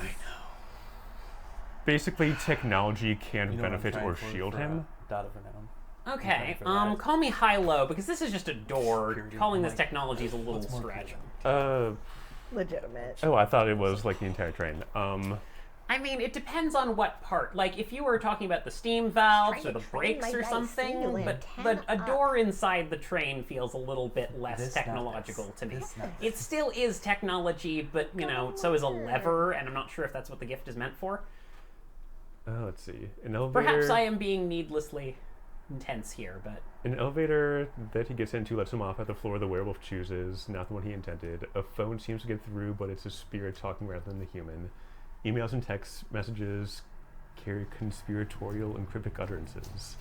Basically, technology can You know what I'm benefit trying or for shield him. Dot of renown. Okay, for that. call me high-low because this is just a door. Period. Calling this Like, technology is a little what's more stretch. Legitimate. Oh, I thought it was like the entire train. I mean, it depends on what part. Like, if you were talking about the steam valves Trying or to the train brakes my or dice, something, singular, but 10 a up. door inside the train feels a little bit less This technological nuts. to me. This nuts. It still is technology, but, so is a lever, and I'm not sure if that's what the gift is meant for. Let's see. An elevator. Perhaps I am being needlessly intense here, but... An elevator that he gets into lets him off at the floor the werewolf chooses, not the one he intended. A phone seems to get through, but it's a spirit talking rather than the human. Emails and text messages carry conspiratorial and cryptic utterances.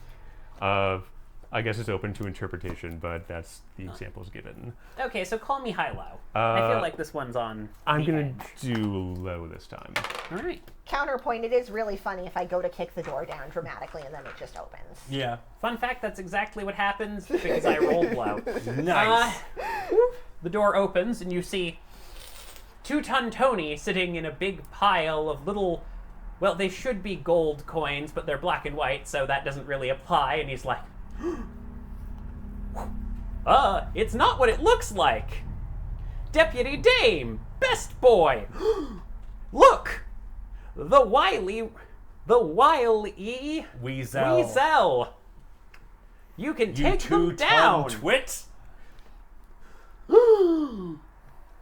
I guess it's open to interpretation, but that's the examples given. Okay, so call me high-low. I feel like this one's on I'm the gonna edge. do low this time. All right. Counterpoint, it is really funny if I go to kick the door down dramatically and then it just opens. Yeah. Fun fact, that's exactly what happens because I rolled low. Nice. The door opens and you see Two-Ton Tony sitting in a big pile of little, well, they should be gold coins, but they're black and white, so that doesn't really apply. And he's like, it's not what it looks like. Deputy Dame, best boy. Look, the wily Weasel. You can You take them two-ton down. twit.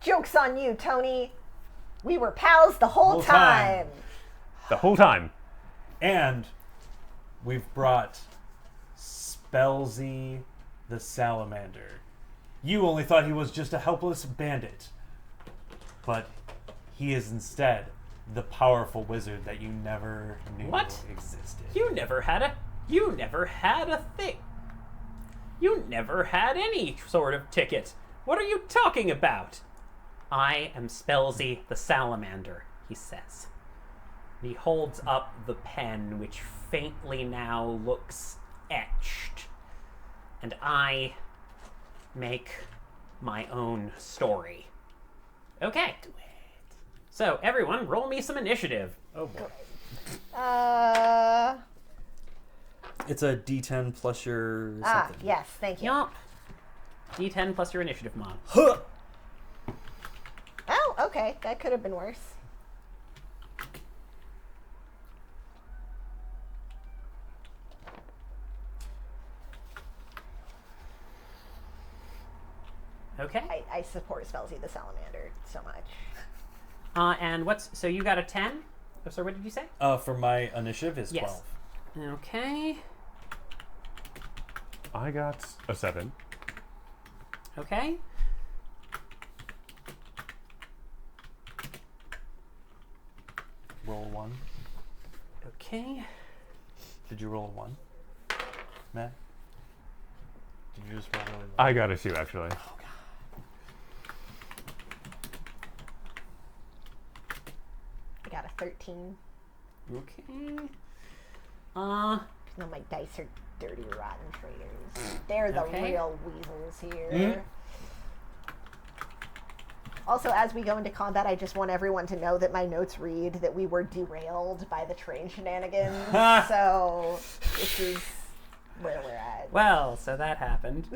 Joke's on you, Tony. We were pals the whole Whole time. time. The whole time. And we've brought Spellsy the Salamander. You only thought he was just a helpless bandit. But he is instead the powerful wizard that you never knew What? existed. You never had a thing. You never had any sort of ticket. What are you talking about? I am Spelzy the Salamander, he says. He holds up the pen, which faintly now looks etched. And I make my own story. Okay. So, everyone, roll me some initiative. Oh boy. It's a D10 plus your something. Yes, thank you. Yup. D10 plus your initiative mod. Huh! Oh, okay. That could have been worse. Okay. I support Spelzy the Salamander so much. And so you got a 10? Oh, sorry, what did you say? For my initiative is 12. Yes. Okay. I got a 7. Okay. Roll 1. Okay. Did you roll 1? Matt? Did you just roll really low? I got a 2, actually. I got a 13. Okay. No, my dice are dirty, rotten traitors. They're the Okay. real weasels here. Also, as we go into combat, I just want everyone to know that my notes read that we were derailed by the train shenanigans. So, this is where we're at. Well, so that happened.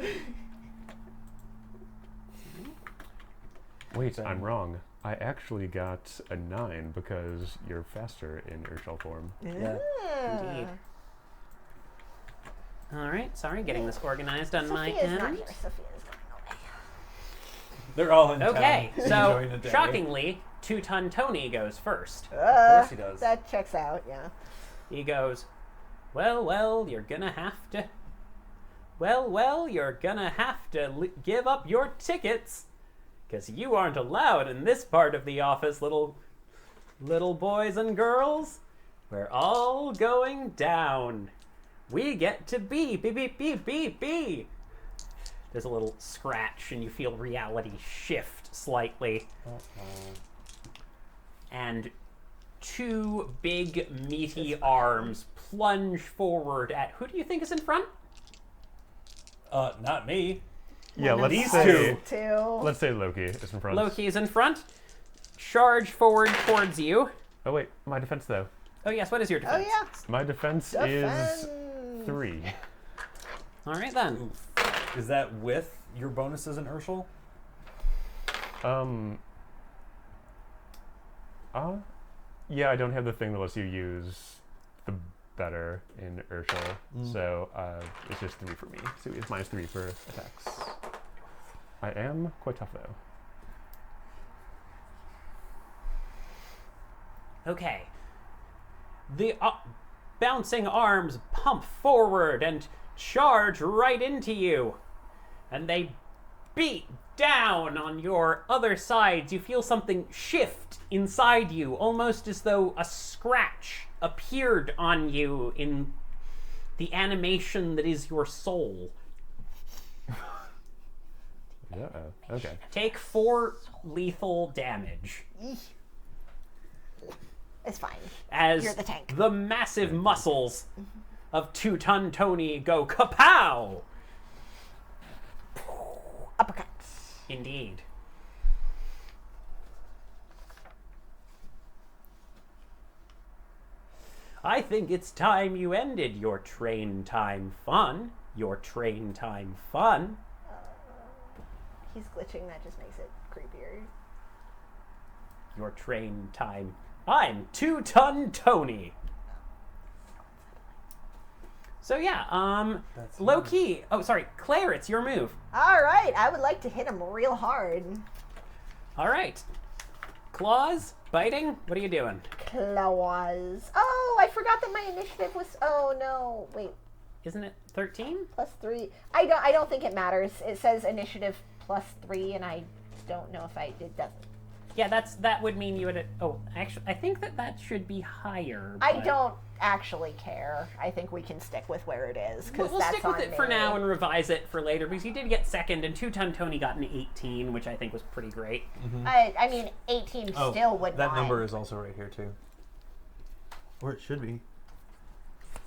Wait, I'm wrong. I actually got a 9 because you're faster in Urshel form. Yeah. Indeed. All right, sorry, getting this organized on my Sophia's not end. here. Sophia's going away. They're all in Okay, town. so enjoying the day. shockingly, Two-Ton Tony goes first. Of course he does. That checks out, yeah. He goes, well, you're gonna have to... Well, you're gonna have to give up your tickets, because you aren't allowed in this part of the office, little boys and girls. We're all going down. We get to be. There's a little scratch, and you feel reality shift slightly. And two big, meaty arms plunge forward at... Who do you think is in front? Not me. Yeah, One of let's us say two. let's say Loki is in front. Loki is in front. Charge forward towards you. Oh wait, my defense though. Oh, yes, what is your Oh, defense? yeah. My defense is 3. All right, then. Is that with your bonuses in Urshel? Yeah, I don't have the thing that lets you use the better in Urshel, so it's just 3 for me. So it's -3 for attacks. I am quite tough though. Okay. The bouncing arms pump forward and charge right into you. And they beat down on your other sides. You feel something shift inside you, almost as though a scratch appeared on you in the animation that is your soul. Okay. Take 4 lethal damage. It's fine. As You're the tank. the massive muscles of Two-Ton Tony go kapow! Uppercut. Indeed. I think it's time you ended your train time fun. Your train time fun. He's glitching. That just makes it creepier. Your train time. I'm Two-Ton Tony. So yeah, That's low key. Oh, sorry, Claire, it's your move. All right. I would like to hit him real hard. All right. Claws, biting. What are you doing? Claws. Oh, I forgot that my initiative was. Oh no. Wait. Isn't it 13? +3. I don't think it matters. It says initiative +3, and I don't know if I did that. Yeah, that would mean you would. Oh, actually, I think that should be higher. I but- don't actually care. I think we can stick with where it is because We'll that's stick with on it for me. now and revise it for later because he did get second, and Two-Ton Tony got an 18, which I think was pretty great. I mean, 18 Oh, still would that not. number is also right here too. Or it should be.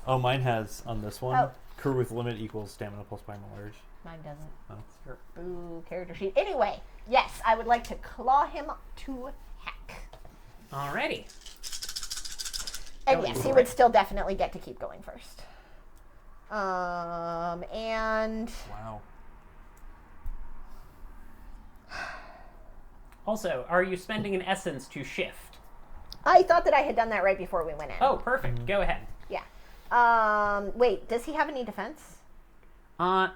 Oh, mine has on this one. Oh. Crew with limit equals stamina plus primal urge. Mine doesn't. Oh. Your boo character sheet. Anyway, yes, I would like to claw him to heck. Alrighty. And Go yes, for he it. would still definitely get to keep going first. And Wow. Also, are you spending an essence to shift? I thought that I had done that right before we went in. Oh, perfect. Go ahead. Yeah. Wait, does he have any defense?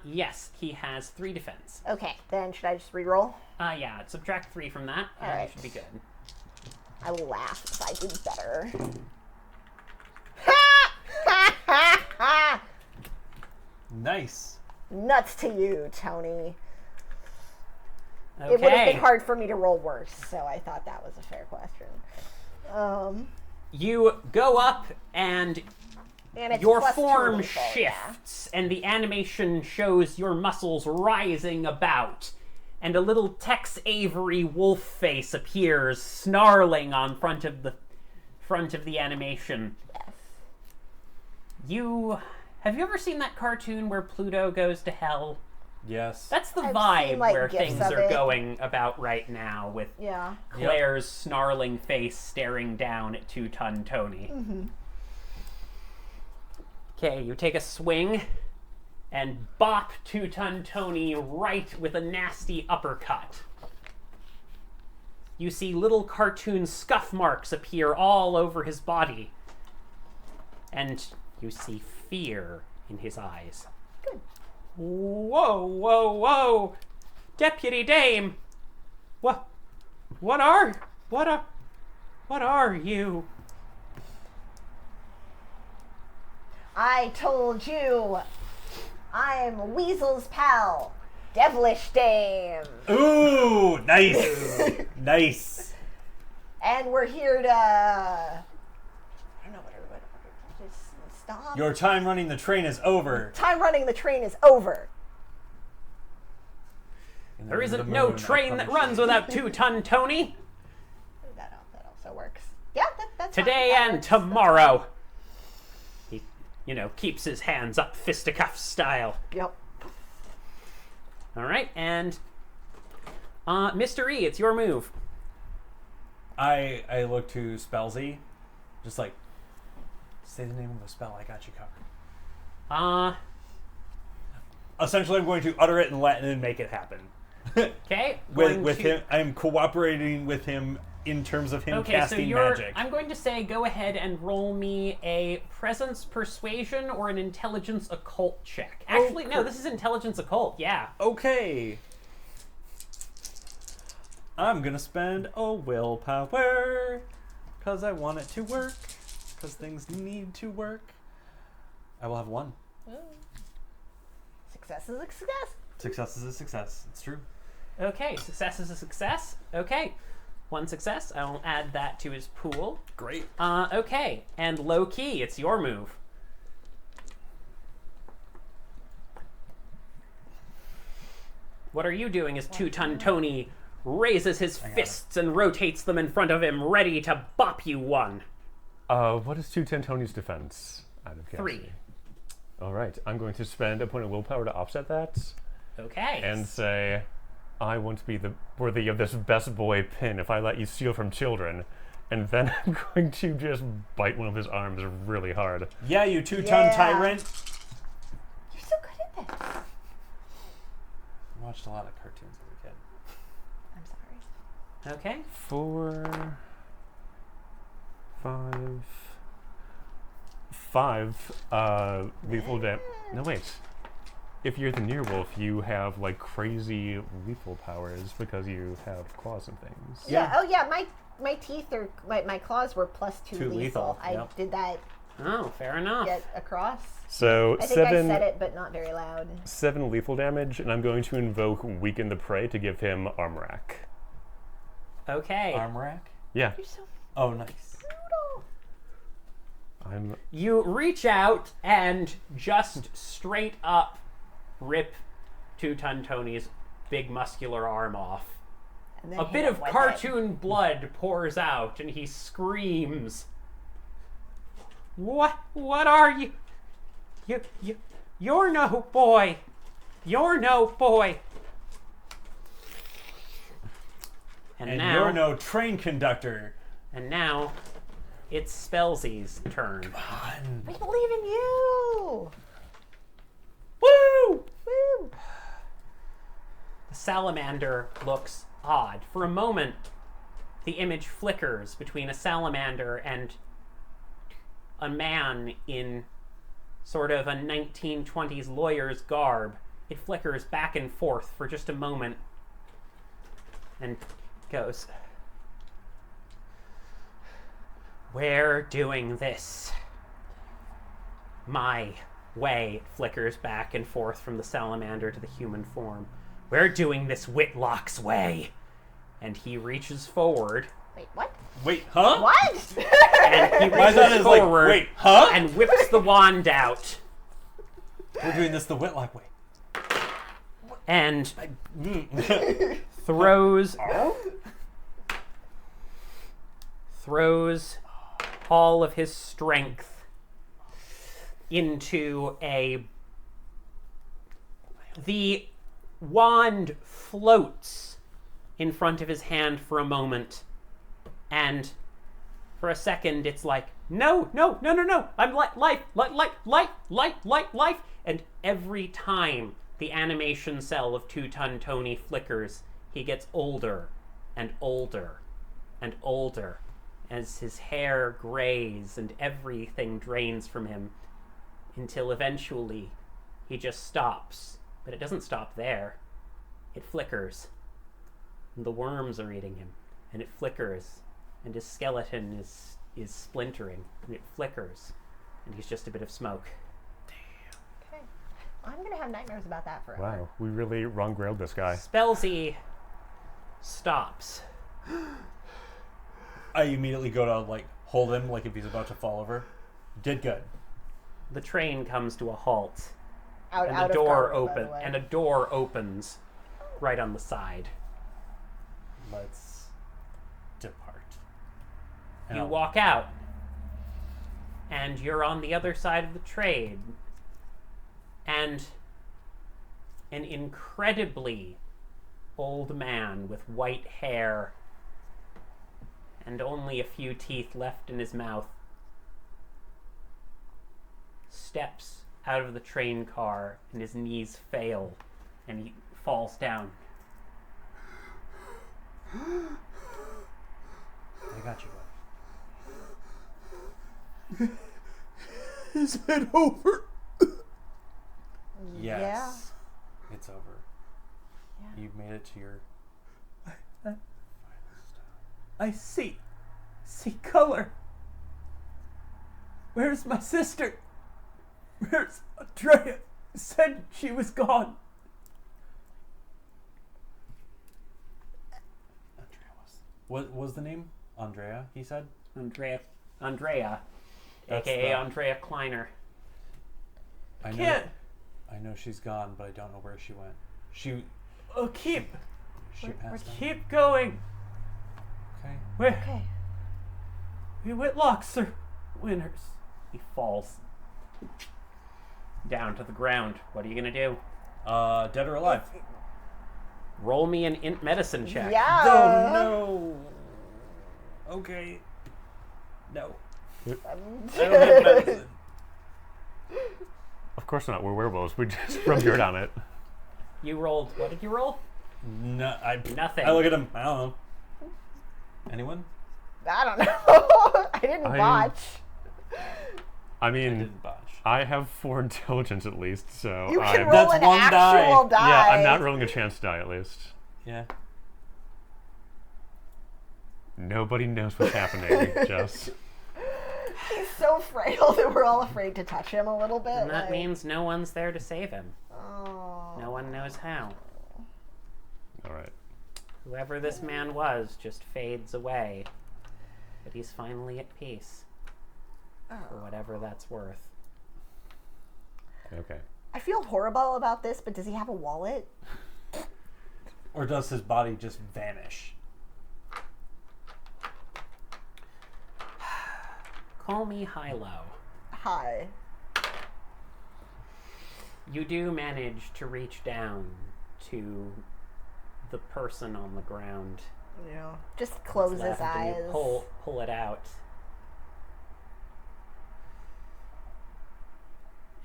Yes, he has 3 defense. Okay, then should I just re-roll? Yeah, subtract 3 from that, and Alright. it should be good. I will laugh if I do better. Ha! Ha ha ha! Nice. Nuts to you, Tony. It would have Okay. been hard for me to roll worse, so I thought that was a fair question. You go up, and And it's your plus 2 form lethal, yeah. shifts, and the animation shows your muscles rising about, and a little Tex Avery wolf face appears, snarling on front of the animation. Yes. Have you ever seen that cartoon where Pluto goes to hell? Yes. That's the I've vibe seen, like, where gifs things of are it. going about right now, with Yeah. Claire's snarling face staring down at Two-Ton Tony. Okay, you take a swing and bop Two-Ton Tony right with a nasty uppercut. You see little cartoon scuff marks appear all over his body. And you see fear in his eyes. Good. Whoa, whoa, whoa! Deputy Dame! What are you? I told you, I'm Weasel's pal, Devilish Dame. Ooh, nice. Nice. And we're here to... I don't know what just stop. Your time running the train is over. Time running the train is over. And There then isn't the no moon, I train that promise runs you. without Two-Ton Tony. That also works. Yeah, that's fine. Today That and works. tomorrow. He, keeps his hands up fisticuff style. Yep. All right, and Mr. E, it's your move. I look to Spellsy, just like, say the name of the spell. I got you covered. Essentially, I'm going to utter it and then make it happen. Okay. with him, I'm cooperating with him in terms of him Okay, so casting magic. I'm going to say go ahead and roll me a presence persuasion or an intelligence occult check. Actually, no, this is intelligence occult. Yeah. Okay. I'm gonna spend a willpower because I want it to work. Because things need to work. I will have 1. Success is a success. Success is a success. It's true. Okay, success is a success. Okay. 1 success. I'll add that to his pool. Great. Okay, and low key, it's your move. What are you doing as Two-Ton Tony raises his fists and rotates them in front of him, ready to bop you one? What is Two-Ton Tony's defense? Out of 3. curiosity. All right, I'm going to spend a point of willpower to offset that Okay. and say, I want to be worthy of this best boy pin if I let you steal from children. And then I'm going to just bite one of his arms really hard. Yeah, you two-ton Yeah. tyrant. You're so good at this. I watched a lot of cartoons as a kid. I'm sorry. Okay. 4, 5, lethal damage. No, wait. If you're the near wolf, you have like crazy lethal powers because you have claws and things. Yeah. Oh yeah. My teeth are my claws were plus 2 2 lethal. lethal, I yep. did that Oh, fair enough. get across. So I think I said 7 it, but not very loud. 7 lethal damage, and I'm going to invoke Weaken the Prey to give him arm rack. Okay. arm rack. Yeah. You're so Oh, nice. brutal. I'm. You reach out and just straight up rip Two-Ton Tony's big muscular arm off. And then A hit bit him of with cartoon blood pours out, and he screams. What are you? You're no boy. You're no boy. And now, you're no train conductor. And now, it's Spellsy's turn. it. We believe in you. Woo! Woo. The salamander looks odd. For a moment, the image flickers between a salamander and a man in sort of a 1920s lawyer's garb. It flickers back and forth for just a moment and goes, "We're doing this my way." It flickers back and forth from the salamander to the human form. "We're doing this Whitlock's way." And he reaches forward. Wait, what? Wait, huh? What? And he My thought reaches is like, forward wait, huh? and whips the wand out. We're doing this the Whitlock way. And throws all of his strength into the wand floats in front of his hand for a moment, and for a second it's like, no, I'm life, and every time the animation cell of Two-Ton Tony flickers, he gets older and older and older as his hair grays and everything drains from him, until eventually he just stops. But it doesn't stop there. It flickers, and the worms are eating him, and it flickers, and his skeleton is splintering, and it flickers, and he's just a bit of smoke. Okay. I'm going to have nightmares about that forever. Wow. We really wrong-grailed this guy. Spellsy stops. I immediately go to like hold him like if he's about to fall over. Did good. The train comes to a halt, Out and of the door cargo, by the opens, way. and a door opens right on the side. Let's depart. You walk out, and you're on the other side of the trade, and an incredibly old man with white hair and only a few teeth left in his mouth steps out of the train car, and his knees fail, and he falls down. I got you, bud. Is it over? Yes. It's over. Yeah. You've made it to your I see color. Where's my sister? Where's Andrea? Said she was gone. What was the name? Andrea, he said? Andrea, That's aka the- Andrea Kleiner. I know, Can't. I know she's gone, but I don't know where she went. She Keep passed on. keep going. Okay. Okay. We Whitlocks are winners. He falls down to the ground. What are you gonna do? Dead or alive? Roll me an int medicine check. Yeah. Oh no. Okay. No. I don't have medicine. Of course not. We're werewolves. We just rub dirt on it. You rolled. What did you roll? No, Nothing. I look at him. I don't know. Anyone? I don't know. I didn't I- botch. I I mean, didn't botch. I have 4 intelligence at least, so You can I'm, roll That's an one die. actual die. yeah, I'm not rolling a chance to die at least. Yeah. Nobody knows what's happening. Just He's so frail that we're all afraid to touch him a little bit. And that like, means no one's there to save him. Oh. No one knows how. all right. Whoever this man was just fades away. But he's finally at peace. For whatever that's worth. Okay. I feel horrible about this, but does he have a wallet? Or does his body just vanish? Call me Hilo. Hi. You do manage to reach down to the person on the ground. Yeah. Just close his Left, and eyes. you pull it out.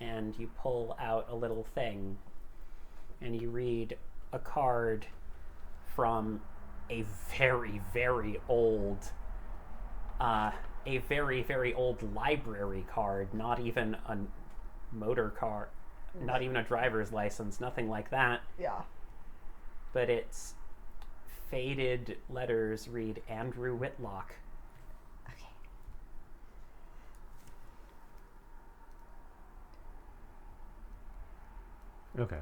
And you pull out a little thing. And you read a card from a very, very old library card, not even a motor car, not even a driver's license, nothing like that. Yeah. But it's faded letters read Andrew Whitlock. Okay. Okay.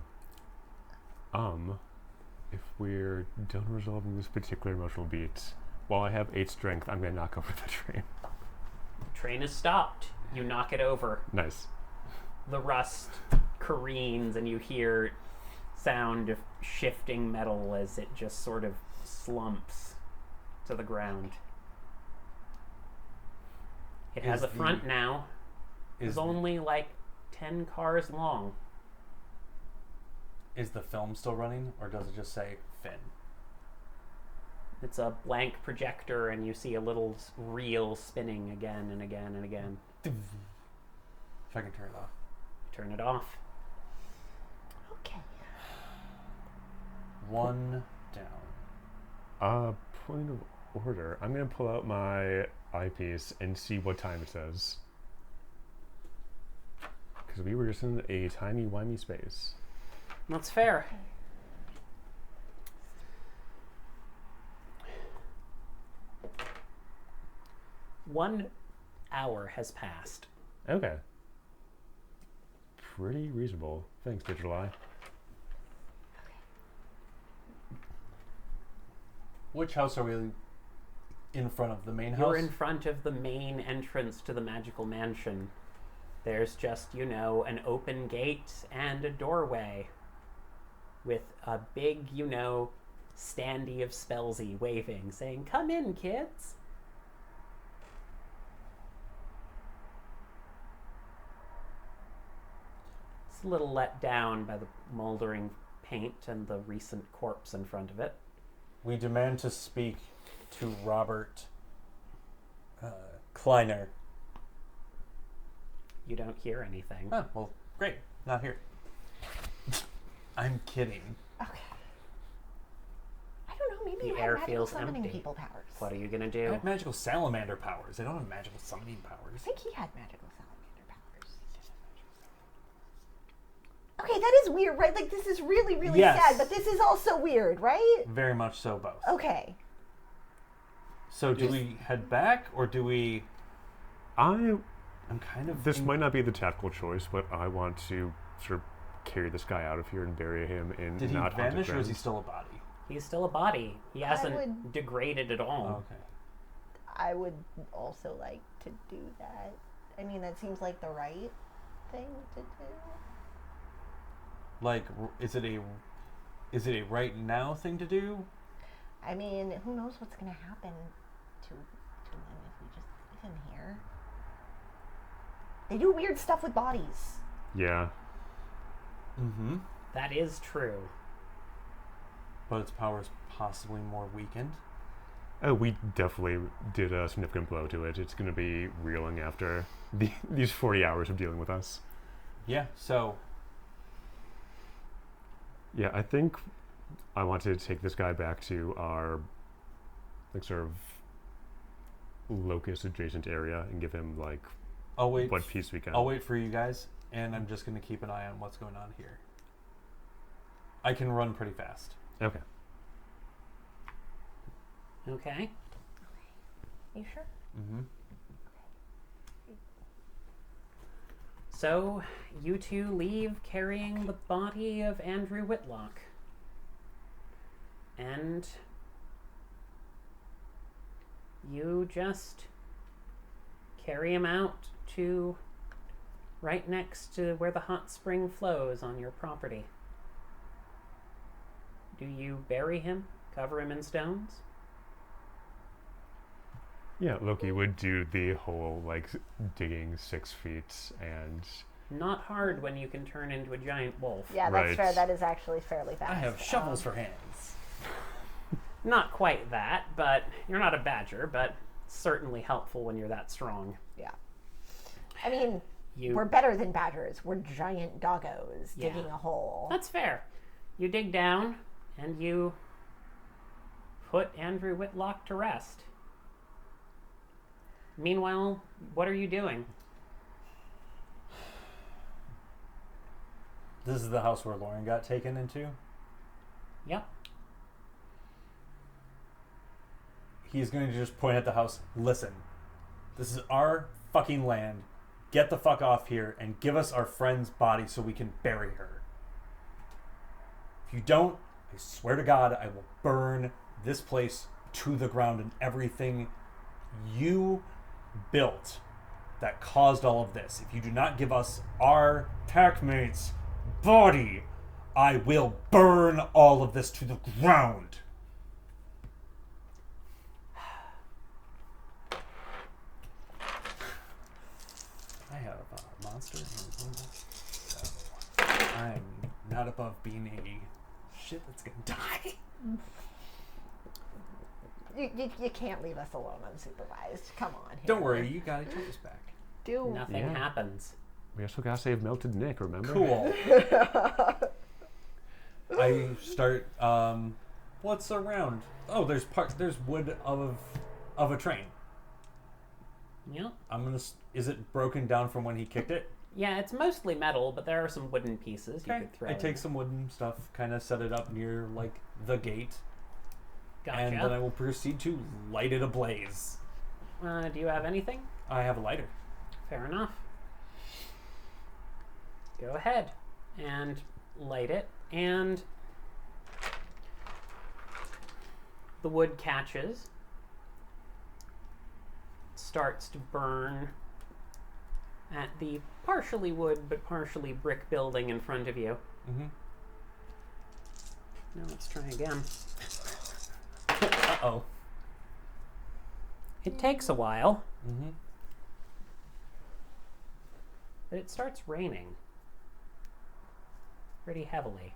If we're done resolving this particular emotional beat, while I have 8 strength, I'm gonna knock over the train. Train is stopped. You knock it over. Nice. The rust careens and you hear sound of shifting metal as it just sort of slumps to the ground. It has Is a front now. Is It's only like 10 cars long. is the film still running, or does it just say Finn? It's a blank projector and you see a little reel spinning again and again and again. If I can turn it off. Turn it off. Okay. One down. Point of order. I'm gonna pull out my eyepiece and see what time it says. Because we were just in a timey-wimey space. That's fair. One hour has passed. Okay. Pretty reasonable. Thanks, Digital Eye. Which house are we in front of? The main house? You're in front of the main entrance to the magical mansion. There's just, an open gate and a doorway with a big, standee of Spellsy waving, saying, "Come in, kids." It's a little let down by the moldering paint and the recent corpse in front of it. We demand to speak to Robert Kleiner. You don't hear anything. Oh, well, great. Not here. I'm kidding. Okay. I don't know. Maybe The you air have magical feels summoning empty. people powers. What are you gonna I do? have magical salamander powers. I don't have magical summoning I powers. think he had magical salamander powers. Okay, that is weird, right? Like, this is really, really Yes. sad, but this is also weird, right? Very much so, both. Okay. So do we head back, or do we... I'm kind of... This might not be the tactical choice, but I want to sort of carry this guy out of here and bury him in Did he not haunted vanish, or is he grounds. still a body? He's still a body. He I hasn't would- degraded at all. Okay. I would also like to do that. I mean, that seems like the right thing to do. Like, is it a right now thing to do? I mean, who knows what's going to happen to him if we just leave him here. They do weird stuff with bodies. Yeah. Mm-hmm. That is true. But its power is possibly more weakened. Oh, we definitely did a significant blow to it. It's going to be reeling after these 40 hours of dealing with us. Yeah, so... Yeah, I think I want to take this guy back to our, sort of locus adjacent area and give him, I'll wait. what piece we can. I'll wait for you guys, and I'm just going to keep an eye on what's going on here. I can run pretty fast. Okay. Okay. You sure? Mm-hmm. So, you two leave carrying the body of Andrew Whitlock. And you just carry him out to right next to where the hot spring flows on your property. Do you bury him? Cover him in stones? Yeah, Loki would do the whole, like, digging 6 feet and... Not hard when you can turn into a giant wolf. Yeah, that's Right. fair. That is actually fairly fast. I have shovels for hands. Not quite that, but you're not a badger, but certainly helpful when you're that strong. Yeah. I mean, You we're better than badgers. We're giant doggos Yeah. digging a hole. That's fair. You dig down and you put Andrew Whitlock to rest. Meanwhile, what are you doing? This is the house where Lauren got taken into. Yep. He's going to just point at the house. Listen, this is our fucking land. Get the fuck off here and give us our friend's body so we can bury her. If you don't, I swear to God, I will burn this place to the ground and everything you built that caused all of this. If you do not give us our packmate's body, I will burn all of this to the ground. I have a monster and so I'm not above being a shit that's gonna die. You can't leave us alone unsupervised. Come on. Don't worry, you gotta take us back. Do Nothing Yeah. happens. We also gotta save Melted Nick, remember? Cool. I start. What's around? Oh, there's wood of a train. Yep. I'm gonna. Is it broken down from when he kicked it? Yeah, it's mostly metal, but there are some wooden pieces you Okay. could throw. I take some wooden stuff, kind of set it up near like the gate, Gotcha. and then I will proceed to light it ablaze. Do you have anything? I have a lighter. Fair enough. Go ahead and light it, and the wood catches, starts to burn at the partially wood but partially brick building in front of you. Mm-hmm. Now let's try again. Uh-oh. It takes a while, Mm-hmm. but it starts raining pretty heavily,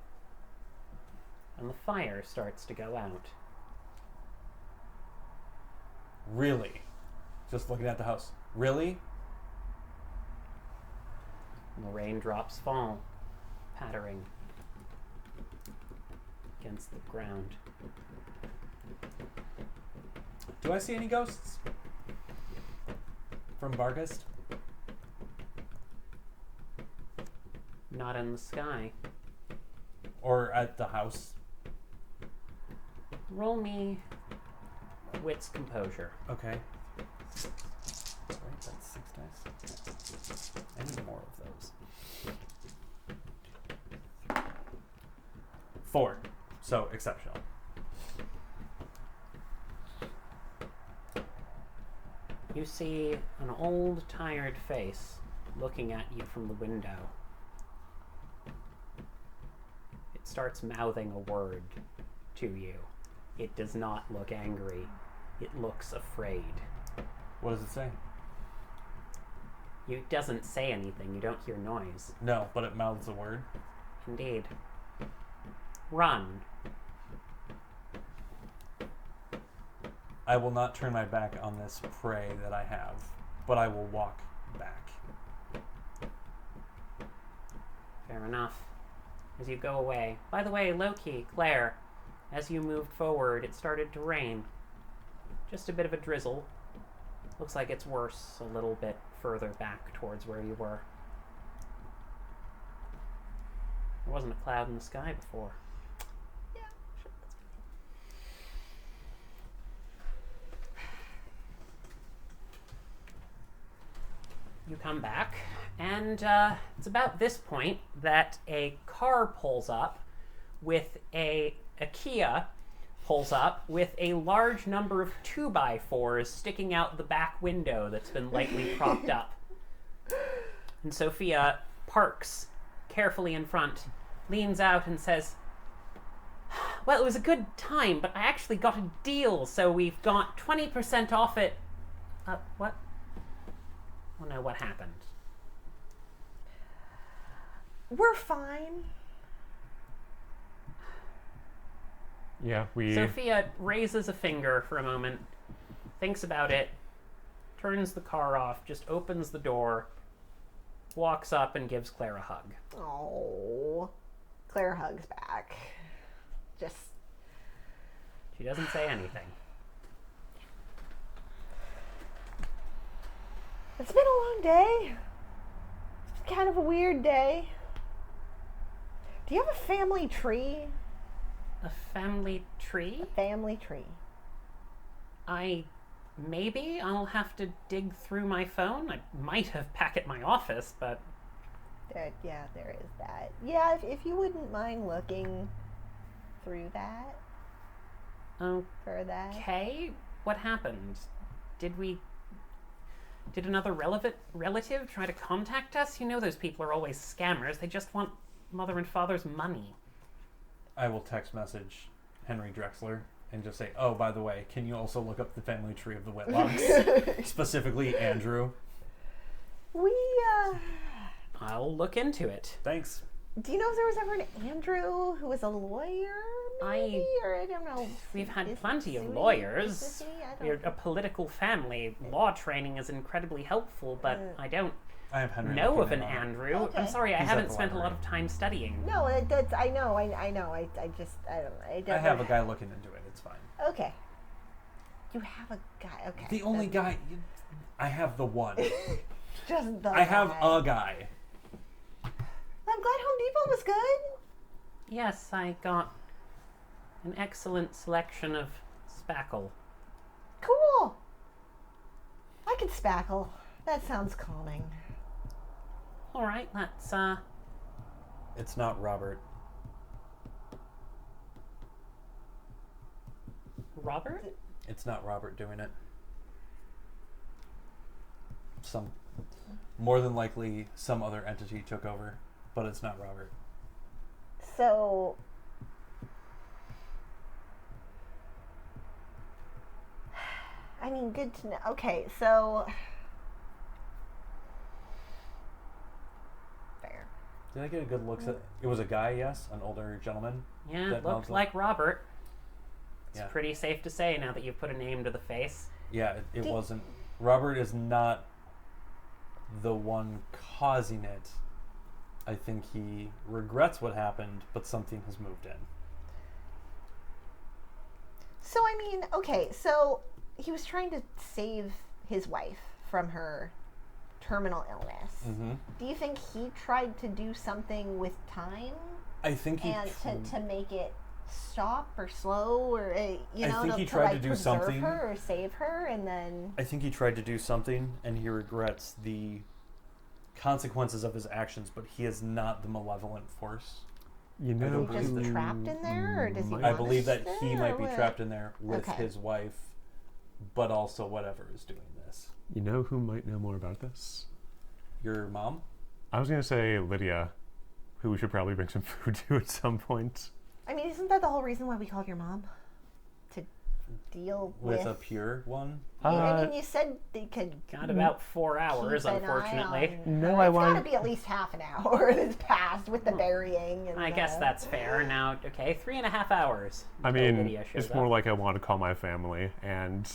and the fire starts to go out. Really? Just looking at the house. Really? And the raindrops fall, pattering against the ground. Do I see any ghosts? From Bargast? Not in the sky. Or at the house? Roll me wits composure. Okay. Right, that's 6 dice. I need more of those. 4. So, exceptional. You see an old, tired face looking at you from the window. It starts mouthing a word to you. It does not look angry. It looks afraid. What does it say? It doesn't say anything. You don't hear noise. No, but it mouths a word. Indeed. Run. I will not turn my back on this prey that I have, but I will walk back. Fair enough. As you go away. By the way, Loki, Claire, as you moved forward, it started to rain. Just a bit of a drizzle. Looks like it's worse a little bit further back towards where you were. There wasn't a cloud in the sky before. Yeah, sure, that's fine. You come back, and it's about this point that a car pulls up with a Kia pulls up with a large number of 2x4s sticking out the back window that's been lightly propped up. And Sophia parks carefully in front, leans out and says, "Well, it was a good time, but I actually got a deal, so we've got 20% off it." What? Oh no, what happened? We're fine. Yeah, we. Sophia raises a finger for a moment, thinks about it, turns the car off, just opens the door, walks up and gives Claire a hug. Oh, Claire hugs back. Just. She doesn't say anything. It's been a long day. It's been kind of a weird day. Do you have a family tree? A family tree? Family tree. Maybe I'll have to dig through my phone. I might have back at my office, but There is that. Yeah, if you wouldn't mind looking through that for that. okay. What happened? Did another relative try to contact us? You know those people are always scammers. They just want mother and father's money. I will text message Henry Drexler and just say, "Oh, by the way, can you also look up the family tree of the Whitlocks?" Specifically Andrew. I'll look into it. Thanks. Do you know if there was ever an Andrew who was a lawyer? Maybe? Or I don't know. We've had Is plenty he of suing? lawyers. Is he? I We're don't a political family. Law training is incredibly helpful, but I don't I have Henry. know of looking an him up. Andrew. Okay. I'm sorry, I He's at haven't the spent a lot library. of time studying. No, that's I know. I don't. I I have a guy looking into it. It's fine. Okay. You have a guy. Okay. The only guy. I have the one. Just the. I have guy. a guy. I'm glad Home Depot was good. Yes, I got an excellent selection of spackle. Cool. I can spackle. That sounds calming. All right, let's It's not Robert. Robert? It's not Robert doing it. More than likely, some other entity took over, but it's not Robert. So. I mean, good to know. Okay, so. Fair. Did I get a good look at it? Was a guy, yes, an older gentleman. Yeah, That it looked nods like Robert. It's Yeah. pretty safe to say now that you've put a name to the face. Yeah, it Do- wasn't. Robert is not the one causing it. I think he regrets what happened, but something has moved in. So, I mean, okay, so he was trying to save his wife from her terminal illness. Mm-hmm. Do you think he tried to do something with time I think he. and to make it stop or slow or you I know think to, he to, tried like to do preserve something. her or save her and then I think he tried to do something, and he regrets the consequences of his actions. But he is not the malevolent force. You I is don't he just believe that- trapped in there or does he might- I want believe us that there, he or might be what? trapped in there with Okay. his wife, but also whatever is doing this. You know who might know more about this? Your mom? I was gonna say Lydia, who we should probably bring some food to at some point. I mean, isn't that the whole reason why we called your mom? To deal With with a pure one? I mean, you said they could Got about 4 hours, keep an eye unfortunately. on No, her. I It's want- gotta be at least half an hour that's passed with the burying and I guess the- that's fair. Now, okay, 3.5 hours. I until mean, Lydia shows it's more up. like I want to call my family and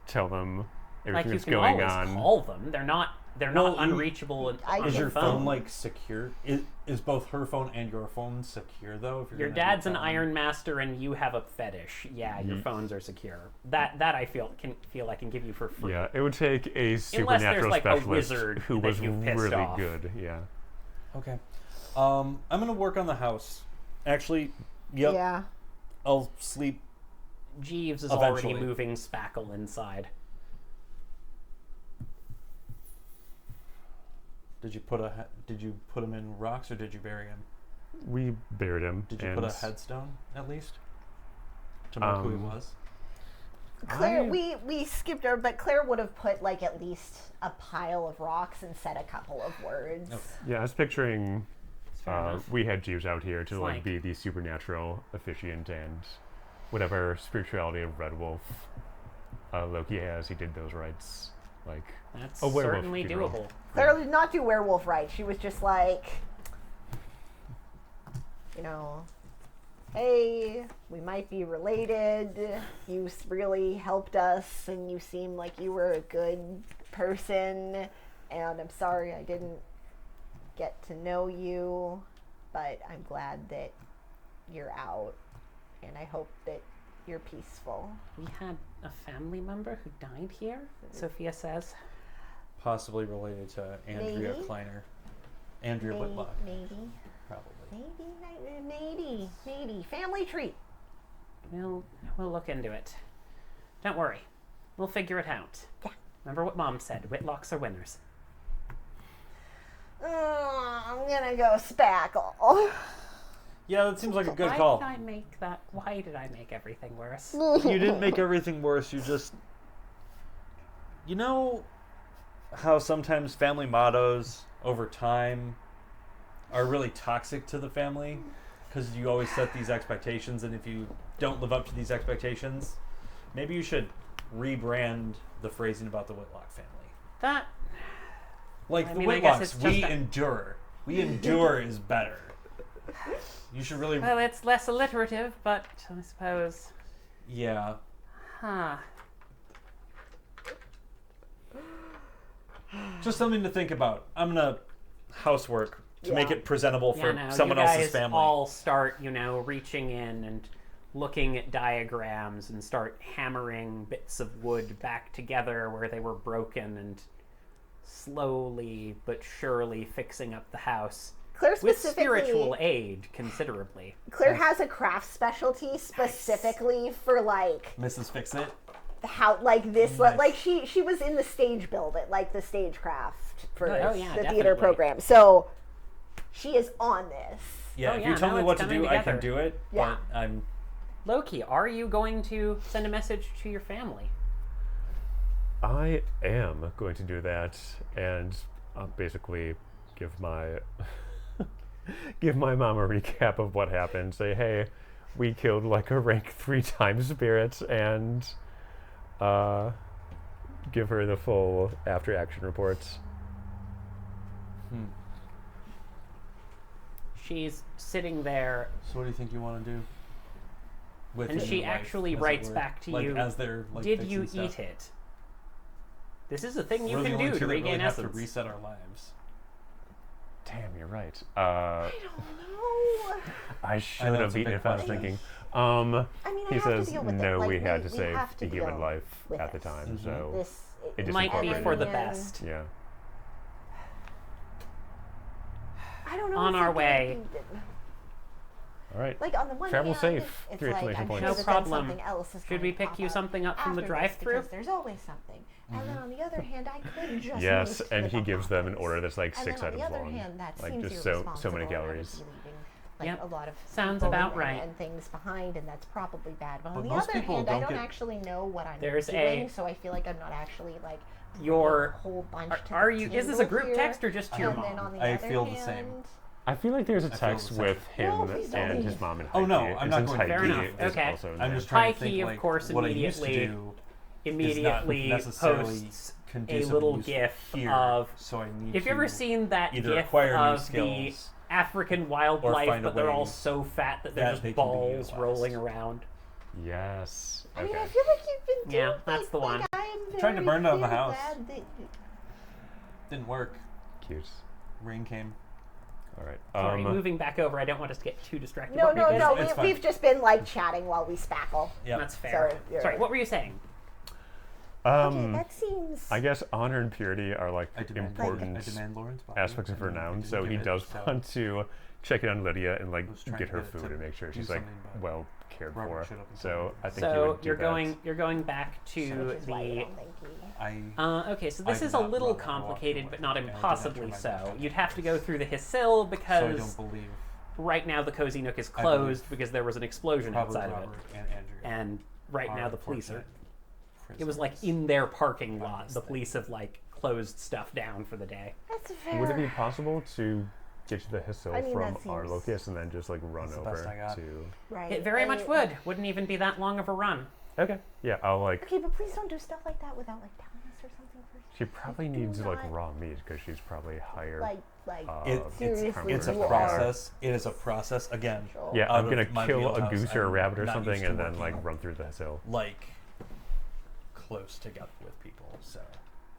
tell them Like everything you that's can going always on. call them. They're not Well, unreachable on Is your your phone. phone like secure? Is both her phone and your phone secure though? If you're Your gonna be dad's an calling- Iron Master and you have a fetish. Yeah, your phones are secure. That I feel I can give you for free. Yeah, it would take a supernatural like, a specialist wizard who that was you've pissed really off. good. Yeah. Okay. I'm gonna work on the house. Actually, yep. Yeah. I'll sleep. Jeeves is Eventually. already moving spackle inside. Did you put him in rocks or did you bury him? We buried him. Did you and put a headstone at least? to mark who he was. Claire, we skipped over, but Claire would have put like at least a pile of rocks and said a couple of words. Okay. Yeah, I was picturing Fair enough. we had Jews out here to It's like like- be the supernatural officiant and whatever spirituality of Red Wolf Loki has. He did those rites. Like That's a werewolf certainly funeral. doable. Claire did not do werewolf right. She was just like, hey, we might be related. You really helped us, and you seem like you were a good person. And I'm sorry I didn't get to know you, but I'm glad that you're out, and I hope that you're peaceful. We had a family member who died here, Sophia says. Possibly related to Andrea Maybe. Kleiner. Andrea Maybe, Whitlock, maybe, probably. maybe. Family treat. We'll look into it. Don't worry. We'll figure it out. Yeah. Remember what Mom said, Whitlocks are winners. I'm gonna go spackle. Yeah, that seems like a good Why call. did I make that? Why did I make everything worse? You didn't make everything worse. You just, you know, how sometimes family mottos over time are really toxic to the family because you always set these expectations, and if you don't live up to these expectations, maybe you should rebrand the phrasing about the Whitlock family. That Like I the mean, I guess Whitlocks, it's we just a- endure. We endure is better. You should really, well, it's less alliterative, but I suppose. yeah. Huh. Just something to think about. I'm gonna housework to make Yeah. it presentable for No, someone you guys else's family. all start, reaching in and looking at diagrams and start hammering bits of wood back together where they were broken and slowly but surely fixing up the house Claire with specifically, spiritual aid considerably. Claire has a craft specialty specifically for like Mrs. Fix It. how like this Nice. like she was in the stage build it like the stagecraft for Oh, yeah, the theater definitely. program, so she is on this. Yeah, Oh, if yeah, you tell no, me it's what to coming do, I together. can do it. Yeah. But I'm Loki, are you going to send a message to your family? I am going to do that and basically give my give my mom a recap of what happened. Say, hey, we killed like a rank 3 times spirit, and give her the full after action reports. She's sitting there, So what do you think you want to do? With and your she new life, actually as it writes were? back to Like, you, as they're like did fixing you stuff. eat it? This is a thing you We're the can only do two to that regain really have to essence. reset our lives. Damn, you're right. I don't know. I should know, have it's a eaten big if I was question. thinking. I mean, I He have says, to deal with it. no, Like, we had to we save have to a human deal life with at the this. time, Mhm. so This it just Might be incorporated for the it. best. Yeah. I don't know. On it's our like way. All right. Like on the one Travel hand, safe. it's 3 like exclamation I'm points. sure No that problem. then something else is Should going we to pick pop you up something up from the after this, drive-thru? because there's always something. And then on the other hand, I could just Yes, move to and the he gives them an office. order that's like And 6 then on items the other long. hand, that Like seems just so many irresponsible, and I would calories. be leaving, like Yep. a lot of Sounds people about and- right. and things behind, and that's probably bad. But on But the most other people hand, I don't don't get- actually know what I'm There's doing, a- so I feel like I'm not actually like Your- bringing a whole bunch to Are the you? Is this a table group here. text or just to your And then mom? on the I other feel the hand, same. I feel like there's a feel text the same. with him No, please don't and leave. his mom and Oh, no, Heike, I'm and not since going to Fair leave. enough. is Okay. also in I'm there. just trying to Heike, think of like course, what I used to immediately- do Immediately is not necessarily posts a conducive little use gif here, of. so I need If to you've ever seen that either gif acquire new of the skills African or wildlife, find a but they're all way so fat that they're that just they can be balls utilized. rolling around. Yes. I mean, Okay. I feel like you've been doing Yeah, that's the one. I am Trying to very burn down the feel house. glad that- Didn't work. Cute. Rain came. All right. Sorry, moving back over. I don't want us to get too distracted. No, What were you no, guys no. saying? It's fine. We've just been like chatting while we spackle. Yeah. That's fair. Sorry, Sorry, what were you saying? Okay, that seems. I guess honor and purity are like I demand important I demand Lauren's body, aspects of her and I noun, didn't so give he it, does so want to check in on Lydia and like was trying get to her get it food to and make sure do she's like something, but well cared Robert for. showed up and So told me. I think you So would do you're that. going back to Which is why I the. don't think he- Okay, so this I is did a not little run that walk complicated, away, but not and I did not impossibly turn my so. back on You'd it. have to go through the Hisil So I because don't believe right now the Cozy Nook is I believe closed because there was an explosion Probably outside Robert of it. and Andrew. And right now the police are... unfortunate It was like prisoners in their parking by lot. this The thing. police have like closed stuff down for the day. That's fair. Would it be possible to get to the Hisil I mean, from that our seems- locus and then just like run That's the best I over got. to? Right. It very I much mean- would. Wouldn't even be that long of a run. Okay. Yeah, I'll like. Okay, but please don't do stuff like that without like telling us or something first. She probably Do needs like not- raw meat because she's probably higher. Like, seriously, It's a you are- process. It is a process. Again, Sure. Yeah, out I'm of gonna my kill a wheelhouse, goose or a I'm rabbit or not something used to and then working like run through the hill. like close together with people. So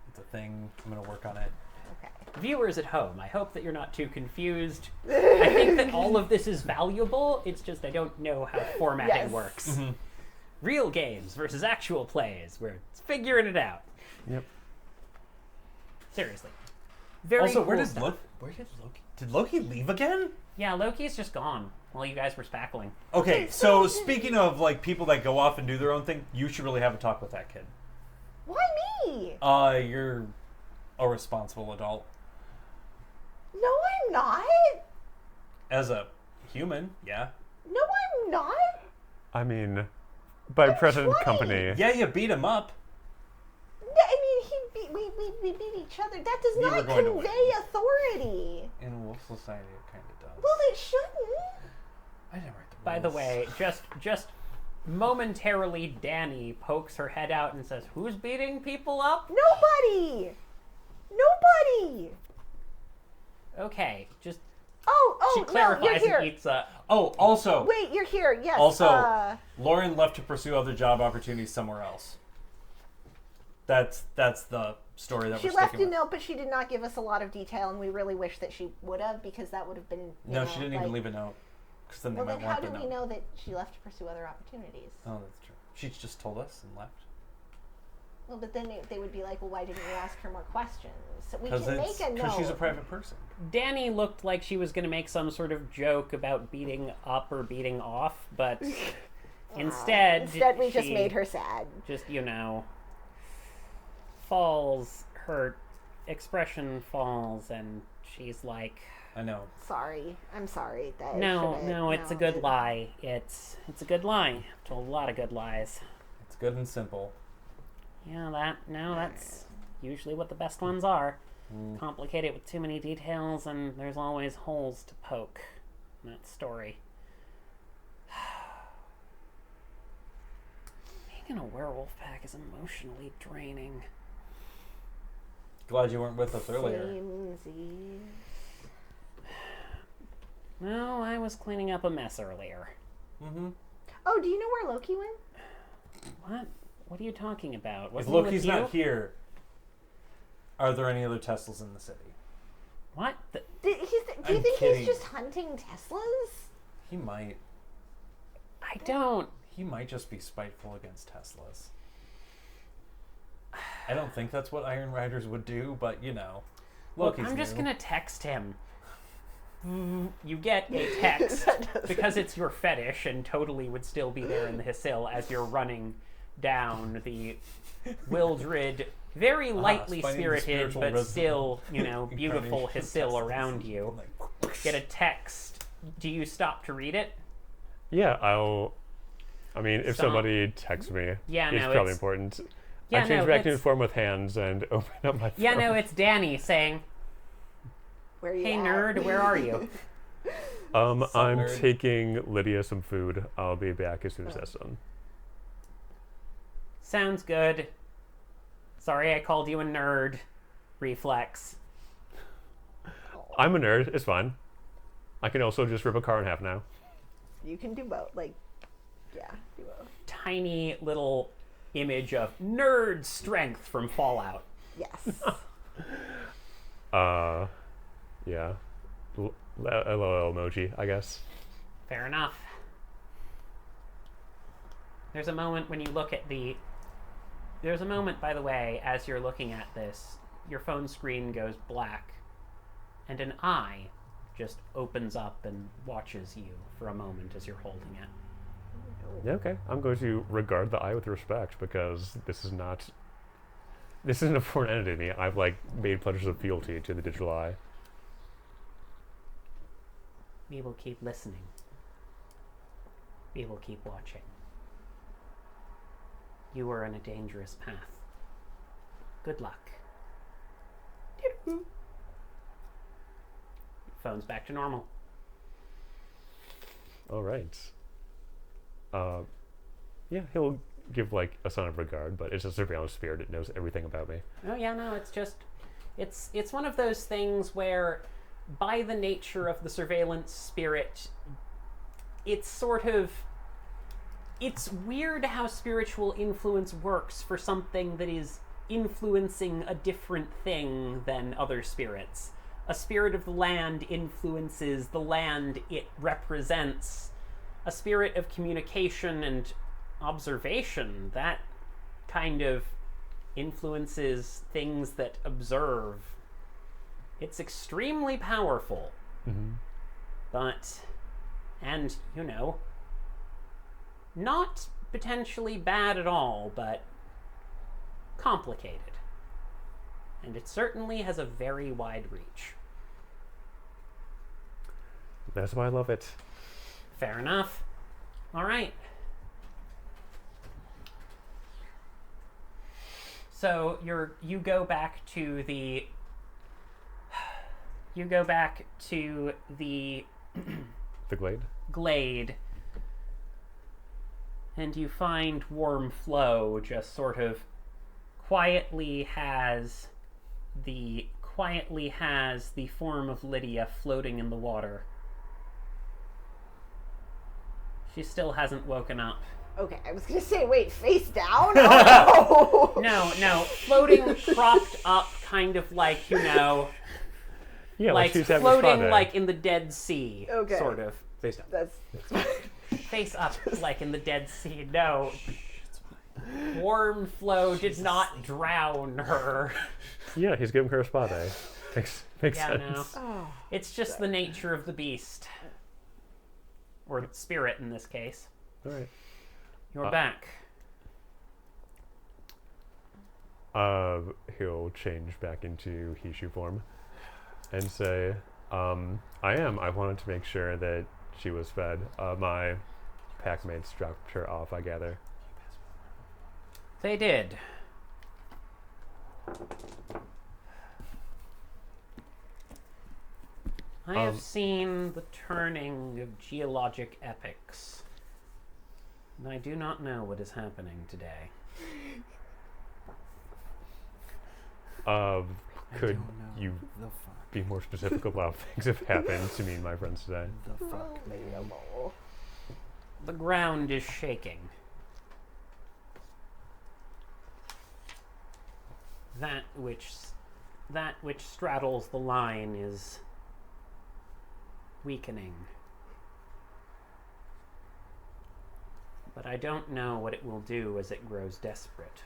it's a thing. I'm gonna work on it. Okay. Viewers at home, I hope that you're not too confused. I think that all of this is valuable. It's just I don't know how formatting Yes. works. Real games versus actual plays. We're figuring it out. Yep. Seriously. Very Also, cool where did stuff. Loki leave again? Yeah, Loki's just gone while you guys were spackling. Okay, so speaking of like people that go off and do their own thing, you should really have a talk with that kid. Why me? You're a responsible adult. No, I'm not. As a human, yeah. No, I'm not. I mean, by I'm present 20. company. Yeah, you beat him up. I mean, we beat each other. That does You were not going to convey authority. In Wolf Society, it kind of does. Well, it shouldn't. I didn't write the By the rules. way, just momentarily, Danny pokes her head out and says, "Who's beating people up?" Nobody. Nobody. Okay, just Oh, she no, you're clarifies here. and eats a. Oh, also, Wait, you're here. Yes. Also, Lauren left to pursue other job opportunities somewhere else. That's the story that she we're left sticking a with. note, but she did not give us a lot of detail, and we really wish that she would have, because that would have been. you No, know, she didn't like- even leave a note. Because then they Well, might then how want do the we note. know that she left to pursue other opportunities? Oh, that's true. She just told us and left. Well, but then they would be like, well, why didn't you ask her more questions? So we Because can make a note. she's a private person. Danny looked like she was going to make some sort of joke about beating up or beating off, but instead we just she made her sad. just, falls, her expression falls, and she's like, I know. Sorry, I'm sorry. That no, it's a good lie. It's a good lie. I've told a lot of good lies. It's good and simple. Yeah, that's usually what the best ones are. Complicate it with too many details, and there's always holes to poke in that story. Being in a werewolf pack is emotionally draining. Glad you weren't with us earlier. Samesies. No, I was cleaning up a mess earlier. Mm-hmm. Oh, do you know where Loki went? What? What are you talking about? If Wasn't he with Loki's you? not here, are there any other Teslas in the city? What? Do you I'm think kidding. he's just hunting Teslas? He might. I don't. He might just be spiteful against Teslas. I don't think that's what Iron Riders would do, but Look, Loki's I'm just new. gonna text him. You get a text because it's your fetish and totally would still be there in the Hisil as you're running down the Wildred, very lightly finding the spirited spiritual but rhythm. still, beautiful Incarnation of Hisil Teslas. around you. Like, Get a text. Do you stop to read it? Yeah, I mean, if Stop. somebody texts me, Yeah, it's no, probably it's- important. Yeah, I change no, back to it's- inform with hands and open up my phone. Yeah, no, it's Danny saying, Where you "Hey at? nerd, where are you?" I'm nerd? taking Lydia some food. I'll be back as soon as that's done. Sounds good. Sorry I called you a nerd. Reflex. I'm a nerd. It's fine. I can also just rip a car in half now. You can do both. Like, yeah, do both. Tiny little image of nerd strength from Fallout. Yes. Yeah. LOL emoji, I guess. Fair enough. There's a moment when you look at the... There's a moment, by the way, as you're looking at this, your phone screen goes black, and an eye just opens up and watches you for a moment as you're holding it. Yeah, okay. I'm going to regard the eye with respect because this isn't a foreign entity to me. I've made pledges of fealty to the digital eye. We will keep listening. We will keep watching. You are on a dangerous path. Good luck. Phone's back to normal. All right. Yeah, he'll give like a sign of regard, but it's a surveillance spirit. It knows everything about me. Oh yeah, no, it's just it's one of those things where by the nature of the surveillance spirit, it's weird how spiritual influence works for something that is influencing a different thing than other spirits. A spirit of the land influences the land it represents. A spirit of communication and observation, that kind of influences things that observe. It's extremely powerful. Mm-hmm. But, and, not potentially bad at all, but complicated. And it certainly has a very wide reach. That's why I love it. Fair enough. All right. So you go back to the The glade? glade, and you find Warm Flow just sort of quietly has the form of Lydia floating in the water. She still hasn't woken up. Okay, I was gonna say, wait, face down? Oh, no. No, floating propped up, kind of like, Yeah, like she's having a spa floating day. like in the Dead Sea, Okay. sort of. Face down. That's Face up, like in the Dead Sea. No. Warm Flow did not drown her. Yeah, he's giving her a spa day. Makes Yeah, sense. no. oh, It's just the nature of the beast. Or spirit in this case. All right. You're back. He'll change back into Hishu form and say, I wanted to make sure that she was fed. My pack mates dropped her off, I gather. They did. I have seen the turning of geologic epics, and I do not know what is happening today. Could you be more specific about things that have happened to me and my friends today? The fuck? relatable. The ground is shaking. That which straddles the line is weakening. But I don't know what it will do as it grows desperate.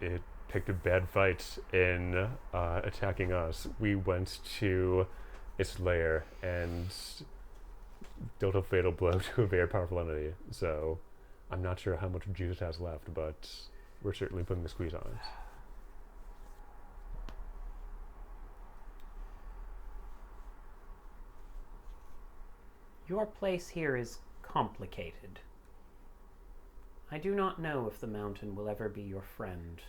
It picked a bad fight in attacking us. We went to its lair and dealt a fatal blow to a very powerful entity. So I'm not sure how much juice it has left, but we're certainly putting the squeeze on it. Your place here is complicated. I do not know if the mountain will ever be your friend,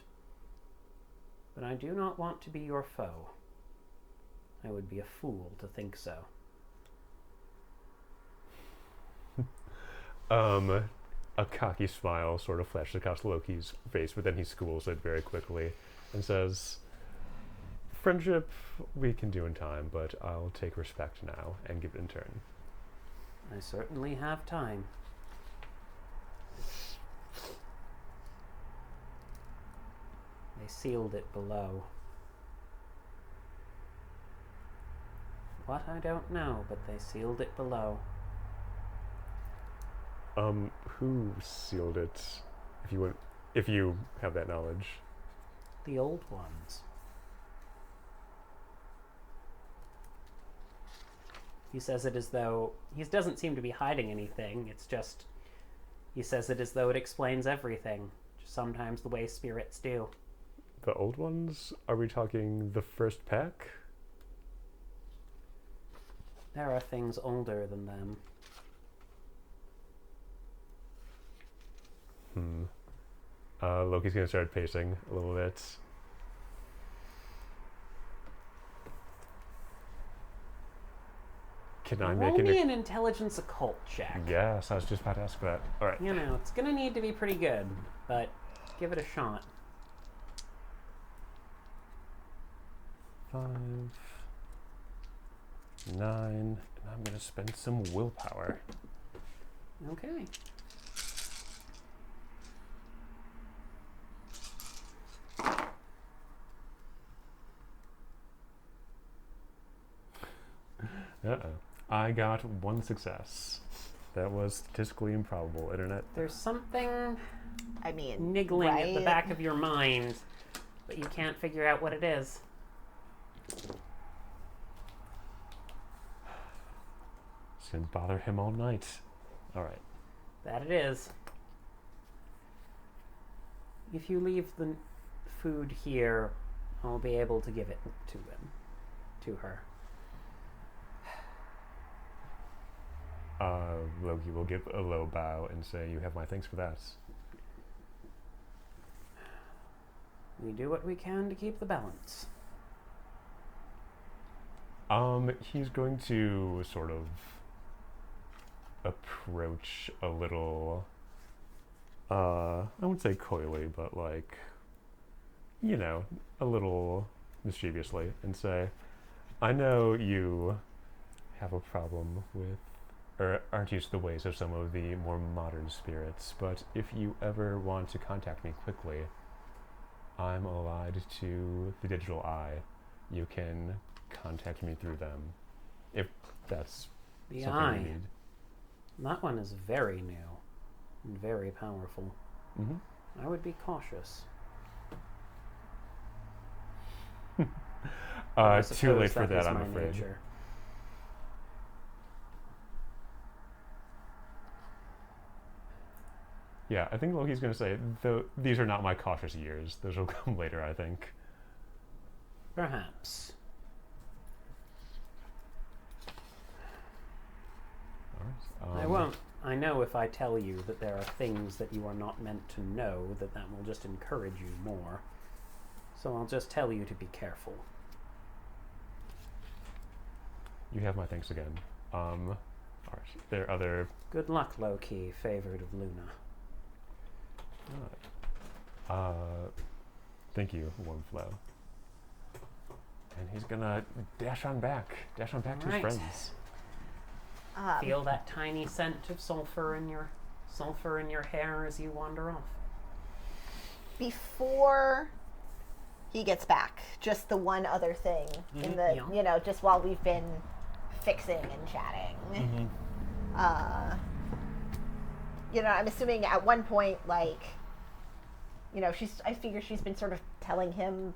but I do not want to be your foe. I would be a fool to think so. A cocky smile sort of flashes across Loki's face, but then he schools it very quickly and says, friendship we can do in time, but I'll take respect now and give it in turn. I certainly have time. They sealed it below. What, I don't know, but they sealed it below. Who sealed it? If you have that knowledge. The old ones. He says it as though he doesn't seem to be hiding anything. It's just he says it as though it explains everything. Just sometimes the way spirits do. The old ones? Are we talking the first pack? There are things older than them. Loki's gonna start pacing a little bit. Can I Roll make me an intelligence occult check. Yes, I was just about to ask that. All right. You know, it's gonna need to be pretty good, but give it a shot. 5, 9, and I'm gonna spend some willpower. Okay. I got 1 success. That was statistically improbable, internet. There's something I mean, niggling at the right? back of your mind, but you can't figure out what it is. It's gonna bother him all night. All right. That it is. If you leave the food here, I'll be able to give it to her. Loki will give a low bow and say, "You have my thanks for that." We do what we can to keep the balance. He's going to sort of approach a little, I wouldn't say coyly, but like, you know, a little mischievously and say, "I know you have a problem with, or aren't used to the ways of some of the more modern spirits, but if you ever want to contact me quickly, I'm allied to the digital eye. You can contact me through them, if that's The something eye. you need." That one is very new and very powerful. Mm-hmm. I would be cautious. I Too suppose late for is that, I'm my afraid. nature. Yeah, I think Loki's going to say, these are not my cautious years. Those will come later, I think. Perhaps. All right. I won't. I know if I tell you that there are things that you are not meant to know, that will just encourage you more. So I'll just tell you to be careful. You have my thanks again. All right. There are other... Good luck, Loki, favored of Luna. Thank you, Warmflow. And he's gonna dash on back to his Right. friends. Feel that tiny scent of sulfur in your hair as you wander off. Before he gets back, just the one other thing in the, Yeah. you know, just while we've been fixing and chatting. You know, I'm assuming at one point, like, you know, I figure she's been sort of telling him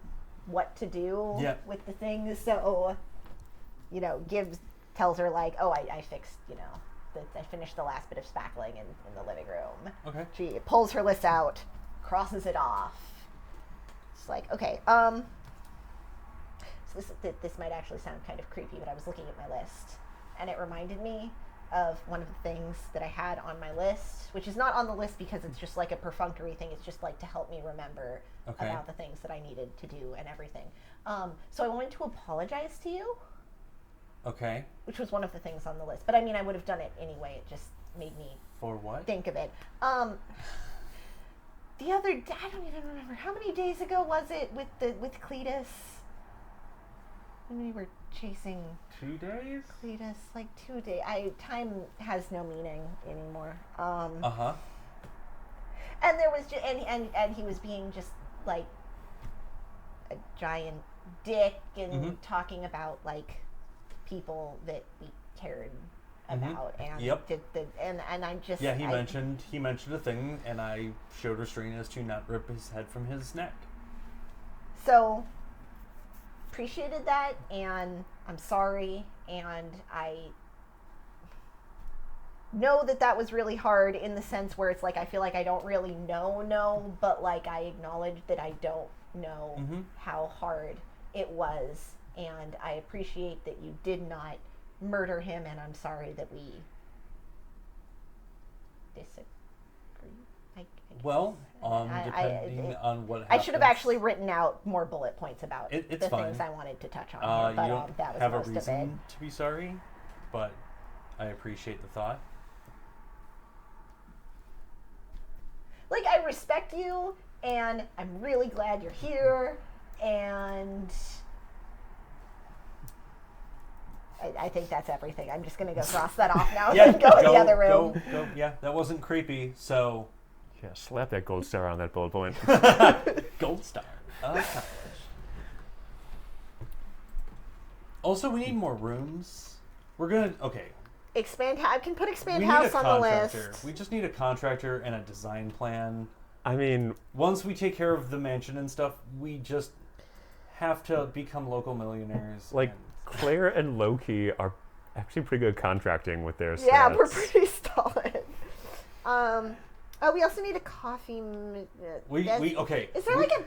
what to do with the things. So, you know, tells her like, oh, I fixed, you know, I finished the last bit of spackling in the living room. Okay. She pulls her list out, crosses it off. It's like, okay, so this might actually sound kind of creepy, but I was looking at my list, and it reminded me of one of the things that I had on my list, which is not on the list because it's just like a perfunctory thing. It's just like to help me remember about the things that I needed to do and everything. So I wanted to apologize to you. Okay. Which was one of the things on the list. But I mean, I would have done it anyway. It just made me For what? think of it. The other day, I don't even remember. How many days ago was it with Cletus? When we were chasing 2 days? Cletus, like 2 days. Time has no meaning anymore. Uh-huh. And there was and he was being just like a giant dick and talking about like people that we cared about and Yep. and I just Yeah, he mentioned a thing, and I showed restraint as to not rip his head from his neck. so appreciated that, and I'm sorry, and I know that was really hard in the sense where it's like I feel like I don't really know, but like I acknowledge that I don't know how hard it was, and I appreciate that you did not murder him, and I'm sorry that we disagree. Well, I- depending on what I happens. should have actually written out more bullet points about It's the fine. things I wanted to touch on You here, but don't that was have a most of it. reason to be sorry, but I appreciate the thought. Like, I respect you, and I'm really glad you're here, and I think that's everything. I'm just going to go cross that off now and go in the other room. Go. Yeah, that wasn't creepy, so... Yeah, slap that gold star on that bullet point. Gold star. Also, we need more rooms. We're gonna... Okay. I can put expand We need a house on the contractor. list. We just need a contractor and a design plan. I mean, Once we take care of the mansion and stuff, we just have to become local millionaires. like, and- Claire and Loki are actually pretty good contracting with their Yeah, stats. we're pretty solid. We also need a coffee. Okay. Is there like a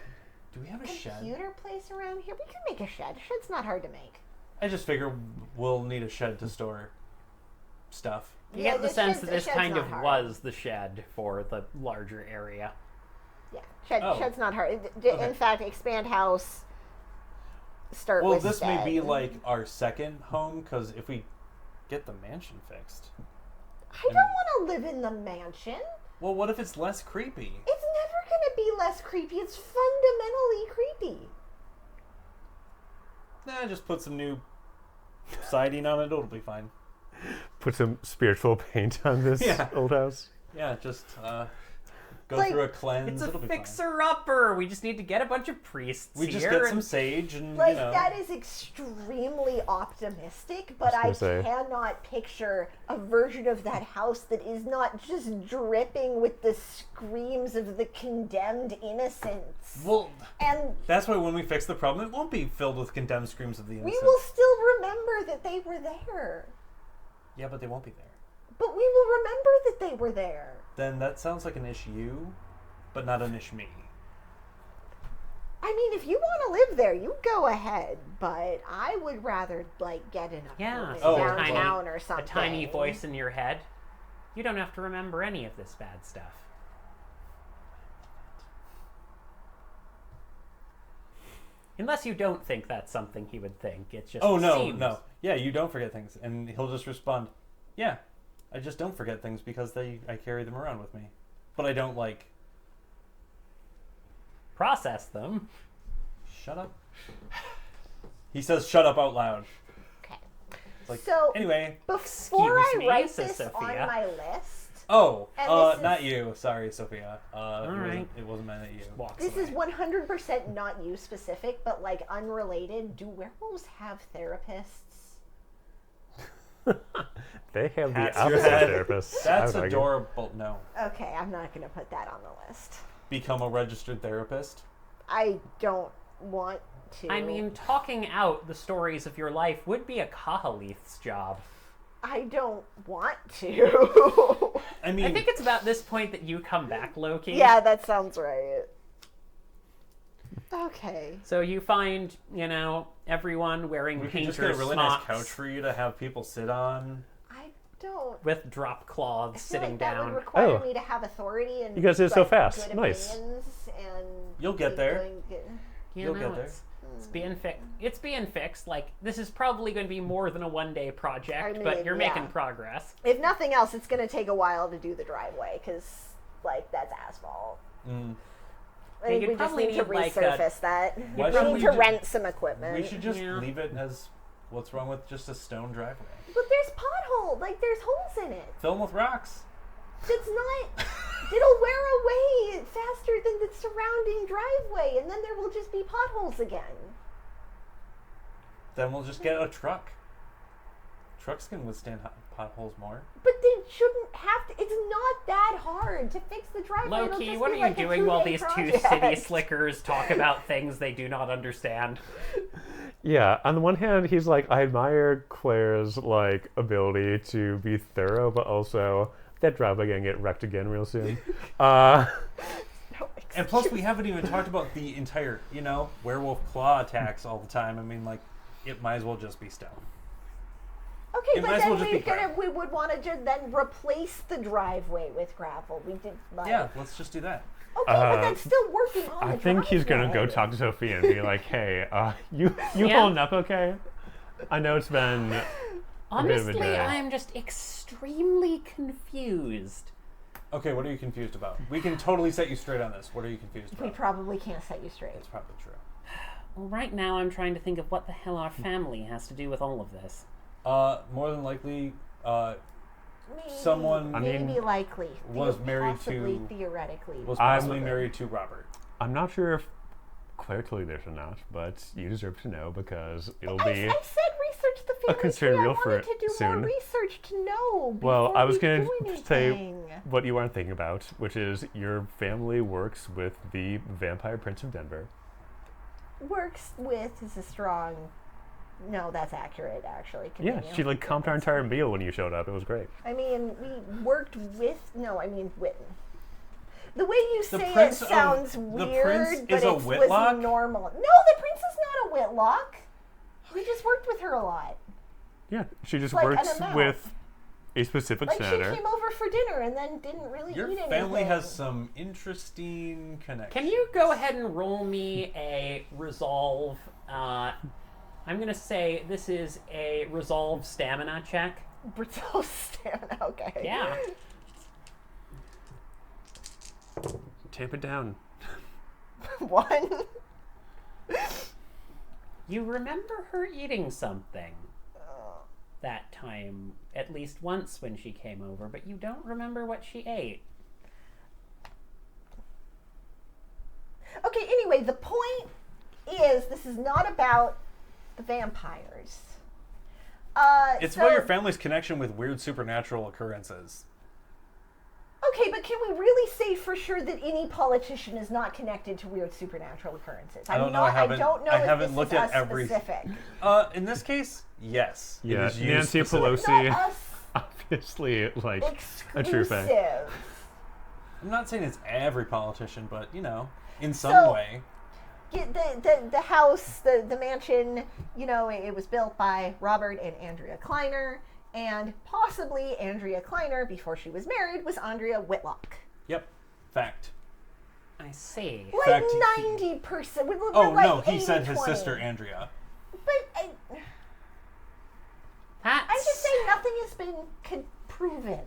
Do we have a shed? computer place around here? We can make a shed. A shed's not hard to make. I just figure we'll need a shed to store stuff. You Yeah, get the the sense shed's- that this the shed's kind not of hard. was the shed for the larger area. Yeah, Oh. shed's not hard. Okay. In fact, expand house. Start Well, with this may be shed. like our second home because if we get the mansion fixed. I don't want to live in the mansion. Well, what if it's less creepy? It's never going to be less creepy. It's fundamentally creepy. Nah, just put some new siding on it. It'll be fine. Put some spiritual paint on this Yeah. old house. Yeah, just go Like, through a cleanse. It's a It'll be fine. fixer-upper. We just need to get a bunch of priests We just here get and some sage and Like, you know. that is extremely optimistic, but I was gonna say. cannot picture a version of that house that is not just dripping with the screams of the condemned innocents. Well, And that's why when we fix the problem, it won't be filled with condemned screams of the we innocent. will still remember that they were there. Yeah, but they won't be there. But we will remember that they were there. Then that sounds like an issue, but not an issue me. I mean, if you want to live there, you go ahead. But I would rather, like, get an Yeah, apartment so downtown or something. a tiny voice in your head. You don't have to remember any of this bad stuff. Unless you don't think that's something he would think. It just Oh no, seems. no. Yeah, you don't forget things, and he'll just respond, "Yeah, I just don't forget things because I carry them around with me, but I don't like Process them. shut up." He says, "Shut up" out loud. Okay. It's like, So, anyway. before Excuse I me, write says this Sophia. on my list, Oh, And this is- not you. Sorry, Sophia. right. It wasn't meant at you. Walks this away. is 100% not you specific, but like unrelated. Do werewolves have therapists? They have Pats the your opposite head. therapist. That's I would argue. adorable. No, Okay, I'm not going to put that on the list. become a registered therapist. I don't want to. I mean, talking out the stories of your life would be a Kahalith's job. I don't want to. I mean, I think it's about this point that you come back, Loki. Yeah, that sounds right. Okay. So you find, everyone wearing we could just painter's get a really nice smocks couch for you to have people sit on. I don't. with drop I cloths feel sitting like that down. would require Oh. me to have authority and You guys did it so like, fast. good Nice. opinions and You'll get be there. doing good- You You'll know, get there. It's being fixed. It's being fixed. Like, this is probably going to be more than a one-day project, I mean, but you're yeah. making progress. If nothing else, it's going to take a while to do the driveway because, like, that's asphalt. Mm. I think you'd we just probably need to need, like, resurface that. Why We shouldn't need we to ju- rent some equipment. We should just Yeah. leave it as what's wrong with just a stone driveway. But there's potholes. Like, there's holes in it. Fill them with rocks. That's not. It'll wear away faster than the surrounding driveway, and then there will just be potholes again. Then we'll just get a truck. Trucks can withstand potholes more. But they shouldn't have to. It's not that hard to fix the driveway. It'll Loki, just what be are like you a doing while 2-day these project. two city slickers talk about things they do not understand? Yeah, on the one hand, he's like, I admire Claire's ability to be thorough, but also that driveway gonna get wrecked again real soon. And plus, we haven't even talked about the entire, werewolf claw attacks all the time. I mean, it might as well just be stone. Okay, It but might as then well just be we would want to just then replace the driveway with gravel. We did like. Yeah, let's just do that. Okay, but that's still working on the I think he's gonna go driveway. talk to Sophia and be like, "Hey, you Yeah. holding up okay? I know it's been a bit of a Honestly, day." I am just extremely confused. Okay, what are you confused about? We can totally set you straight on this. What are you confused We about? probably can't set you straight. That's probably true. Well, right now I'm trying to think of what the hell our family has to do with all of this. More than likely, Maybe, someone maybe likely was married possibly, to- theoretically. was I'm- possibly married to Robert. I'm not sure if Claire told you this or not, but you deserve to know because it'll I be. said research the family concern tree. I real for wanted to do soon. more research to know. Well, before I was we going do to say anything. what you aren't thinking about, which is your family works with the Vampire Prince of Denver. Works with is a strong. No, that's accurate. Actually, Yeah, Continue. she like comped our entire meal when you showed up. It was great. I mean, we worked with. No, I mean Witten. The way you The say it Prince of- sounds the weird, Prince but is a it Whitlock? was normal. No, the prince is not a Whitlock. We just worked with her a lot. Yeah, she just Like an works amount. with a specific Like senator. she came over for dinner and then didn't really Your eat anything. family has some interesting connections. Can you go ahead and roll me a resolve? I'm gonna say this is a resolve stamina check. Brazil stamina. Okay. Yeah. Tamp it down. 1. You remember her eating something that time, at least once when she came over, but you don't remember what she ate. Okay. Anyway, the point is, this is not about the vampires. It's so- about your family's connection with weird supernatural occurrences. Okay, but can we really say for sure that any politician is not connected to weird supernatural occurrences? I don't know, I haven't- don't know I if haven't this looked is at us every- specific. In this case, yes. It Yeah, is you Nancy specific. Pelosi. Not us Obviously, like a exclusive. true fact. I'm not saying it's every politician, but in some So- way. Yeah, the house, the mansion, it was built by Robert and Andrea Kleiner, and possibly Andrea Kleiner, before she was married, was Andrea Whitlock. Yep. Fact. I see. Like Fact, 90%. Oh like no, he said his 80-20. sister Andrea. But That's, I'm just saying nothing has been proven.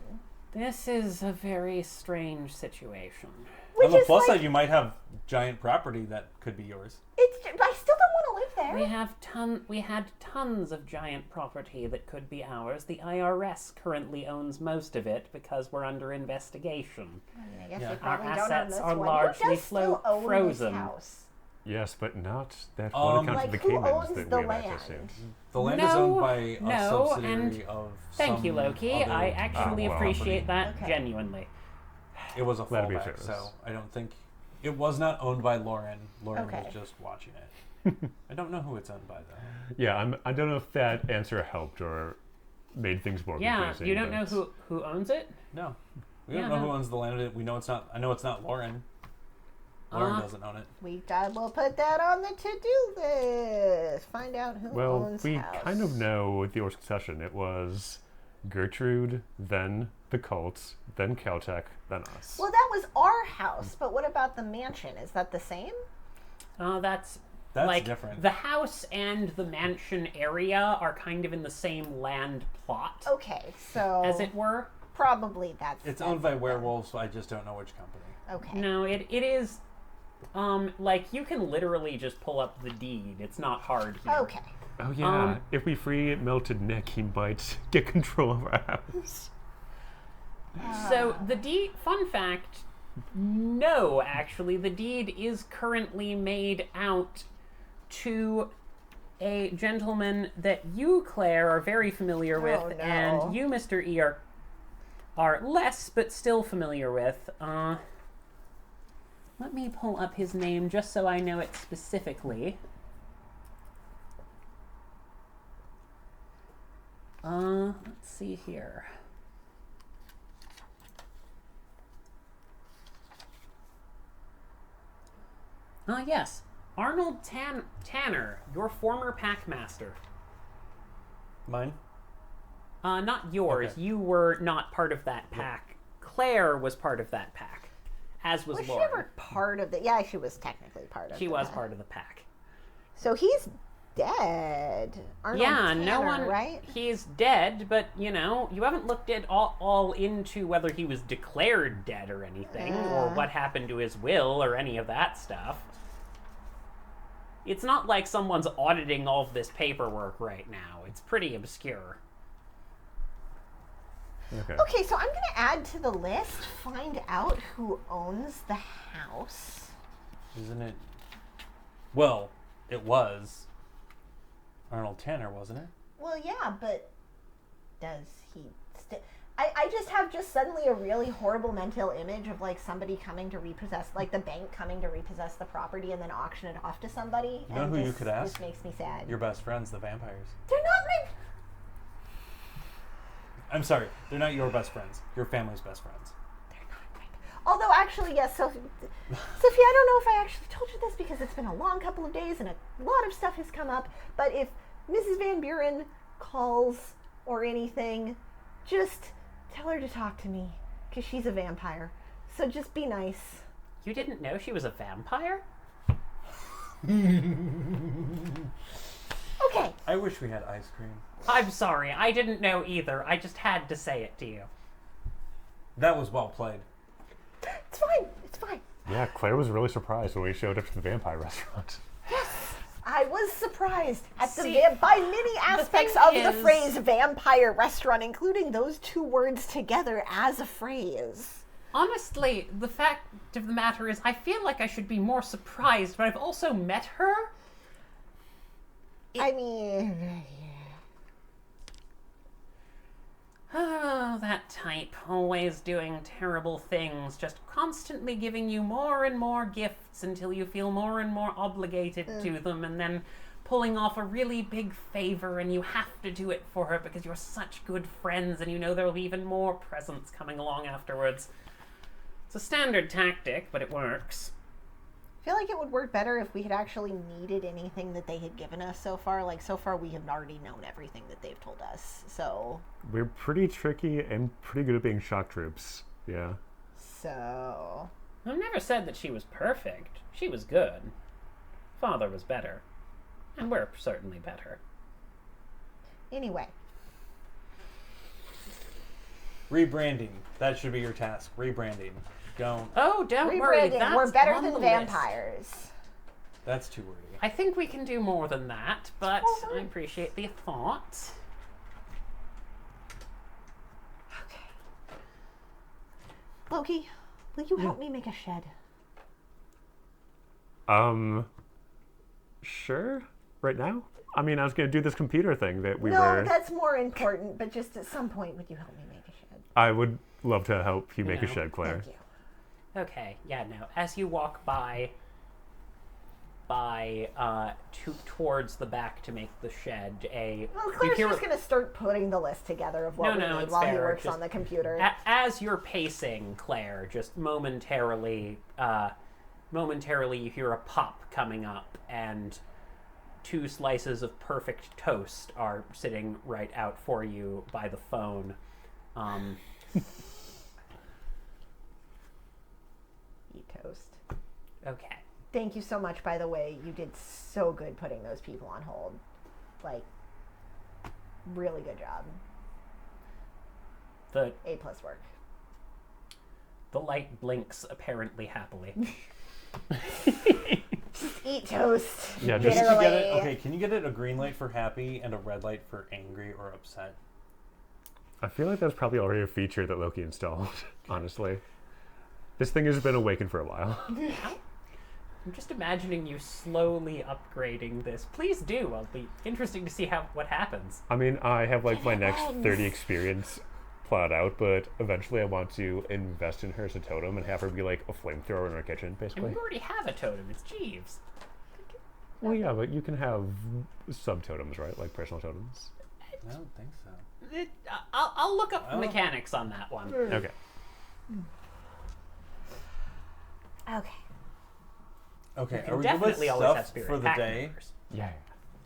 this is a very strange situation. Which On the is plus like, side, you might have giant property that could be yours. I still don't want to live there. We had tons of giant property that could be ours. The IRS currently owns most of it because we're under investigation. I guess Yeah. they Our probably don't own assets this are one. largely Who does still own frozen. This house? Yes, but not that one account Like, of the who Caymans owns that the we have access to. land? The land is No, owned by a no, subsidiary and of Thank some you, Loki. other I actually well, appreciate that Okay. genuinely. It was a Glad to be of fallback, service. so I don't think it was not owned by Lauren. Lauren Okay. was just watching it. I don't know who it's owned by though. Yeah, I don't know if that answer helped or made things more Yeah, confusing. you don't know but- who owns it? No, we Yeah, don't know no. who owns the land. We know it's not. I know it's not Lauren. Lauren doesn't own it. We'll put that on the to-do list. Find out who Well, owns we house. kind of know with the Orr succession. It was Gertrude, then the cult, then Caltech, then us. Well, that was our house, but what about the mansion? Is that the same? That's That's like different. the house and the mansion area are kind of in the same land plot, Okay, so as it were. probably that's. It's that's owned by it then. Werewolves. I just don't know which company. Okay. No, it is. Like you can literally just pull up the deed. It's not hard here. Okay. Oh yeah, Um, if we free Melted Nick, he might get control of our house. So the deed. Fun fact. No, actually, the deed is currently made out to a gentleman that you, Claire, are very familiar with, Oh, no. and you, Mr. E, are less, but still familiar with. Let me pull up his name just so I know it specifically. Let's see here. Yes. Arnold Tanner, your former packmaster. Mine. Not yours. Okay. You were not part of that pack. Claire was part of that pack, as was Was she Lauren. ever part of the? Yeah, she was technically part of. She the was pack. part of the pack. So he's dead. Arnold Yeah, no Tanner, one. right? He's dead, but you haven't looked at all into whether he was declared dead or anything, or what happened to his will or any of that stuff. It's not like someone's auditing all of this paperwork right now. It's pretty obscure. Okay. Okay, so I'm going to add to the list, find out who owns the house. Isn't it? Well, it was Arnold Tanner, wasn't it? Well, yeah, but does he I just have suddenly a really horrible mental image of like somebody coming to repossess, like the bank coming to repossess the property and then auction it off to somebody. You know and who you just- could ask? This makes me sad. Your best friends, the vampires. They're not my... I'm sorry, they're not your best friends. Your family's best friends. Although, actually, yes, Sophie, I don't know if I actually told you this because it's been a long couple of days and a lot of stuff has come up, but if Mrs. Van Buren calls or anything, just tell her to talk to me because she's a vampire. So just be nice. You didn't know she was a vampire? Okay. I wish we had ice cream. I'm sorry, I didn't know either. I just had to say it to you. That was well played. It's fine. It's fine. Yeah, Claire was really surprised when we showed up to the vampire restaurant. I was surprised at See, by many aspects thing of the is- phrase vampire restaurant, including those two words together as a phrase. Honestly, the fact of the matter is, I feel like I should be more surprised, but I've also met her. I mean, Oh, that type, always doing terrible things, just constantly giving you more and more gifts until you feel more and more obligated to them, and then pulling off a really big favor, and you have to do it for her because you're such good friends, and you know there'll be even more presents coming along afterwards. It's a standard tactic, but it works. I feel like it would work better if we had actually needed anything that they had given us so far. Like, so far we have already known everything that they've told us. So, We're pretty tricky and pretty good at being shock troops. Yeah. I've never said that she was perfect. She was good. Father was better. And we're certainly better. Anyway. Rebranding. That should be your task. Rebranding. Don't. Oh, don't worry. Rebranding. That's We're better on than the list. vampires. That's too wordy. I think we can do more than that, but Oh, I appreciate the thought. Okay. Loki, will you help me make a shed? Sure. Right now? I mean, I was going to do this computer thing that we No, were... that's more important, but just at some point would you help me make a shed? I would love to help you make a know, shed, Claire. Thank you. Okay, yeah, no. As you walk towards the back to make the shed, Well, you Claire's hear just going to start putting the list together of what we need it's while he fair. works Just on the computer. As you're pacing, Claire, just momentarily you hear a pop coming up, and 2 slices of perfect toast are sitting right out for you by the phone. Eat toast. Okay. Thank you so much, by the way. You did so good putting those people on hold. Like, really good job. The A+ work. light blinks apparently happily. Eat toast. Yeah, Can just you bitterly. get it? Okay, can you get it a green light for happy and a red light for angry or upset? I feel like that's probably already a feature that Loki installed, honestly. This thing has been awakened for a while. I'm just imagining you slowly upgrading this. Please do. It'll be interesting to see what happens. I mean, I have like my next Thanks. 30 experience plotted out, but eventually I want to invest in her as a totem and have her be like a flamethrower in our kitchen, And basically. we already have a totem. It's Jeeves. Well, yeah, but you can have sub-totems, right? Like personal totems. I don't think so. I'll look up the Well. mechanics on that one. Okay. Okay. Okay, You can are we good with definitely always have stuff spirit for the pack day? members. Yeah.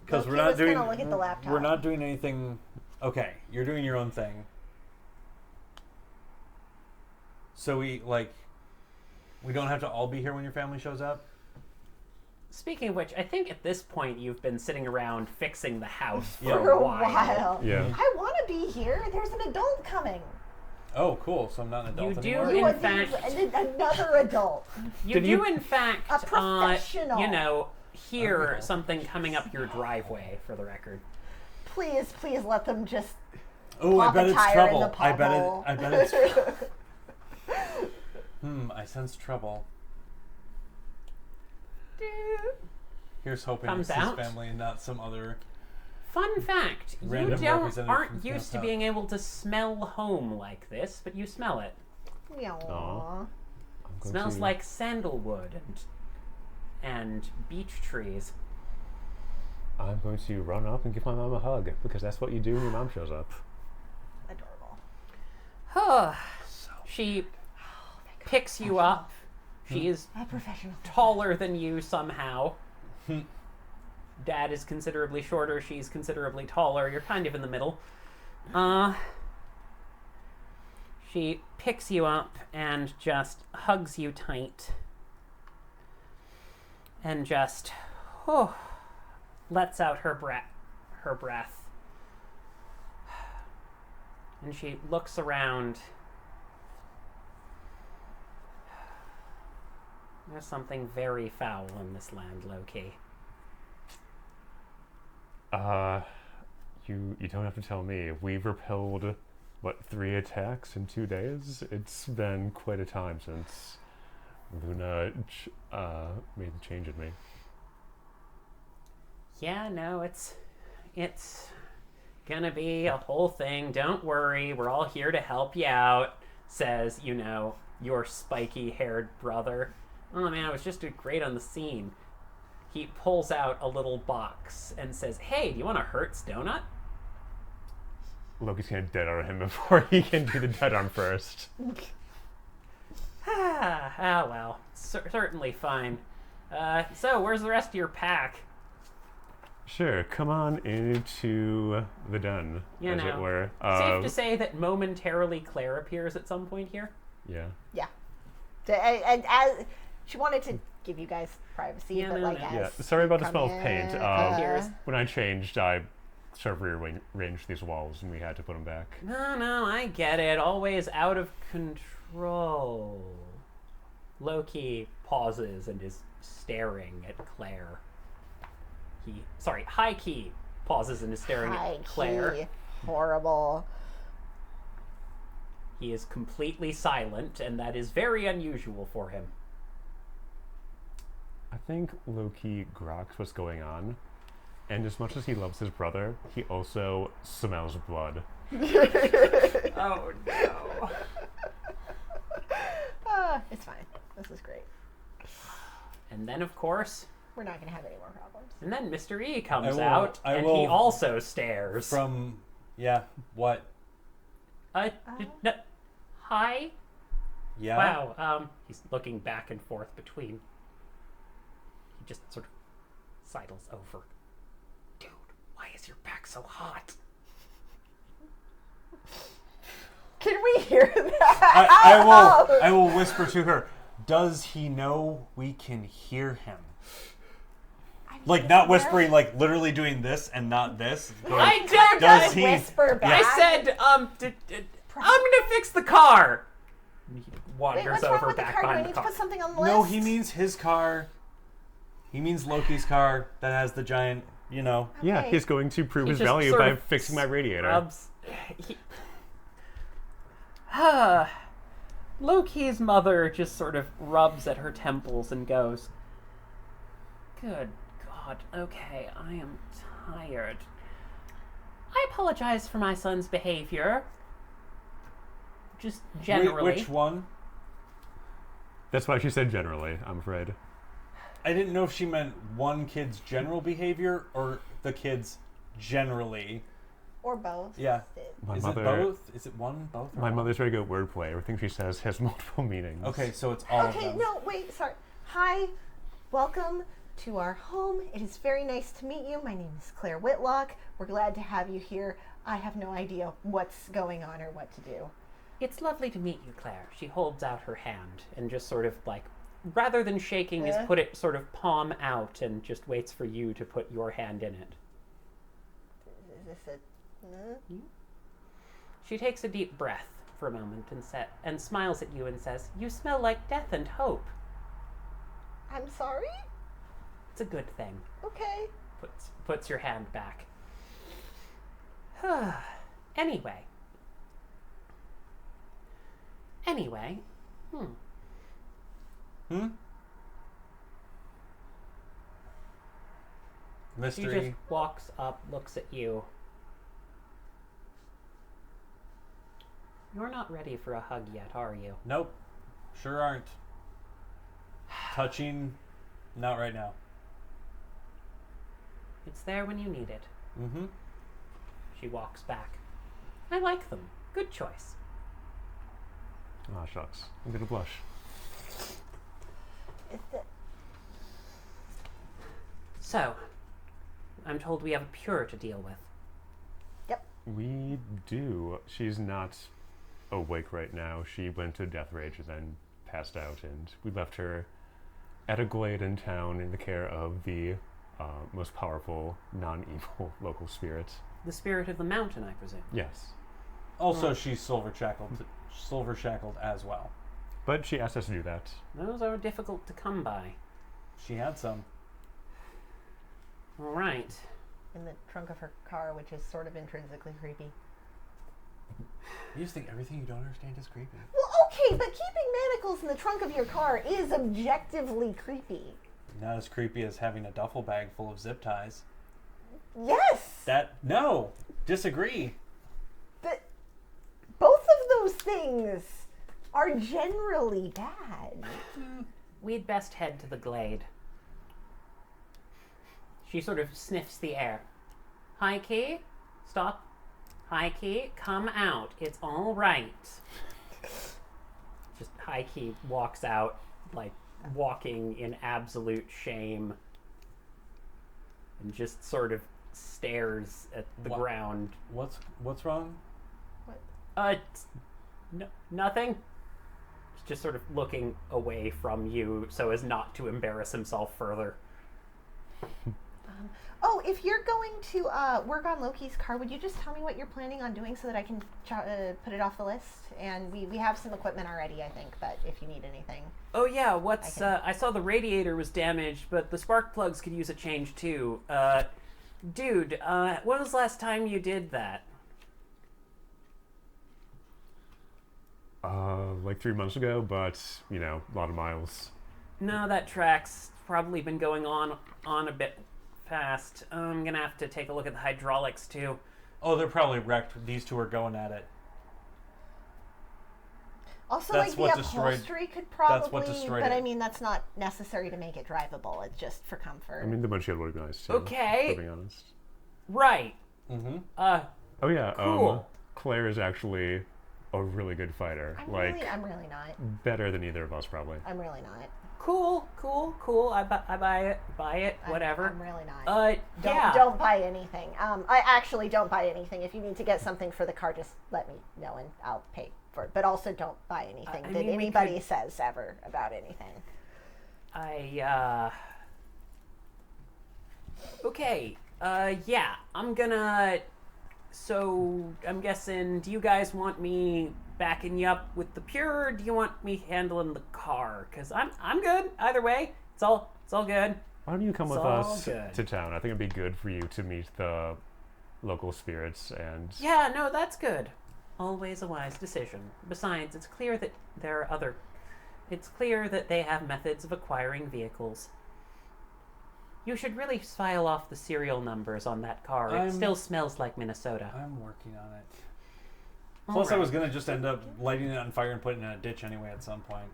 Because Loki we're not was doing. gonna look at the laptop. We're not doing anything Okay, you're doing your own thing. So we don't have to all be here when your family shows up? Speaking of which, I think at this point you've been sitting around fixing the house for Yeah. For a a while. while. Yeah. I want to be here. There's an adult coming. Oh, cool. So I'm not an adult You do anymore? in You would fact- be another adult. You Did do, you- in fact, A professional. hear something coming up your driveway, for the record. Please let them just Oh, I pop bet a it's tire trouble. in the I bet pothole. it's I sense trouble. Here's hoping Comes it's his out. family and not some other. Fun fact, Random representative aren't from used to Camp being able to smell home like this, but you smell it. Aw. Smells like sandalwood and beech trees. I'm going to run up and give my mom a hug because that's what you do when your mom shows up. Adorable. She picks you up. She is A professional. taller than you somehow. Dad is considerably shorter, she's considerably taller. You're kind of in the middle. She picks you up and just hugs you tight. And just lets out her breath. And she looks around. There's something very foul in this land, Loki. You don't have to tell me. We've repelled, 3 attacks in 2 days? It's been quite a time since Luna made the change in me. Yeah, no, it's gonna be a whole thing. Don't worry, we're all here to help you out, says, your spiky-haired brother. Oh man, it was just great on the scene. He pulls out a little box and says, hey, do you want a Hertz donut? Loki's gonna dead arm him before he can do the dead arm first. Well, certainly fine. So, where's the rest of your pack? Sure, come on into the den, as it were. Safe to say that momentarily Claire appears at some point here? Yeah. Yeah. And as she wanted to give you guys privacy, Yeah, but no, like no. as Yeah, sorry about the come smell of paint. in, Here's- When I changed, I sort of rearranged these walls and we had to put them back. No, I get it. Always out of control. Loki pauses and is staring at Claire. High Key pauses and is staring high at Claire. key, horrible. He is completely silent, and that is very unusual for him. I think Loki groks what's going on, and as much as he loves his brother, he also smells blood. Oh no. It's fine. This is great. And then, of course, We're not going to have any more problems. and then Mr. E comes I will- out, I and will- he also stares. What? Hi? Yeah? Wow, he's looking back and forth between. He just sort of sidles over. Dude, why is your back so hot? Can we hear that? I will whisper to her, does he know we can hear him? Like, not whispering, like, literally doing this and not this. Going, I don't does he? whisper back. I said, I'm gonna fix the car. And he Wait, wanders what's wrong over with the back car? Do I behind need the to car. put something on the list? No, he means his car. He means Loki's car that has the giant, Yeah, Okay. he's going to prove He his just value sort by of fixing my radiator. Rubs. Loki's mother just sort of rubs at her temples and goes, "Good God, okay, I am tired. I apologize for my son's behavior. Just generally." Which one? That's why she said generally, I'm afraid. I didn't know if she meant one kid's general behavior or the kid's generally. Or both. Yeah. My Is mother, it both? Is it one, both? Or my one? mother's very good at wordplay. Everything she says has multiple meanings. Okay, so it's all of Okay, them. no, wait, sorry. Hi, welcome to our home. It is very nice to meet you. My name is Claire Whitlock. We're glad to have you here. I have no idea what's going on or what to do. It's lovely to meet you, Claire. She holds out her hand and just sort of like, rather than shaking, has put it sort of palm out and just waits for you to put your hand in it. Is this a... She takes a deep breath for a moment and smiles at you and says, "You smell like death and hope." I'm sorry? It's a good thing. Okay. Puts your hand back. Anyway. She Mystery. just walks up, looks at you. You're not ready for a hug yet, are you? Nope. Sure aren't. Touching, not right now. It's there when you need it. Mm-hmm. She walks back. I like them. Good choice. Oh, shucks. I'm gonna blush. So, I'm told we have a Pure to deal with. We do. She's not awake right now. She went to death rage and then passed out, and we left her at a glade in town in the care of the most powerful, non-evil local spirit. The spirit of the mountain, I presume. Yes. Also, she's silver shackled as well. But she asked us to do that. Those are difficult to come by. She had some. All right. In the trunk of her car, which is sort of intrinsically creepy. You just think everything you don't understand is creepy. Well, okay, but keeping manacles in the trunk of your car is objectively creepy. Not as creepy as having a duffel bag full of zip ties. Yes! No! Disagree. But both of those things are generally bad. We'd best head to the glade. She sort of sniffs the air. High key, stop. High key, come out. It's all right. Just High key walks out, like walking in absolute shame, and just sort of stares at the ground. What's wrong? Nothing. He's just sort of looking away from you so as not to embarrass himself further. If you're going to work on Loki's car, would you just tell me what you're planning on doing so that I can put it off the list? And we have some equipment already, I think, but if you need anything. Oh yeah, I saw the radiator was damaged, but the spark plugs could use a change too. Dude, when was the last time you did that? Like 3 months ago, but, a lot of miles. No, that tracks. Probably been going on a bit fast. I'm gonna have to take a look at the hydraulics too. Oh, they're probably wrecked. These two are going at it. Also, That's the what destroyed- upholstery could probably, that's what destroyed but it. I mean, that's not necessary to make it drivable. It's just for comfort. I mean, the windshield would be nice, too. Okay. To be honest. Right. Mm-hmm. Oh, yeah. Cool. Claire is actually a really good fighter. I'm really not. Better than either of us, probably. I'm really not. Cool. I buy it. Whatever. I'm really not. Yeah. Don't buy anything. I actually don't buy anything. If you need to get something for the car, just let me know and I'll pay for it. But also don't buy anything I that mean, we anybody could- says ever about anything. Okay. Yeah. I'm guessing, do you guys want me backing you up with the Pure, or do you want me handling the car? Because I'm good either way. It's all good. Why don't you come with all us good. to town? I think it'd be good for you to meet the local spirits and... Yeah, no, that's good. Always a wise decision. Besides, it's clear that they have methods of acquiring vehicles. You should really file off the serial numbers on that car. It still smells like Minnesota. I'm working on it. All Plus, I right. was going to just end up lighting it on fire and putting it in a ditch anyway at some point.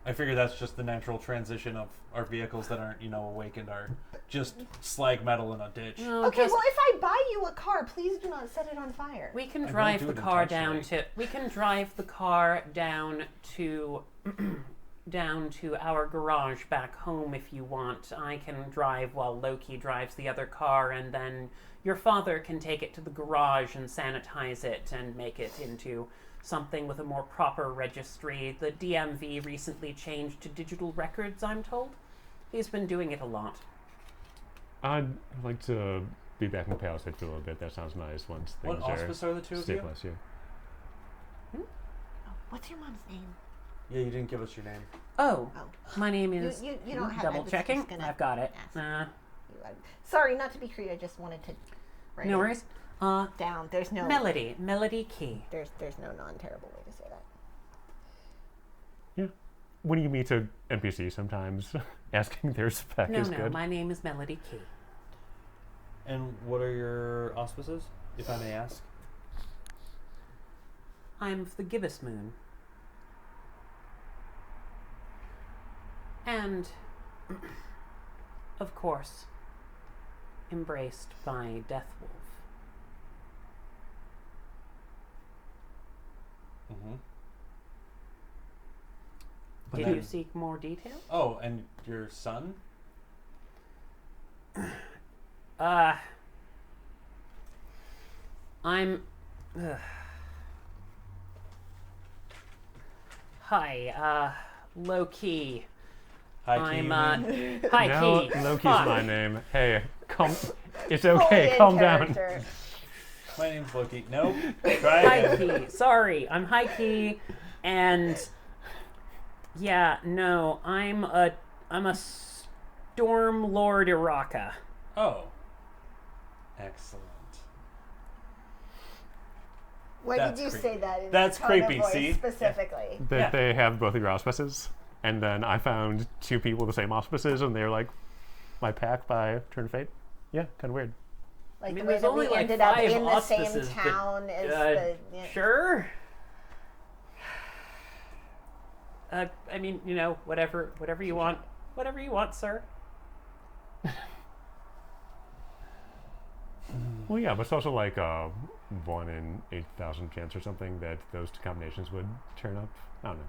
I figure that's just the natural transition of our vehicles that aren't, awakened are just slag metal in a ditch. No, Okay, just- well, if I buy you a car, please do not set it on fire. we can I drive won't the do it car down intentionally. to. We can drive the car down to down to our garage back home if you want. I can drive while Loki drives the other car, and then your father can take it to the garage and sanitize it and make it into something with a more proper registry. The DMV recently changed to digital records, I'm told. He's been doing it a lot. I'd like to be back in the Palisade for a little bit. That sounds nice once things What auspice are the two of you? stabilized here. What's your mom's name? Yeah, you didn't give us your name. Oh, Oh. my name is... You don't have double I was checking. just gonna I've got it. ask. Sorry, not to be crude. I just wanted to write No it worries. down. There's no Melody Key. There's no non-terrible way to say that. Yeah. When you meet a NPC, sometimes asking their spec No, is no, good. my name is Melody Key. And what are your auspices, if I may ask? I'm of the gibbous moon. And, of course, embraced by Deathwolf. Mm-hmm. Did you seek more detail? Oh, and your son? I'm... Hi, low-key. Hi, I'm, Key. Hi, Now Key. Loki's Fuck. my name. Hey, it's Fully okay, in calm down. character. My name's Loki. Nope. Try Hi, again. Key. Sorry, I'm Hi, Key. And... Yeah, no, I'm a Storm Lord Iraka. Oh. Excellent. Why That's did you creepy. say that in That's that tone of creepy, voice see? specifically? That Yeah. they have both of your auspices, and then I found two people with the same auspices, and they're like my pack by turn of fate. Yeah, kind of weird. Like I mean, the way there's that only we like ended up 5 in the same auspices, but, town as the... Yeah. Sure. I mean, you know, whatever you want, sir. Well, yeah, but it's also like a 1 in 8,000 chance or something that those two combinations would turn up. I don't know.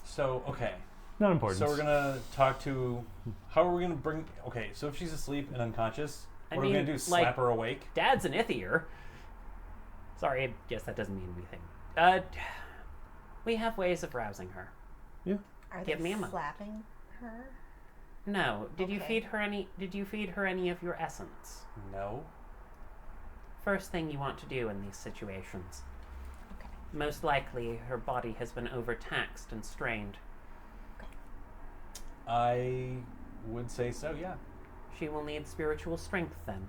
So, okay. Not important. So we're going to talk to... How are we going to bring... Okay, so if she's asleep and unconscious, I what are we going mean, to do? Slap like- her awake? Dad's an Ithier. Sorry, I guess that doesn't mean anything. We have ways of rousing her. Yeah. Are Give they me a moment. slapping her? No, did you Okay. feed her any? Did you feed her any of your essence? No. First thing you want to do in these situations. Okay. Most likely, her body has been overtaxed and strained. I would say so, yeah. She will need spiritual strength then.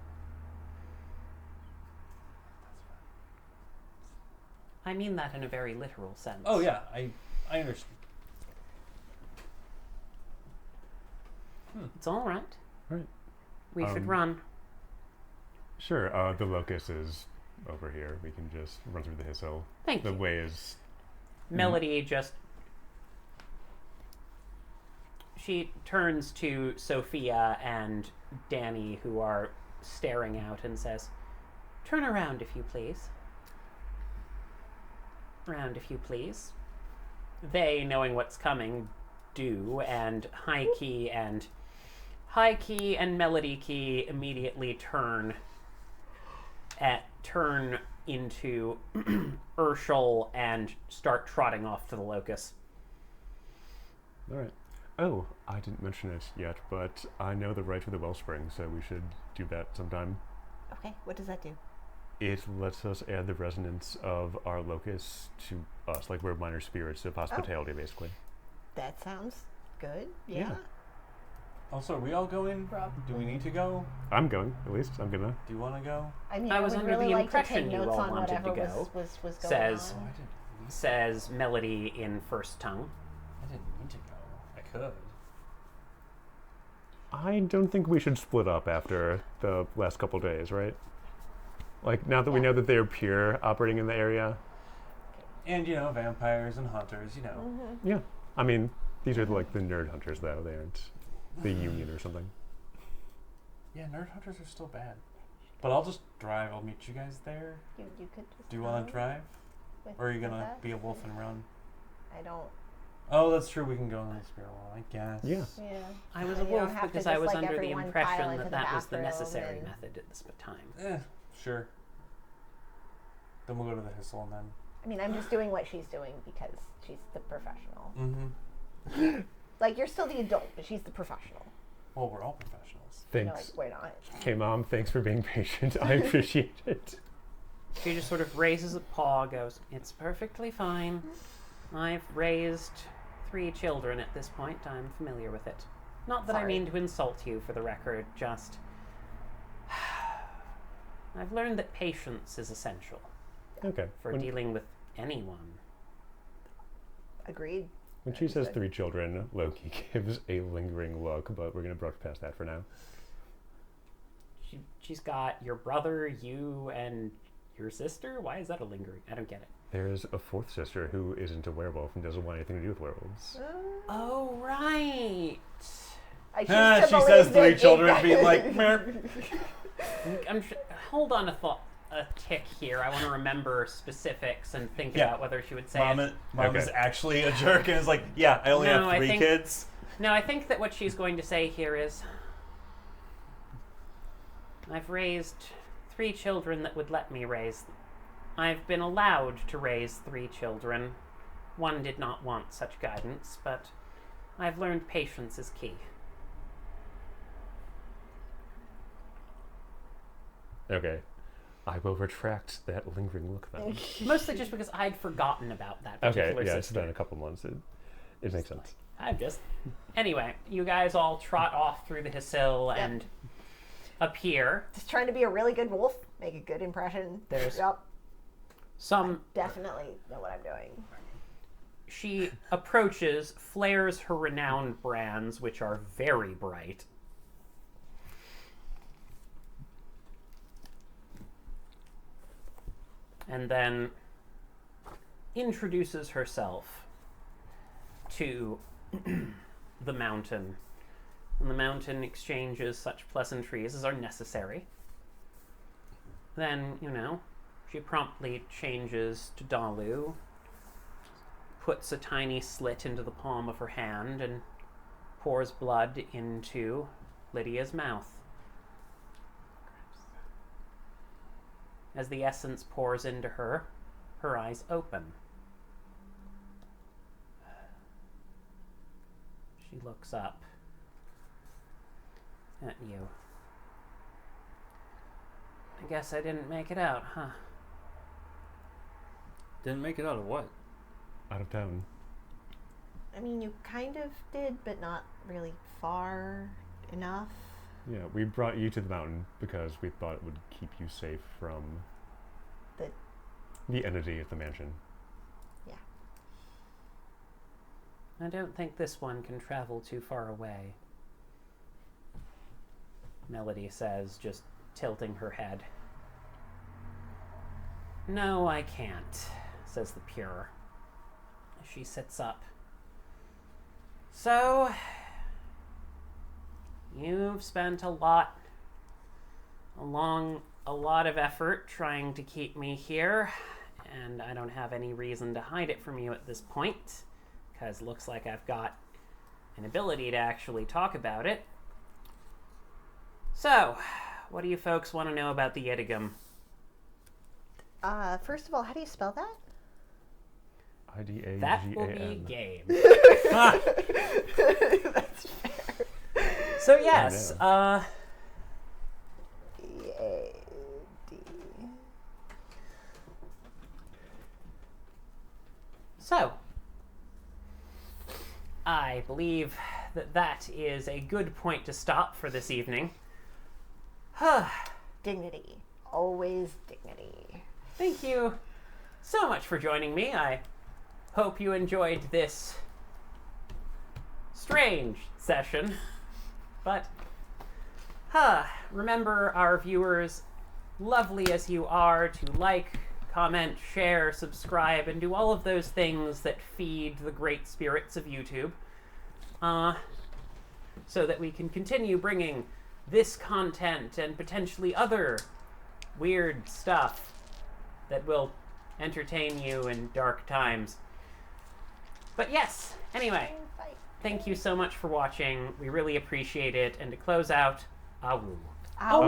I mean that in a very literal sense. Oh, yeah. I understand. It's all right. Right. We should Um, run. Sure, the locust is over here. We can just run through the hill. Thank The you. way is... Melody just... She turns to Sophia and Danny, who are staring out, and says, "Turn around, if you please. Round, if you please." They, knowing what's coming, do, and High Key and Melody Key immediately turn into Urshel and start trotting off to the locust. All right. Oh, I didn't mention it yet, but I know the right to the wellspring, so we should do that sometime. Okay, what does that do? It lets us add the resonance of our locus to us, like we're minor spirits of hospitality, basically. That sounds good. Yeah. Yeah. Also, are we all going? Do we need to go? I'm going, at least. I'm gonna. Do you want to go? I mean, I I was would under really the like to impression take you notes all on wanted to whatever go, was going says- on. Says Melody in first tongue. I didn't need to go. I could. I don't think we should split up after the last couple days, right? Like, now that we Yeah. know that they're pure operating in the area. And, you know, vampires and hunters, you know. Mm-hmm. Yeah. I mean, these are like the nerd hunters, though. They aren't the union or something. Yeah, nerd hunters are still bad. But I'll just drive. I'll meet you guys there. You could just Do you want go to drive? with- Or are you going with to us. be a wolf and run? I don't. Oh, that's true. We can go on the spirit wall, I guess. Yeah. Yeah. I was You a don't wolf have to because just, I was like, under the everyone pile impression into that the that was the bathroom necessary and- method at this time. Sure. Then we'll go to the Hissel and then. I mean, I'm just doing what she's doing because she's the professional. Mm-hmm. Like, you're still the adult, but she's the professional. Well, we're all professionals. Thanks. No, we're not. Okay, Mom, thanks for being patient. I appreciate it. She just sort of raises a paw, goes, "It's perfectly fine. I've raised 3 children at this point. I'm familiar with it. Not that I Sorry. mean to insult you, for the record, just... I've learned that patience is essential Okay. for dealing with anyone." Agreed. When she says 3 children, Loki gives a lingering look, but we're going to brush past that for now. She's got your brother, you, and your sister? Why is that a lingering? I don't get it. There's a 4th sister who isn't a werewolf and doesn't want anything to do with werewolves. Oh, right. I choose to She says believe 3 that children, it- being like, "Meh." Hold on a tick here. I want to remember specifics and think Yeah. about whether she would say Mom, it. Mom is Okay. actually a jerk and is like, "Yeah, I only No, I have 3 think- kids." No, I think that what she's going to say here is, I've raised 3 children that would let me raise them. I've been allowed to raise 3 children. One did not want such guidance, but I've learned patience is key. Okay. I will retract that lingering look then. Mostly just because I'd forgotten about that Okay, particular yeah, it's sister. been a couple months. It makes sense. I'm just... Anyway, you guys all trot off through the Hissel and appear. Just trying to be a really good wolf, make a good impression. There's- Yep, Some... definitely know what I'm doing. She approaches, flares her renowned brands, which are very bright. And then introduces herself to the mountain. And the mountain exchanges such pleasantries as are necessary. Then, she promptly changes to Dalu, puts a tiny slit into the palm of her hand, and pours blood into Lydia's mouth. As the essence pours into her, her eyes open. She looks up at you. I guess I didn't make it out, huh? Didn't make it out of what? Out of town. I mean, you kind of did, but not really far enough. Yeah, we brought you to the mountain because we thought it would keep you safe from the entity at the mansion. Yeah. I don't think this one can travel too far away, Melody says, just tilting her head. No, I can't, says the Pure. She sits up. So, you've spent a lot of effort trying to keep me here, and I don't have any reason to hide it from you at this point, because it looks like I've got an ability to actually talk about it. So, what do you folks want to know about the Yedigum? First of all, how do you spell that? IDAGAN. That will be game. That's fair. So yes, E-A-D. so I believe that is a good point to stop for this evening. Dignity. Always dignity. Thank you so much for joining me. I hope you enjoyed this strange session. But, remember, our viewers, lovely as you are, to like, comment, share, subscribe, and do all of those things that feed the great spirits of YouTube, so that we can continue bringing this content and potentially other weird stuff that will entertain you in dark times. But yes, anyway, Fight. thank you so much for watching. We really appreciate it. And to close out, awoo. Ow.